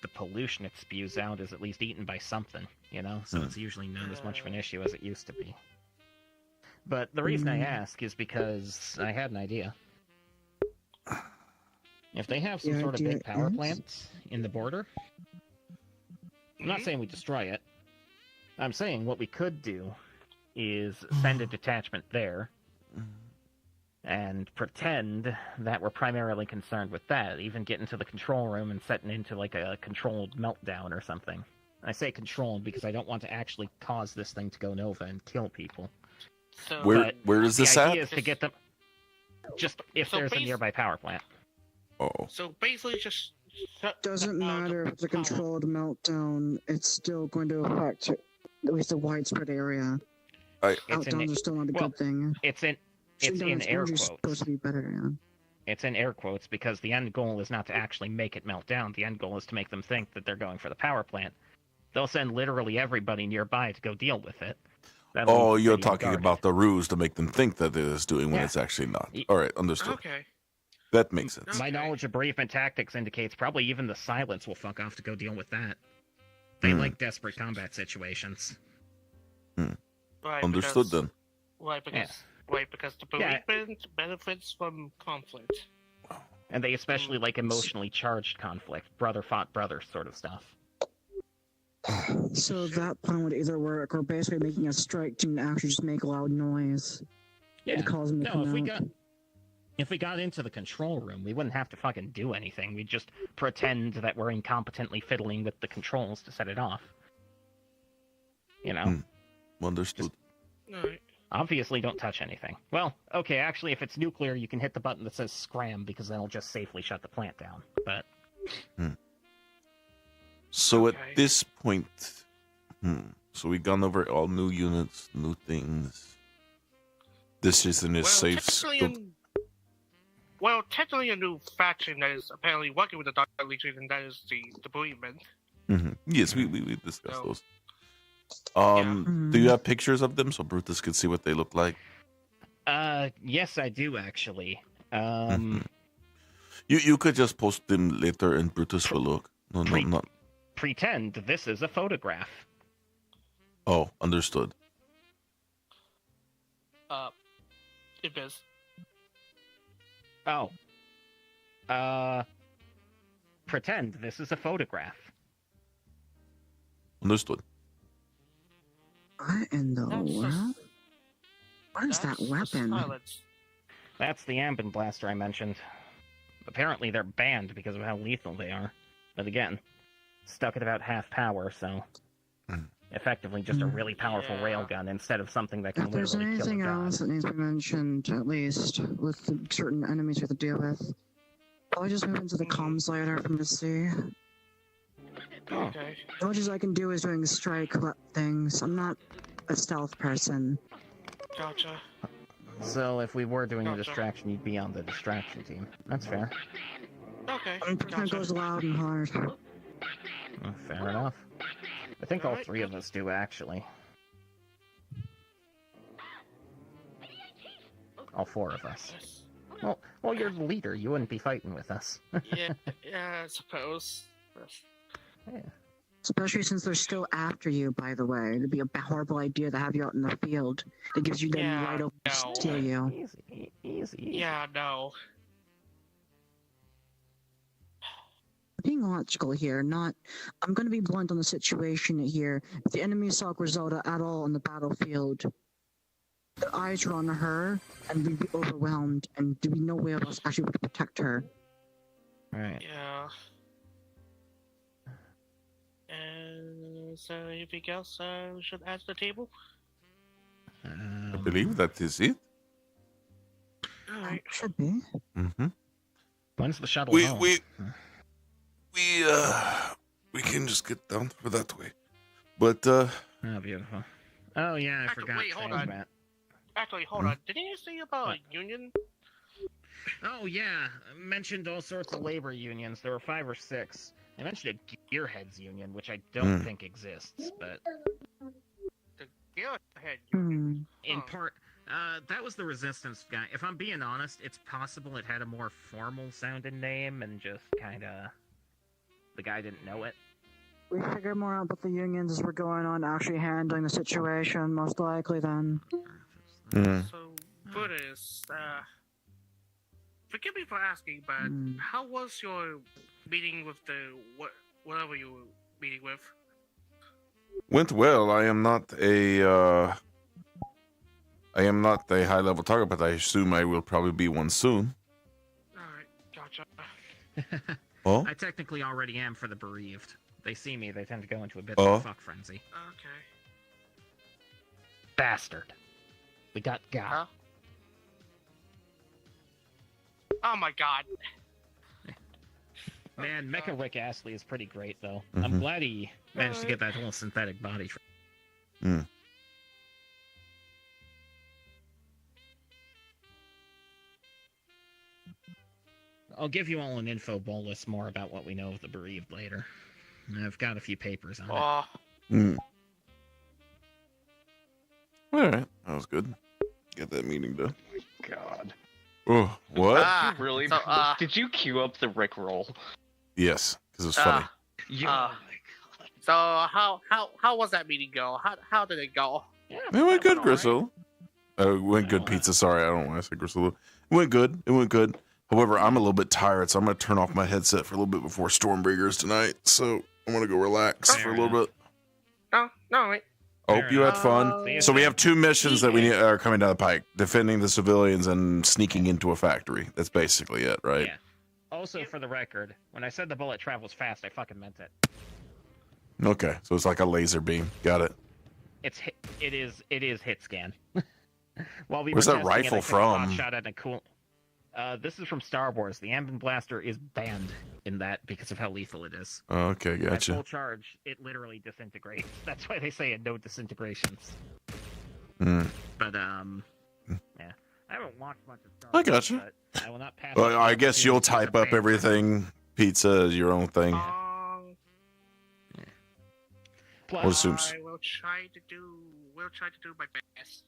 E: the pollution it spews out is at least eaten by something, you know? So it's usually not as much of an issue as it used to be. But the reason I ask is because I had an idea. If they have some sort of big power plant in the border, I'm not saying we destroy it. I'm saying what we could do is send a detachment there and pretend that we're primarily concerned with that, even get into the control room and setting into like a controlled meltdown or something. I say controlled because I don't want to actually cause this thing to go nova and kill people.
V: So,
L: where is this at?
E: The idea is to get them just if there's a nearby power plant.
L: Oh.
V: So basically just
C: doesn't matter if it's a controlled meltdown, it's still going to affect at least a widespread area. Meltdowns are still not a good thing.
E: It's in air quotes.
C: Supposed to be better, yeah.
E: It's in air quotes because the end goal is not to actually make it melt down. The end goal is to make them think that they're going for the power plant. They'll send literally everybody nearby to go deal with it.
L: You're talking about the ruse to make them think that it is doing when it's actually not. All right, understood.
V: Okay.
L: That makes sense.
E: My knowledge of bereavement tactics indicates probably even the silence will fuck off to go deal with that. They like desperate combat situations.
V: Right,
L: Understood then.
V: Right, because the bereavement benefits from conflict.
E: And they especially like emotionally charged conflict, brother fought brother sort of stuff.
C: So that plan would either work, or basically making a strike to actually just make a loud noise.
E: Yeah.
C: To cause them to come out.
E: If we got into the control room, we wouldn't have to fucking do anything. We'd just pretend that we're incompetently fiddling with the controls to set it off. You know?
L: Understood.
E: Obviously don't touch anything. Well, okay, actually, if it's nuclear, you can hit the button that says scram, because then it'll just safely shut the plant down. But...
L: So at this point... So we've gone over all new units, new things. This is in a safe scope.
V: Well, technically a new faction that is apparently working with the Dark Legion, and that is the bereavement.
L: Yes, we discussed those. Do you have pictures of them so Brutus can see what they look like?
E: Yes, I do actually.
L: You could just post them later and Brutus will look. No, not.
E: Pretend this is a photograph.
L: Oh, understood.
V: It is.
E: Oh. Pretend this is a photograph.
L: Understood.
C: In the world? What is that weapon?
V: Silence.
E: That's the ambient blaster I mentioned. Apparently they're banned because of how lethal they are. But again, stuck at about half power, so effectively just a really powerful railgun instead of something that can
C: If there's
E: literally kill a
C: anything
E: god.
C: else that needs to be mentioned, at least, with the certain enemies we have to deal with, I'll just move into the comms later from the sea.
V: Okay.
C: As much as I can do is doing strike things. I'm not a stealth person.
V: Gotcha.
E: So if we were doing a distraction, you'd be on the distraction team. That's fair.
V: Okay.
C: It goes loud and hard.
E: Fair enough. I think all three of us do, actually. All four of us. Well, you're the leader. You wouldn't be fighting with us.
V: yeah, I suppose.
E: Yeah.
C: Especially since they're still after you, by the way. It'd be a horrible idea to have you out in the field. That gives you them right over to steal you.
E: Easy.
V: Yeah, no.
C: Being logical here, I'm going to be blunt on the situation here. If the enemy saw Griselda at all on the battlefield, their eyes are on her, and we'd be overwhelmed, and there'd be no way of us actually able to protect her.
E: Right.
V: Yeah. Is there anything else we should add to the table?
L: I believe that is it.
V: Alright.
C: Should be.
L: Mm-hmm.
E: When's the shuttle
L: We
E: home?
L: we can just get down for that way. But
E: Oh, beautiful. Oh yeah, I forgot.
V: Wait, hold on. Actually, hold on. Did you say about union?
E: Oh yeah, I mentioned all sorts of labor unions. There were 5 or 6. I mentioned a Gearheads union, which I don't think exists, but
V: The Gearhead union.
E: in part, that was the Resistance guy. If I'm being honest, it's possible it had a more formal sounding name and just kinda the guy didn't know it.
C: We figure more out about the unions as we're going on, actually handling the situation, most likely then.
V: So, Buddhist, forgive me for asking, but how was your meeting with the whatever you were meeting with?
L: went well. I am not a high level target, but I assume I will probably be one soon.
V: Alright, gotcha.
L: Oh?
E: I technically already am for the bereaved. They see me, they tend to go into a bit
L: Oh?
E: of a fuck frenzy.
V: Okay.
E: Bastard. We got got.
V: Huh? Oh my god.
E: Man, Mecha Rick Astley is pretty great, though. I'm glad he managed to get that whole synthetic body. I'll give you all an info bolus more about what we know of the bereaved later. I've got a few papers on it.
L: Alright, that was good. Get that meeting done.
G: God.
L: Oh, what?
G: Did you really? Did you queue up the Rick roll?
L: Yes, because it was funny.
V: So how was that meeting go? How did it go?
L: It went good, Gristle. It went good, Pizza. Sorry, I don't know why I said Gristle. It went good. It went good. However, I'm a little bit tired, so I'm going to turn off my headset for a little bit before Stormbreakers tonight. So I'm going to go relax for a little bit.
V: No, wait.
L: I hope you had fun. So we have 2 missions that are coming down the pike: defending the civilians and sneaking into a factory. That's basically it, right?
E: Yeah. Also, for the record, when I said the bullet travels fast, I fucking meant it.
L: Okay, so it's like a laser beam. Got it.
E: It is hit scan. While we
L: Where's
E: were
L: that
E: testing
L: rifle
E: it, I took a
L: from?
E: pot shot at a cool. This is from Star Wars. The ambient blaster is banned in that because of how lethal it is.
L: Oh, okay,
E: At
L: gotcha.
E: full charge, it literally disintegrates. That's why they say it no disintegrations. But yeah, I haven't watched much of Star
L: I
E: Wars.
L: gotcha.
E: But I will not pass.
L: Well, I guess you'll type up everything. Pizza is your own thing. We'll assume.
V: We'll try to do my best.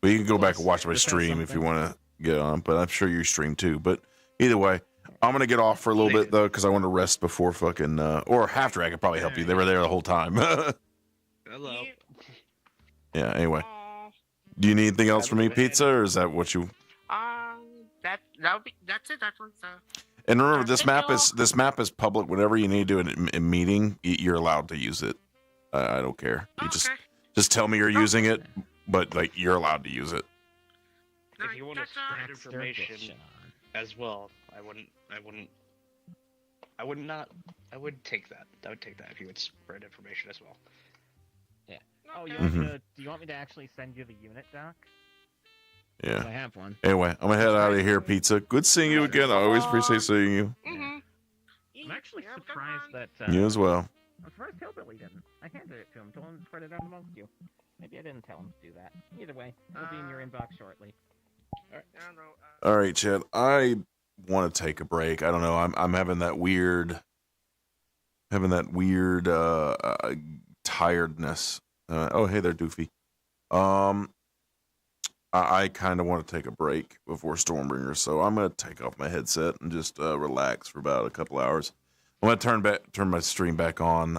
L: Well, you can go back and watch my stream if you want to get on, but I'm sure you stream too. But either way, I'm gonna get off for a little bit though because I want to rest before fucking or after. I could probably help you. They were there the whole time.
A: Hello.
L: Yeah. Anyway, do you need anything else from me, Pizza, or is that what you?
V: That's it. That's what.
L: And remember, this map is public. Whenever you need to do a meeting, you're allowed to use it. I don't care. You just tell me you're using it. but like you're allowed to use it.
A: If you want to spread information as well, I would take that. I would take that if you would spread information as well.
I: Yeah. Oh, you want me to, do you want me to actually send you the unit, Doc?
L: Yeah.
I: I have one.
L: Anyway, I'm gonna head out of here, Pizza. Good seeing you again. I always appreciate seeing you.
I: I'm actually surprised that...
L: You as well.
I: I'm surprised Hillbilly didn't. I handed it to him, told him to spread it out amongst you. Maybe I didn't tell him to do that. Either way, it'll be in your inbox shortly.
L: All right, Chad. I want to take a break. I don't know. I'm having that weird, tiredness. Oh, hey there, Doofy. I kind of want to take a break before Stormbringer, so I'm gonna take off my headset and just relax for about a couple hours. I'm gonna turn my stream back on